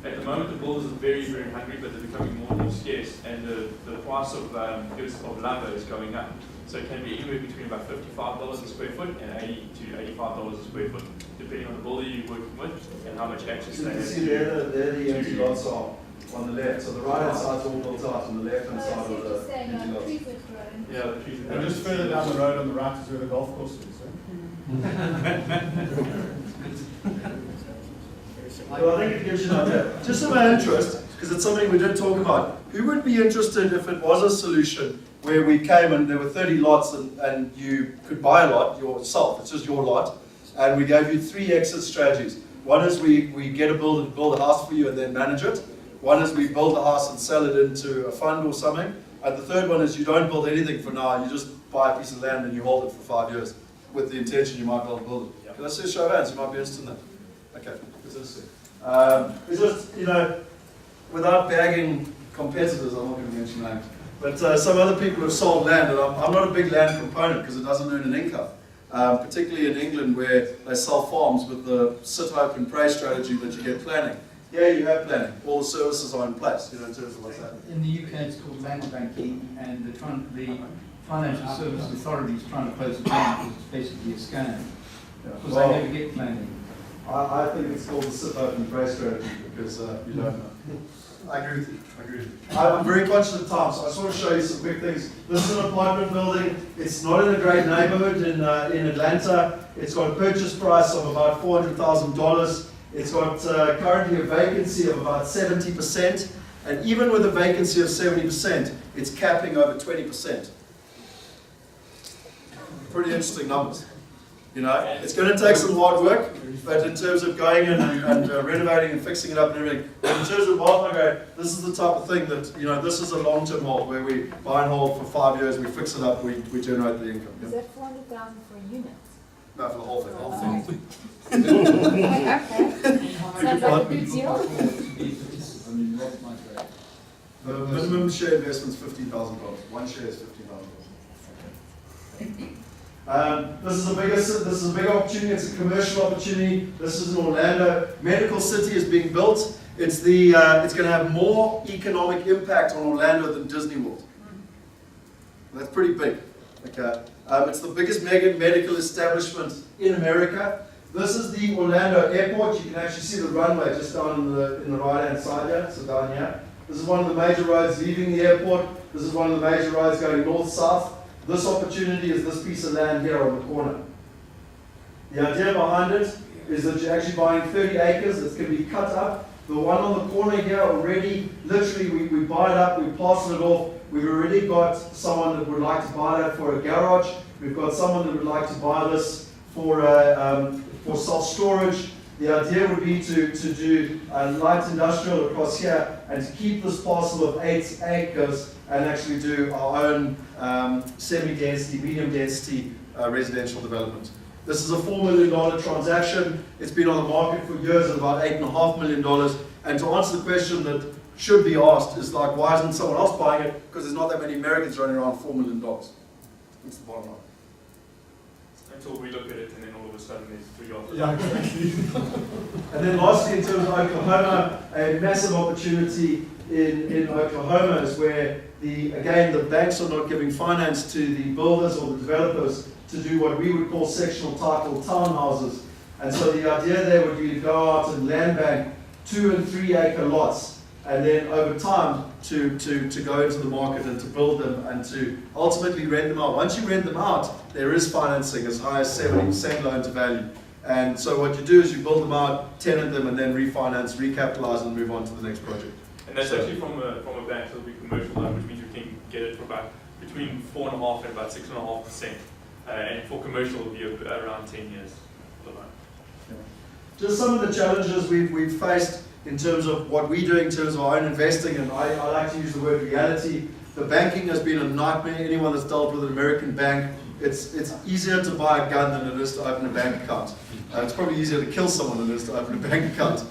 At the moment, the builders are very, very hungry, but they're becoming more and more scarce, and the price of goods of lumber is going up. So it can be anywhere between about $55 a square foot and $80 to $85 a square foot, depending on the builder you're working with and how much access So they you can have. see there the empty lots are on the left. So the right hand side is all built out, and the left hand side are the empty lots. Yeah, the trees And just further down the road on the right is where the golf course is. Well, I think it gives you an idea. Just in my interest, because it's something we did talk about, who would be interested if it was a solution where we came and there were 30 lots and you could buy a lot yourself, it's just your lot, and we gave you 3 exit strategies. One is we get a builder to build a house for you and then manage it. One is we build the house and sell it into a fund or something. And the third one is you don't build anything for now, you just buy a piece of land and you hold it for 5 years with the intention you might be able to build it. Can I see a show of hands? You might be interested in that. Okay, it's interesting. It's just, without bagging competitors, I'm not going to mention names, but some other people have sold land, and I'm not a big land component because it doesn't earn an income, particularly in England where they sell farms with the sit, hope and pray strategy that you get planning. Yeah, you have planning. All the services are in place, in terms of what's happening. In the UK, it's called land banking, and the Financial Services Authority is trying to close it down because it's basically a scam. Because they never get planning. I think it's called the sit, hope and pray strategy because you don't know. I agree with you. I'm very conscious of time, so I just want to show you some quick things. This is an apartment building. It's not in a great neighborhood in Atlanta. It's got a purchase price of about $400,000. It's got currently a vacancy of about 70%, and even with a vacancy of 70%, it's capping over 20%. Pretty interesting numbers. It's going to take some hard work, but in terms of going in and renovating and fixing it up and everything, but in terms of multi-grade, this is the type of thing that, this is a long-term hold where we buy and hold for 5 years, we fix it up, we generate the income. Is that 400,000 for a unit? No, for the whole thing. Okay. Sounds like a good deal. I mean, what's my grade? The minimum share investment is $15,000. One share is $15,000. This is a big opportunity. It's a commercial opportunity. This is in Orlando. Medical City is being built. It's going to have more economic impact on Orlando than Disney World. That's pretty big. Okay. It's the biggest medical establishment in America. This is the Orlando airport. You can actually see the runway just down in the right-hand side here, so down here. This is one of the major roads leaving the airport. This is one of the major roads going north-south. This opportunity is this piece of land here on the corner. The idea behind it is that you're actually buying 30 acres that's going to be cut up. The one on the corner here already, literally, we buy it up, we parcel it off. We've already got someone that would like to buy that for a garage. We've got someone that would like to buy this for self-storage. The idea would be to do light industrial across here and to keep this parcel of 8 acres and actually do our own semi-density, medium-density residential development. This is a $4 million transaction. It's been on the market for years at about $8.5 million. And to answer the question that should be asked is like, why isn't someone else buying it? Because there's not that many Americans running around $4 million. That's the bottom line. Until we look at it and then all of a sudden there's 3 offers. Yeah, exactly. And then lastly, in terms of Oklahoma, a massive opportunity in Oklahoma is where the banks are not giving finance to the builders or the developers to do what we would call sectional title townhouses. And so the idea there would be to go out and land bank 2 and 3 acre lots, and then over time to go into the market and to build them and to ultimately rent them out. Once you rent them out, there is financing as high as 70% loan to value. And so what you do is you build them out, tenant them, and then refinance, recapitalize, and move on to the next project. And that's actually from a bank, so it'll be commercial loan, which means you can get it for about between 4.5% and about 6.5%. And for commercial, it'll be around 10 years. Just some of the challenges we've faced in terms of what we do in terms of our own investing, and I like to use the word reality. The banking has been a nightmare. Anyone that's dealt with an American bank, it's easier to buy a gun than it is to open a bank account. It's probably easier to kill someone than it is to open a bank account.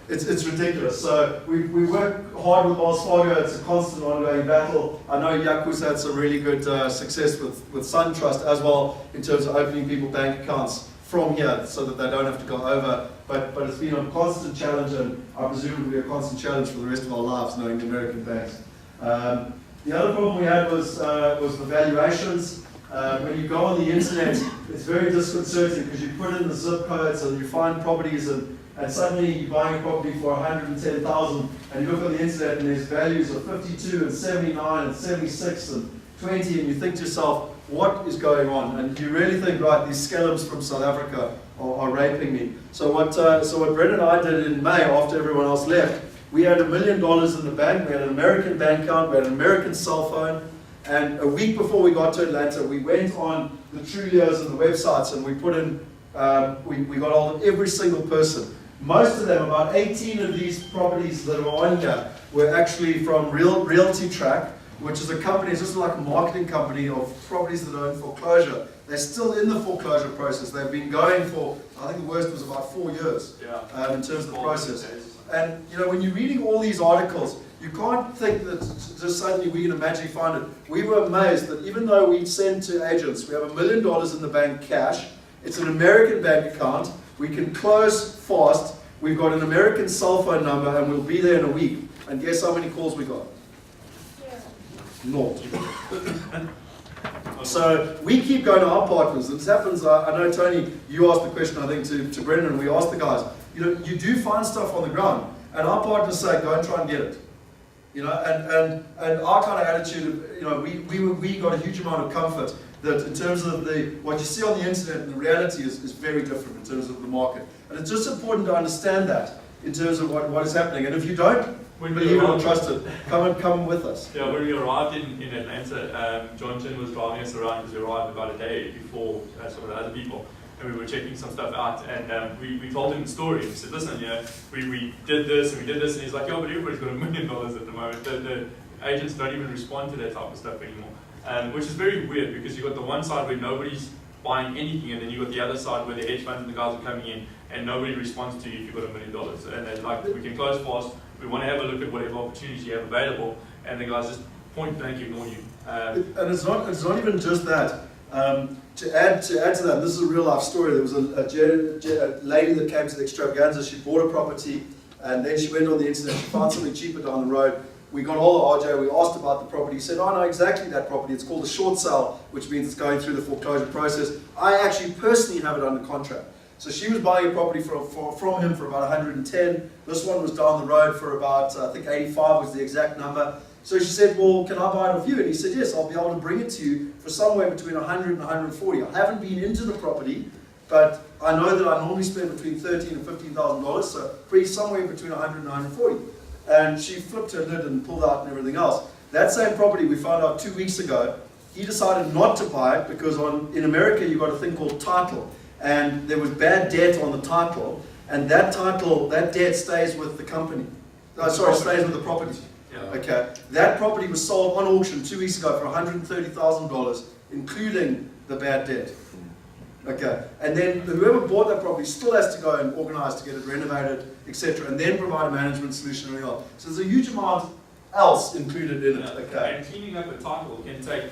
It's ridiculous. So we work hard with Wells Fargo. It's a constant ongoing battle. I know Yaku's had some really good success with SunTrust as well in terms of opening people bank accounts from here so that they don't have to go over. But it's been a constant challenge, and I presume it will be a constant challenge for the rest of our lives knowing the American banks. The other problem we had was the valuations. When you go on the internet, it's very disconcerting because you put in the zip codes and you find properties, and suddenly you're buying a property for $110,000, and you look on the internet and there's values of 52 and 79 and 76 and 20, and you think to yourself, what is going on? And you really think, right, these scallops from South Africa are raping me. So what Brett and I did in May, after everyone else left, we had $1 million in the bank, we had an American bank account, we had an American cell phone, and a week before we got to Atlanta, we went on the Trulios and the websites, and we put in, we got hold of every single person. Most of them, about 18 of these properties that are on here, were actually from Realty Track, which is a company, it's just like a marketing company of properties that are in foreclosure. They're still in the foreclosure process. They've been going for, I think the worst was about 4 years in terms of the process. And you know, when you're reading all these articles, you can't think that just suddenly we're going to magically find it. We were amazed that even though we send to agents, we have $1 million in the bank cash, it's an American bank account, we can close fast, we've got an American cell phone number, and we'll be there in a week. And guess how many calls we got? Naught. So we keep going to our partners. This happens, I know Tony, you asked the question I think to Brendan, we asked the guys, you know, you do find stuff on the ground, and our partners say, go and try and get it. You know, and our kind of attitude, you know, we got a huge amount of comfort that in terms of what you see on the internet and the reality is very different in terms of the market. And it's just important to understand that in terms of what is happening. And if you don't believe it or trust it, come with us. Yeah, when we arrived in Atlanta, John Chin was driving us around because we arrived about a day before some of the other people. And we were checking some stuff out, and we told him the story. We said, listen, yeah, we did this and we did this, and he's like, yeah, but everybody's got $1 million at the moment. The agents don't even respond to that type of stuff anymore, which is very weird because you've got the one side where nobody's buying anything, and then you've got the other side where the hedge funds and the guys are coming in, and nobody responds to you if you've got $1 million. And they're like, we can close fast, we want to have a look at whatever opportunities you have available, and the guys just point blank ignore you. And it's not even just that. To add to that, this is a real life story. There was a lady that came to the extravaganza. She bought a property, and then she went on the internet. She found something cheaper down the road. We got hold of RJ. We asked about the property. He said, "Oh, I know exactly that property. It's called a short sale, which means it's going through the foreclosure process. I actually personally have it under contract." So she was buying a property from him for about 110. This one was down the road for about, I think 85 was the exact number. So she said, well, can I buy it off you? And he said, yes, I'll be able to bring it to you for somewhere between 100 and 140. I haven't been into the property, but I know that I normally spend between $13,000 and $15,000, so probably somewhere between 100 and 140. And she flipped her lid and pulled out and everything else. That same property we found out 2 weeks ago, he decided not to buy it because in America you've got a thing called title. And there was bad debt on the title, and that debt stays with the company. Stays with the property. Yeah. Okay, that property was sold on auction 2 weeks ago for $130,000, including the bad debt. Okay, and then whoever bought that property still has to go and organize to get it renovated, etc., and then provide a management solution and everything else. So there's a huge amount else included in it. Okay. And cleaning up a title can take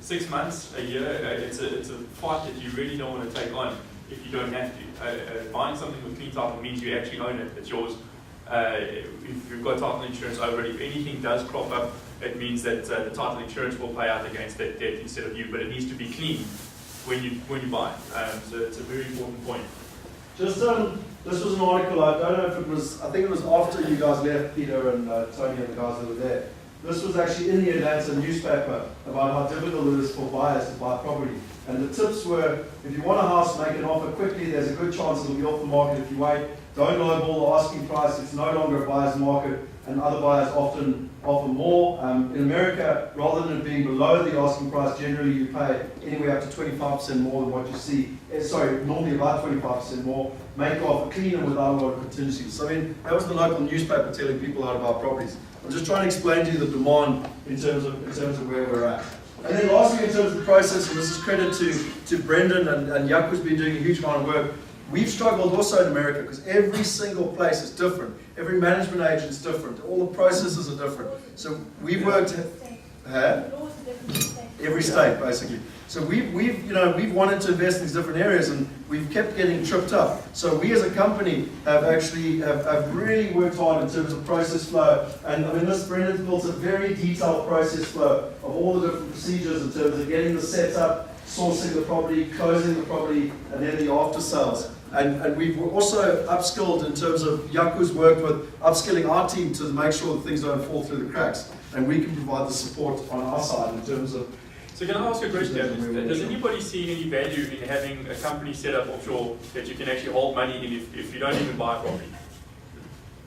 6 months, a year, it's a fight that you really don't want to take on if you don't have to. Buying something with clean title means you actually own it, it's yours. If you've got title insurance over it, if anything does crop up, it means that the title insurance will pay out against that debt instead of you, but it needs to be clean when you buy it. So it's a very important point. Just this was an article, I don't know if it was, I think it was after you guys left, Peter and Tony and the guys that were there. This was actually in the Atlanta newspaper about how difficult it is for buyers to buy property. And the tips were, if you want a house, make an offer quickly, there's a good chance it'll be off the market if you wait. Don't lowball the asking price, it's no longer a buyer's market, and other buyers often offer more. In America, rather than it being below the asking price, generally you pay anywhere up to 25% more than what you see. Normally about 25% more. Make the offer clean and without a lot of contingencies. So I mean, that was the local newspaper telling people how to buy properties. I'm just trying to explain to you the demand in terms of where we're at. And then lastly, in terms of the process, and this is credit to Brendan and Yaku's been doing a huge amount of work. We've struggled also in America because every single place is different. Every management agent is different. All the processes are different. So we've worked every state basically. So we've wanted to invest in these different areas and we've kept getting tripped up. So we as a company have actually have really worked hard in terms of process flow. And I mean, Brendan's built a very detailed process flow of all the different procedures in terms of getting the setup, sourcing the property, closing the property, and then the after sales. And we've also upskilled in terms of Yaku's worked with upskilling our team to make sure that things don't fall through the cracks. And we can provide the support on our side in terms of... So can I ask a question? Does anybody see any value in having a company set up offshore that you can actually hold money in if you don't even buy a property?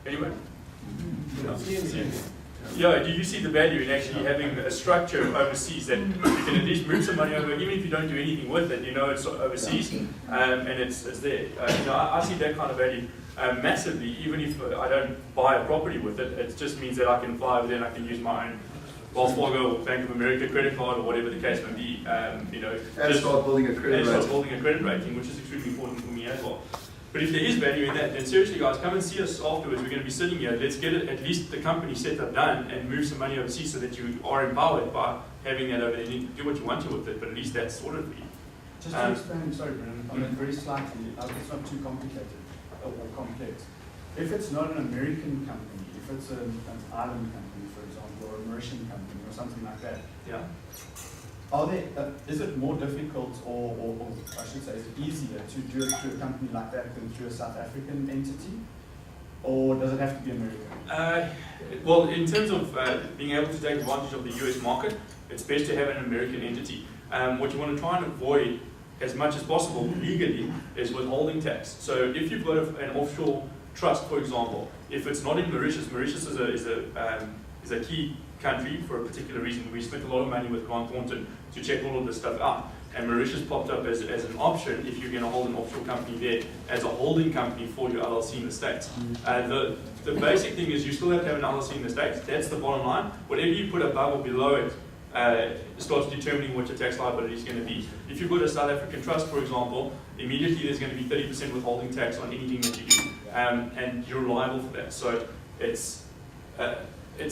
Anyone? Yeah, do you see the value in actually having a structure overseas that you can at least move some money over, even if you don't do anything with it, you know it's overseas and it's there. I see that kind of value massively, even if I don't buy a property with it. It just means that I can fly over there and I can use my own Wells Fargo or Bank of America credit card or whatever the case may be. And start building a credit rating. Start building a credit rating, which is extremely important for me as well. But if there is value in that, then seriously guys, come and see us afterwards. We're going to be sitting here. Let's get it, at least the company set up done and move some money overseas so that you are empowered by having that over there. You can do what you want to with it, but at least that's sorted for you. Just to explain, sorry Brendan, on it very slightly, it's not too complicated or complex. If it's not an American company, if it's an island company, for example, or a Mauritian company or something like that, yeah. Is it more difficult or I should say, is it easier to do it through a company like that than through a South African entity? Or does it have to be American? Well, in terms of being able to take advantage of the US market, it's best to have an American entity. What you want to try and avoid as much as possible legally is withholding tax. So if you've got an offshore trust, for example, if it's not in Mauritius, Mauritius is a key country for a particular reason. We spent a lot of money with Grant Thornton to check all of this stuff out. And Mauritius popped up as an option if you're going to hold an offshore company there as a holding company for your LLC in the States. The basic thing is you still have to have an LLC in the States. That's the bottom line. Whatever you put above or below it starts determining what your tax liability is going to be. If you've got a South African trust, for example, immediately there's going to be 30% withholding tax on anything that you do. And you're liable for that. So it's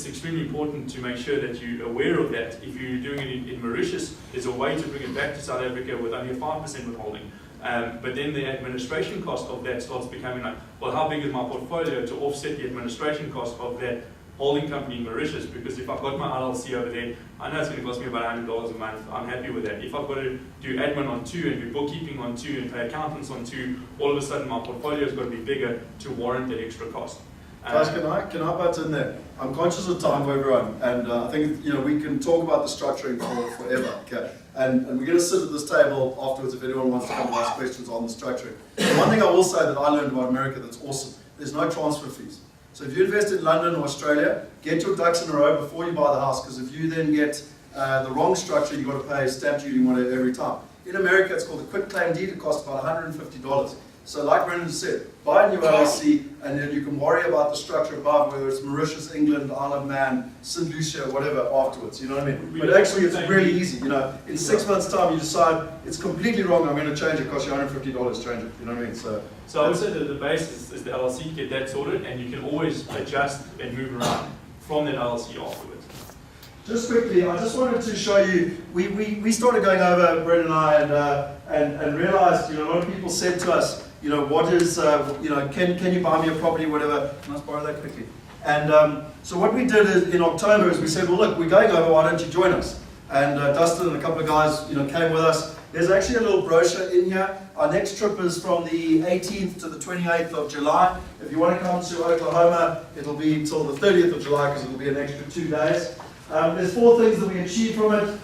extremely important to make sure that you're aware of that. If you're doing it in Mauritius, there's a way to bring it back to South Africa with only a 5% withholding. But then the administration cost of that starts becoming like, well, how big is my portfolio to offset the administration cost of that holding company in Mauritius? Because if I've got my LLC over there, I know it's going to cost me about $100 a month. I'm happy with that. If I've got to do admin on 2 and do bookkeeping on 2 and pay accountants on 2, all of a sudden my portfolio's got to be bigger to warrant that extra cost. Guys, can I butt in there? I'm conscious of time for everyone, and I think we can talk about the structuring for forever. Okay, and we're going to sit at this table afterwards if anyone wants to come and ask questions on the structuring. One thing I will say that I learned about America that's awesome: there's no transfer fees. So if you invest in London or Australia, get your ducks in a row before you buy the house, because if you then get the wrong structure, you've got to pay stamp duty every time. In America, it's called a quit claim deed. It costs about $150. So like Brendan said, buy a new LLC and then you can worry about the structure above, whether it's Mauritius, England, Isle of Man, St. Lucia, whatever afterwards, you know what I mean? But actually it's really easy, in 6 months time you decide it's completely wrong, I'm going to change it, cost you $150 to change it, you know what I mean? So I would say that the base is the LLC, get that sorted, and you can always adjust and move around from that LLC afterwards. Just quickly, I just wanted to show you, we started going over, Brett and I, and realized, you know, a lot of people said to us, you know, what is, you know, can you buy me a property, whatever. Can I borrow that quickly? And so what we did is, in October is we said, well, look, we're going over, why don't you join us? And Dustin and a couple of guys, you know, came with us. There's actually a little brochure in here. Our next trip is from the 18th to the 28th of July. If you want to come to Oklahoma, it'll be till the 30th of July because it'll be an extra 2 days. There's 4 things that we achieve from it.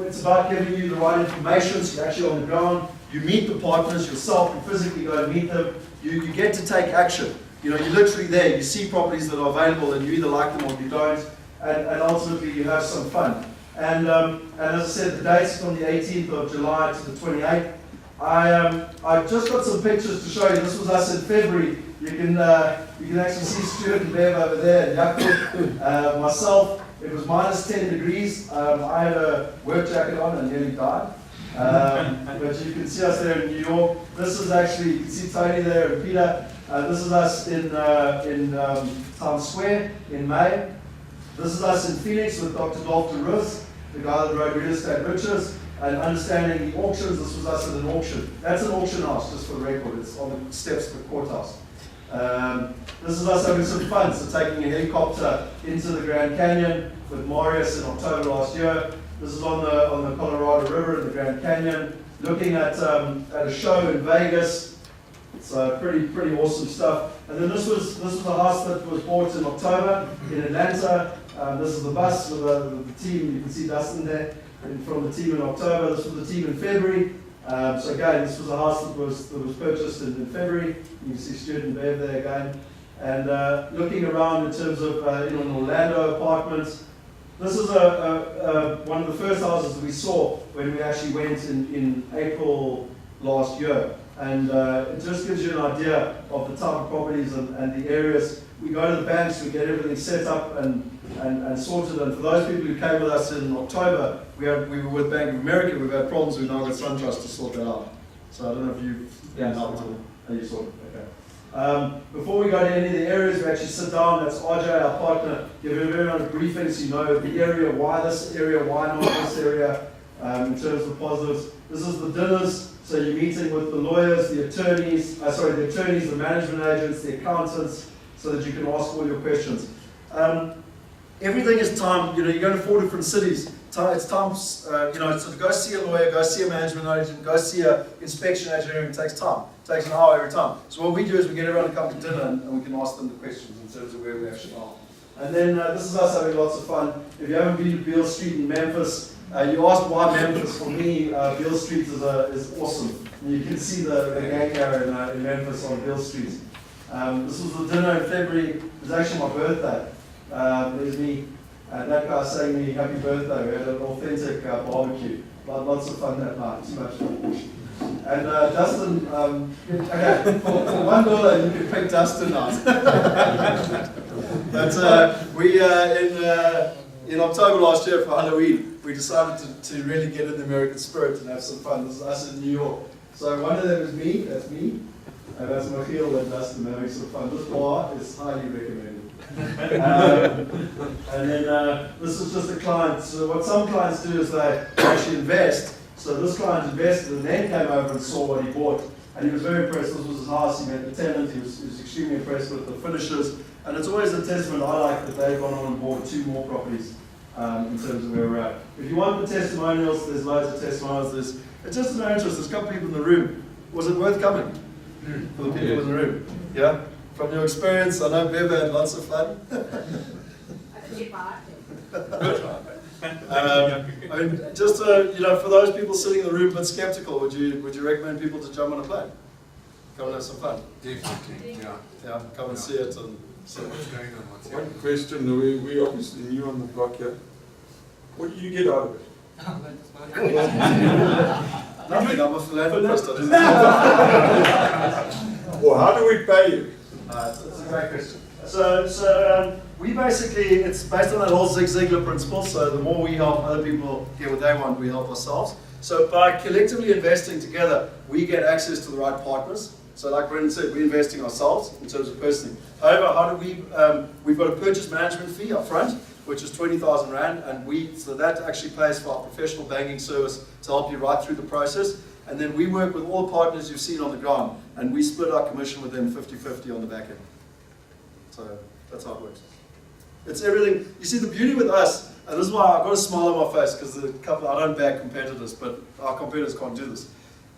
It's about giving you the right information, so you're actually on the ground. You meet the partners yourself, you physically go and meet them. You get to take action. You know, you're literally there. You see properties that are available and you either like them or you don't. And ultimately you have some fun. And as I said, the date's from the 18th of July to the 28th. I've just got some pictures to show you. This was us in February. You can actually see Stuart and Bev over there, and Jakob, myself. It was minus 10 degrees. I had a work jacket on and nearly died. But you can see us there in New York. This is actually, you can see Tony there and Peter. This is us in Times Square in May. This is us in Phoenix with Dr. Dalton Russ, the guy that wrote Real Estate Riches, and understanding the auctions. This was us at an auction. That's an auction house, just for the record. It's on the steps of the courthouse. This is us having some fun, so taking a helicopter into the Grand Canyon with Marius in October last year. This is on the Colorado River in the Grand Canyon, looking at a show in Vegas. So pretty awesome stuff. And then this was a house that was bought in October in Atlanta. This is the bus with the team. You can see Dustin there from the team in October. This was the team in February. So again, this was a house that was purchased in February. You can see Stuart and Bev there again. And looking around in terms of an Orlando apartments. This is one of the first houses that we saw when we actually went in April last year. And it just gives you an idea of the type of properties and the areas. We go to the banks, we get everything set up and sorted. And for those people who came with us in October, we were with Bank of America. We've had problems. We've now got SunTrust to sort that out. So I don't know if you've been helped to. You sorted. Okay. Before we go to any of the areas, we actually sit down. That's RJ, our partner. Give everyone a briefing so you know the area, why this area, why not this area, in terms of positives. This is the dinners. So you're meeting with the lawyers, the attorneys, the management agents, the accountants, so that you can ask all your questions. Everything is timed. You know, you go to 4 different cities. It's times. You know, so to go see a lawyer, go see a management agent, go see an inspection agent. It takes time. It takes an hour every time. So what we do is we get everyone to come to dinner and we can ask them the questions in terms of where we actually are. And then this is us having lots of fun. If you haven't been to Beale Street in Memphis. You asked why Memphis. For me, Beale Street is awesome. And you can see the gang here in Memphis on Beale Street. This was the dinner in February. It was actually my birthday. There's me, and that guy saying me happy birthday. We had an authentic barbecue. Lots of fun that night. Too much fun. And Dustin, okay, for $1 you can pick Dustin out. But we in October last year for Halloween, we decided to really get in the American spirit and have some fun. This is us in New York. So one of them is me, that's me, and that's Michiel and Dustin having some fun. This bar is highly recommended. And then this is just a client. So what some clients do is they actually invest. So this client invested and then came over and saw what he bought. And he was very impressed. This was his house. He met the tenant. He was extremely impressed with the finishes. And it's always a testament I like that they've gone on and bought 2 more properties. In terms of where we're at. If you want the testimonials, there's loads of testimonials. It's just an interest. There's a couple people in the room. Was it worth coming for the people in the room? Yeah? From your experience, I know Bev had lots of fun. I mean, just you know, for those people sitting in the room but skeptical, would you recommend people to jump on a plane? Come and have some fun. Definitely, yeah. Yeah, come and see it and. So what's going on? One question, we obviously new on the block here. What do you get out of it? Nothing, I'm a philanthropist. Well, how do we pay you? That's a great question. So we basically, it's based on that whole Zig Ziglar principle, so the more we help other people get what they want, we help ourselves. So by collectively investing together, we get access to the right partners. So like Brendan said, we're investing ourselves in terms of personally. However, how do we've got a purchase management fee up front. which is 20,000 Rand, and so that actually pays for our professional banking service to help you right through the process. And then we work with all partners you've seen on the ground, and we split our commission with them 50-50 on the back end. So that's how it works. It's everything. You see, the beauty with us, and this is why I've got a smile on my face, because I don't back competitors, but our competitors can't do this.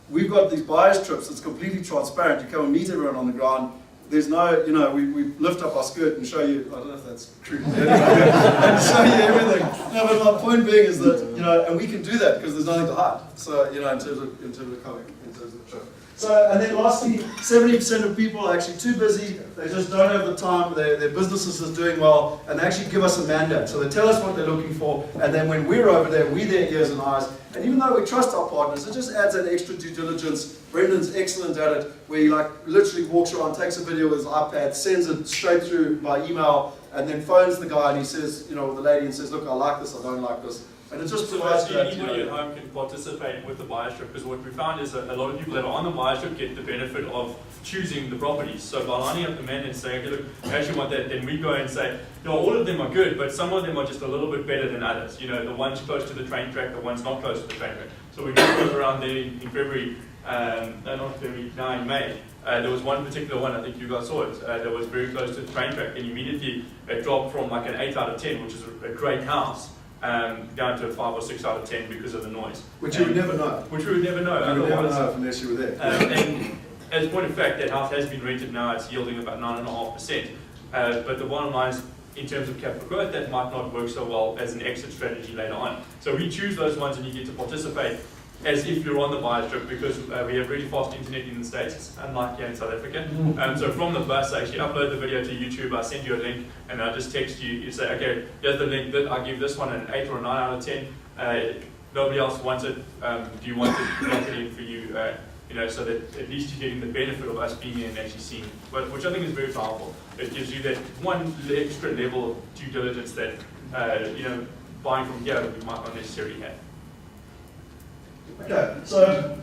We've got these buyers trips that's completely transparent. You come and meet everyone on the ground. There's no, we lift up our skirt and show you, I don't know if that's true, and show you everything. No, but my point being is that, and we can do that because there's nothing to hide. So, in terms of coming, in terms of the trip. So, and then lastly, 70% of people are actually too busy, they just don't have the time, their businesses is doing well, and they actually give us a mandate. So they tell us what they're looking for, and then when we're over there, we're their ears and eyes. And even though we trust our partners, it just adds that extra due diligence. Brendan's excellent at it, where he literally walks around, takes a video with his iPad, sends it straight through by email, and then phones the guy and he says, the lady, and says, look, I like this, I don't like this. And it just provides that. Anybody at home can participate with the buyer's trip, because what we found is that a lot of people that are on the buyer's trip get the benefit of choosing the properties. So by lining up the men and saying, okay, look, I actually want that, then we go and say, all of them are good, but some of them are just a little bit better than others. The one's close to the train track, the one's not close to the train track. So we go around there in February, not February, now in May. There was one particular one, I think you guys saw it, that was very close to the train track, and immediately it dropped from like an 8 out of 10, which is a great house, down to a 5 or 6 out of 10 because of the noise. Which you would never know. Which we would never know. You would never know unless you were there. And as a point of fact, that house has been rented now, it's yielding about 9.5%. But the bottom line is, in terms of capital growth, that might not work so well as an exit strategy later on. So we choose those ones and you get to participate as if you're on the buyer's trip, because we have really fast internet in the States, unlike here in South Africa. So from the bus, I actually upload the video to YouTube, I send you a link, and I just text you, you say, okay, here's the link, I give this one an 8 or a 9 out of 10, nobody else wants it, do you want to lock it in for you, so that at least you're getting the benefit of us being here and actually seeing it, which I think is very powerful. It gives you that one extra level of due diligence that, buying from here we might not necessarily have. Okay, so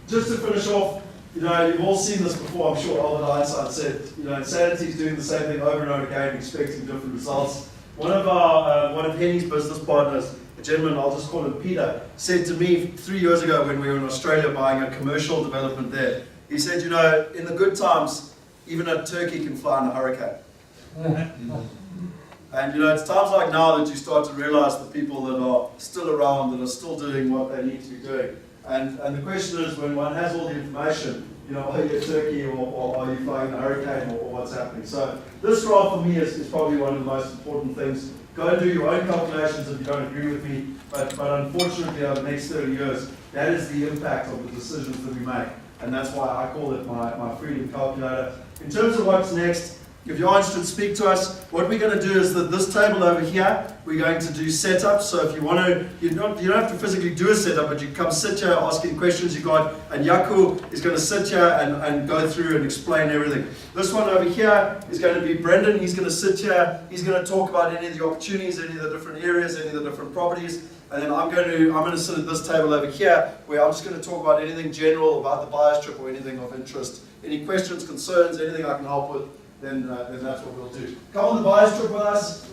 just to finish off, you've all seen this before, I'm sure Albert Einstein said, insanity is doing the same thing over and over again, expecting different results. One of Henny's business partners, a gentleman, I'll just call him Peter, said to me 3 years ago when we were in Australia buying a commercial development there, he said, in the good times, even a turkey can fly in a hurricane. And it's times like now that you start to realize the people that are still around, that are still doing what they need to be doing. And the question is, when one has all the information, are you a turkey or are you flying a hurricane or what's happening? So this role for me is probably one of the most important things. Go and do your own calculations if you don't agree with me, but unfortunately over the next 30 years, that is the impact of the decisions that we make. And that's why I call it my freedom calculator. In terms of what's next, if you're interested, speak to us. What we're going to do is that this table over here, we're going to do setups. So if you want to, you don't have to physically do a setup, but you come sit here, ask any questions you got, and Yaku is going to sit here and go through and explain everything. This one over here is going to be Brendan. He's going to sit here. He's going to talk about any of the opportunities, any of the different areas, any of the different properties. And then I'm going to sit at this table over here, where I'm just going to talk about anything general about the buyer's trip or anything of interest. Any questions, concerns, anything I can help with, then that's what we'll do. Come on the buyer's trip with us.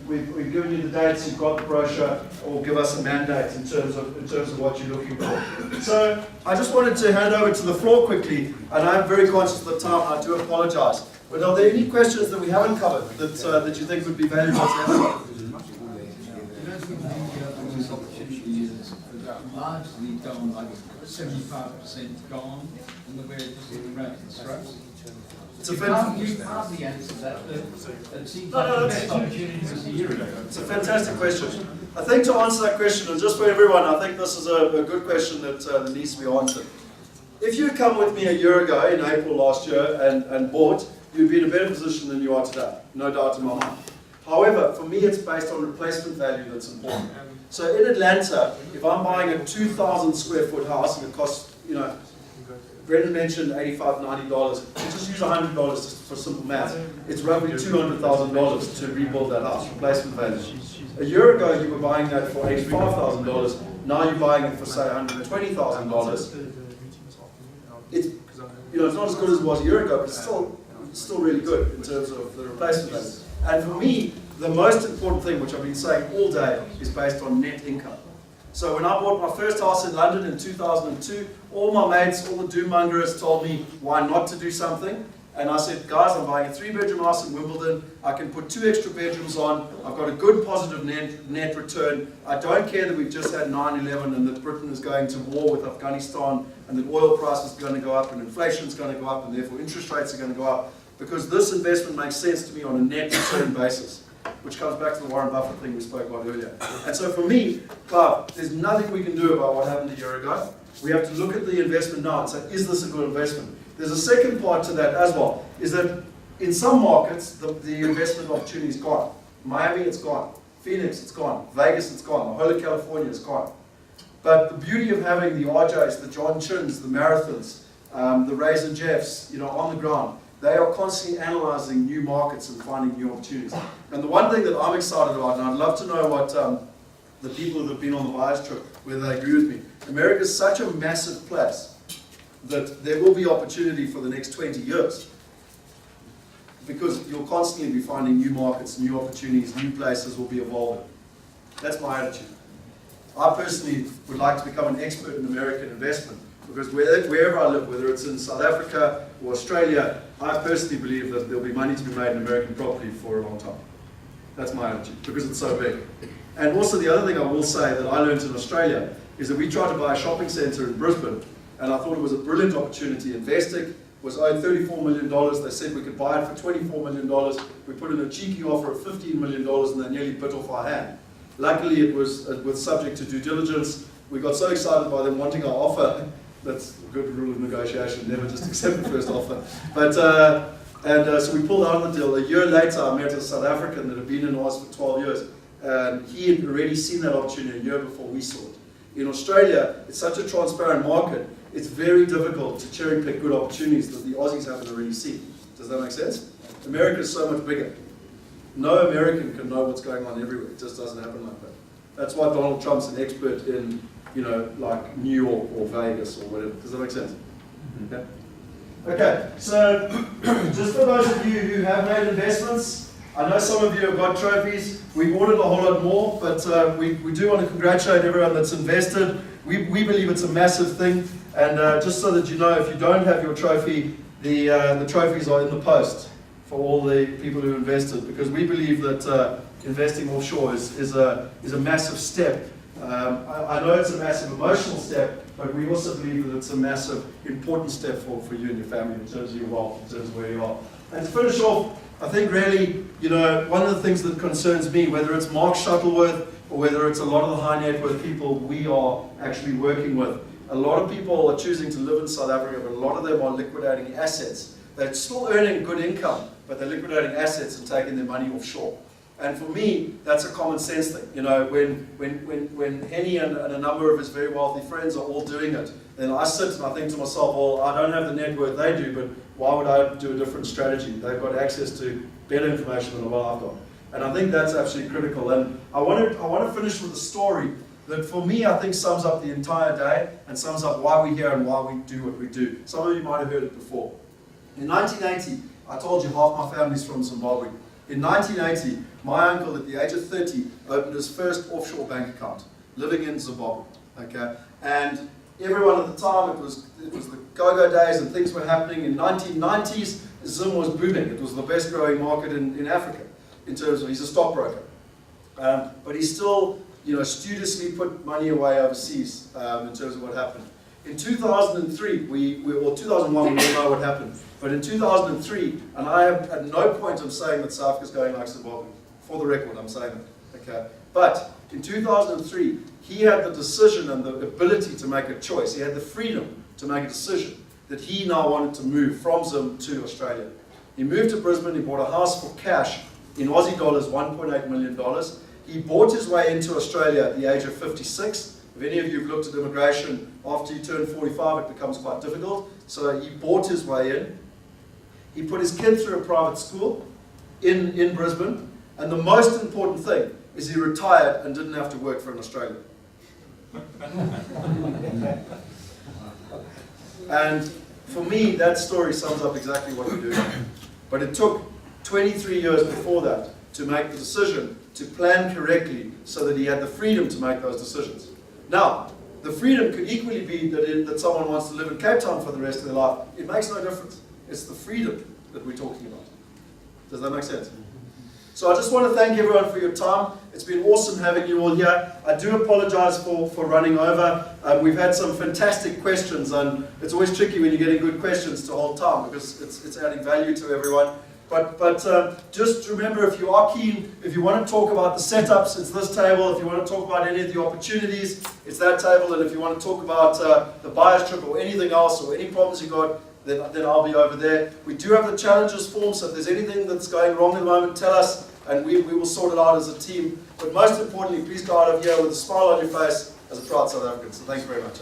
We've given you the dates, you've got the brochure, or give us a mandate in terms of what you're looking for. So I just wanted to hand over to the floor quickly, and I'm very conscious of the time, I do apologize. But are there any questions that we haven't covered that you think would be valuable to answer? Largely gone, like 75% gone, and the way it just constructs. You hardly answered that. It seems like the best opportunity was a year ago. It's a fantastic question. I think to answer that question, and just for everyone, I think this is a good question that needs to be answered. If you had come with me a year ago, in April last year, and bought, you'd be in a better position than you are today, no doubt in my mind. However, for me, it's based on replacement value that's important. So in Atlanta, if I'm buying a 2,000 square foot house and it costs, Brendan mentioned $85, $90, just use $100 just for simple math. It's roughly $200,000 to rebuild that house, replacement value. A year ago, you were buying that for $85,000. Now you're buying it for, say, $120,000. It's not as good as it was a year ago, but it's still really good in terms of the replacement value. And for me, the most important thing, which I've been saying all day, is based on net income. So when I bought my first house in London in 2002, all my mates, all the doom-mongers told me why not to do something. And I said, guys, I'm buying a 3-bedroom house in Wimbledon. I can put 2 extra bedrooms on. I've got a good positive net return. I don't care that we've just had 9/11 and that Britain is going to war with Afghanistan and that oil prices are going to go up and inflation is going to go up and therefore interest rates are going to go up, because this investment makes sense to me on a net return basis, which comes back to the Warren Buffett thing we spoke about earlier. And so for me, Clive, there's nothing we can do about what happened a year ago. We have to look at the investment now and say, is this a good investment? There's a second part to that as well, is that in some markets, the investment opportunity is gone. Miami, it's gone. Phoenix, it's gone. Vegas, it's gone. The whole of California is gone. But the beauty of having the RJs, the John Chins, the Marathons, the Razor Jeffs, on the ground, they are constantly analyzing new markets and finding new opportunities. And the one thing that I'm excited about, and I'd love to know what the people that have been on the buyers trip, whether they agree with me. America is such a massive place that there will be opportunity for the next 20 years. Because you'll constantly be finding new markets, new opportunities, new places will be evolving. That's my attitude. I personally would like to become an expert in American investment, because wherever I live, whether it's in South Africa or Australia, I personally believe that there'll be money to be made in American property for a long time. That's my attitude, because it's so big. And also the other thing I will say that I learned in Australia is that we tried to buy a shopping centre in Brisbane, and I thought it was a brilliant opportunity. Investec was owed $34 million. They said we could buy it for $24 million. We put in a cheeky offer of $15 million, and they nearly bit off our hand. Luckily, it was subject to due diligence. We got so excited by them wanting our offer. That's a good rule of negotiation, never just accept the first offer. But so we pulled out of the deal. A year later, I met a South African that had been in Oz for 12 years. And he had already seen that opportunity a year before we saw it. In Australia, it's such a transparent market, it's very difficult to cherry pick good opportunities that the Aussies haven't already seen. Does that make sense? America is so much bigger. No American can know what's going on everywhere. It just doesn't happen like that. That's why Donald Trump's an expert in, like New York or Vegas or whatever. Does that make sense? Okay. Okay, so just for those of you who have made investments, I know some of you have got trophies. We've ordered a whole lot more, but we do want to congratulate everyone that's invested. We believe it's a massive thing. And just so that you know, if you don't have your trophy, the trophies are in the post for all the people who invested, because we believe that investing offshore is a massive step. I know it's a massive emotional step, but we also believe that it's a massive important step for you and your family in terms of your wealth, in terms of where you are. And to finish off, I think really, one of the things that concerns me, whether it's Mark Shuttleworth or whether it's a lot of the high net worth people we are actually working with, a lot of people are choosing to live in South Africa, but a lot of them are liquidating assets. They're still earning good income, but they're liquidating assets and taking their money offshore. And for me, that's a common sense thing. When Henny and a number of his very wealthy friends are all doing it, then I sit and I think to myself, well, I don't have the net worth they do, but why would I do a different strategy? They've got access to better information than what I've got. And I think that's absolutely critical. And I want to finish with a story that for me, I think sums up the entire day and sums up why we're here and why we do what we do. Some of you might have heard it before. In 1980, I told you half my family's from Zimbabwe. In 1980, my uncle at the age of 30 opened his first offshore bank account, living in Zimbabwe. Okay? And everyone at the time, it was the go-go days and things were happening. In 1990s, Zim was booming. It was the best growing market in Africa in terms of, he's a stockbroker. But he still, studiously put money away overseas in terms of what happened. In 2003, or 2001, we all know what happened. But in 2003, and I have at no point I'm saying that South Africa's going like Zimbabwe. For the record, I'm saying that. Okay. But in 2003, he had the decision and the ability to make a choice. He had the freedom to make a decision that he now wanted to move from Zim to Australia. He moved to Brisbane. He bought a house for cash in Aussie dollars, $1.8 million. He bought his way into Australia at the age of 56. If any of you have looked at immigration, after you turn 45, it becomes quite difficult. So he bought his way in. He put his kid through a private school in Brisbane. And the most important thing is he retired and didn't have to work for an Australian. And for me, that story sums up exactly what we're doing. But it took 23 years before that to make the decision, to plan correctly, so that he had the freedom to make those decisions. Now, the freedom could equally be that someone wants to live in Cape Town for the rest of their life. It makes no difference. It's the freedom that we're talking about. Does that make sense? So I just want to thank everyone for your time. It's been awesome having you all here. I do apologize for running over. We've had some fantastic questions, and it's always tricky when you're getting good questions to hold time because it's adding value to everyone. But just remember, if you are keen, if you want to talk about the setups, it's this table. If you want to talk about any of the opportunities, it's that table. And if you want to talk about the buyer's trip or anything else or any problems you got, then I'll be over there. We do have the challenges form, so if there's anything that's going wrong at the moment, tell us, and we will sort it out as a team. But most importantly, please go out of here with a smile on your face as a proud South African. So thanks very much.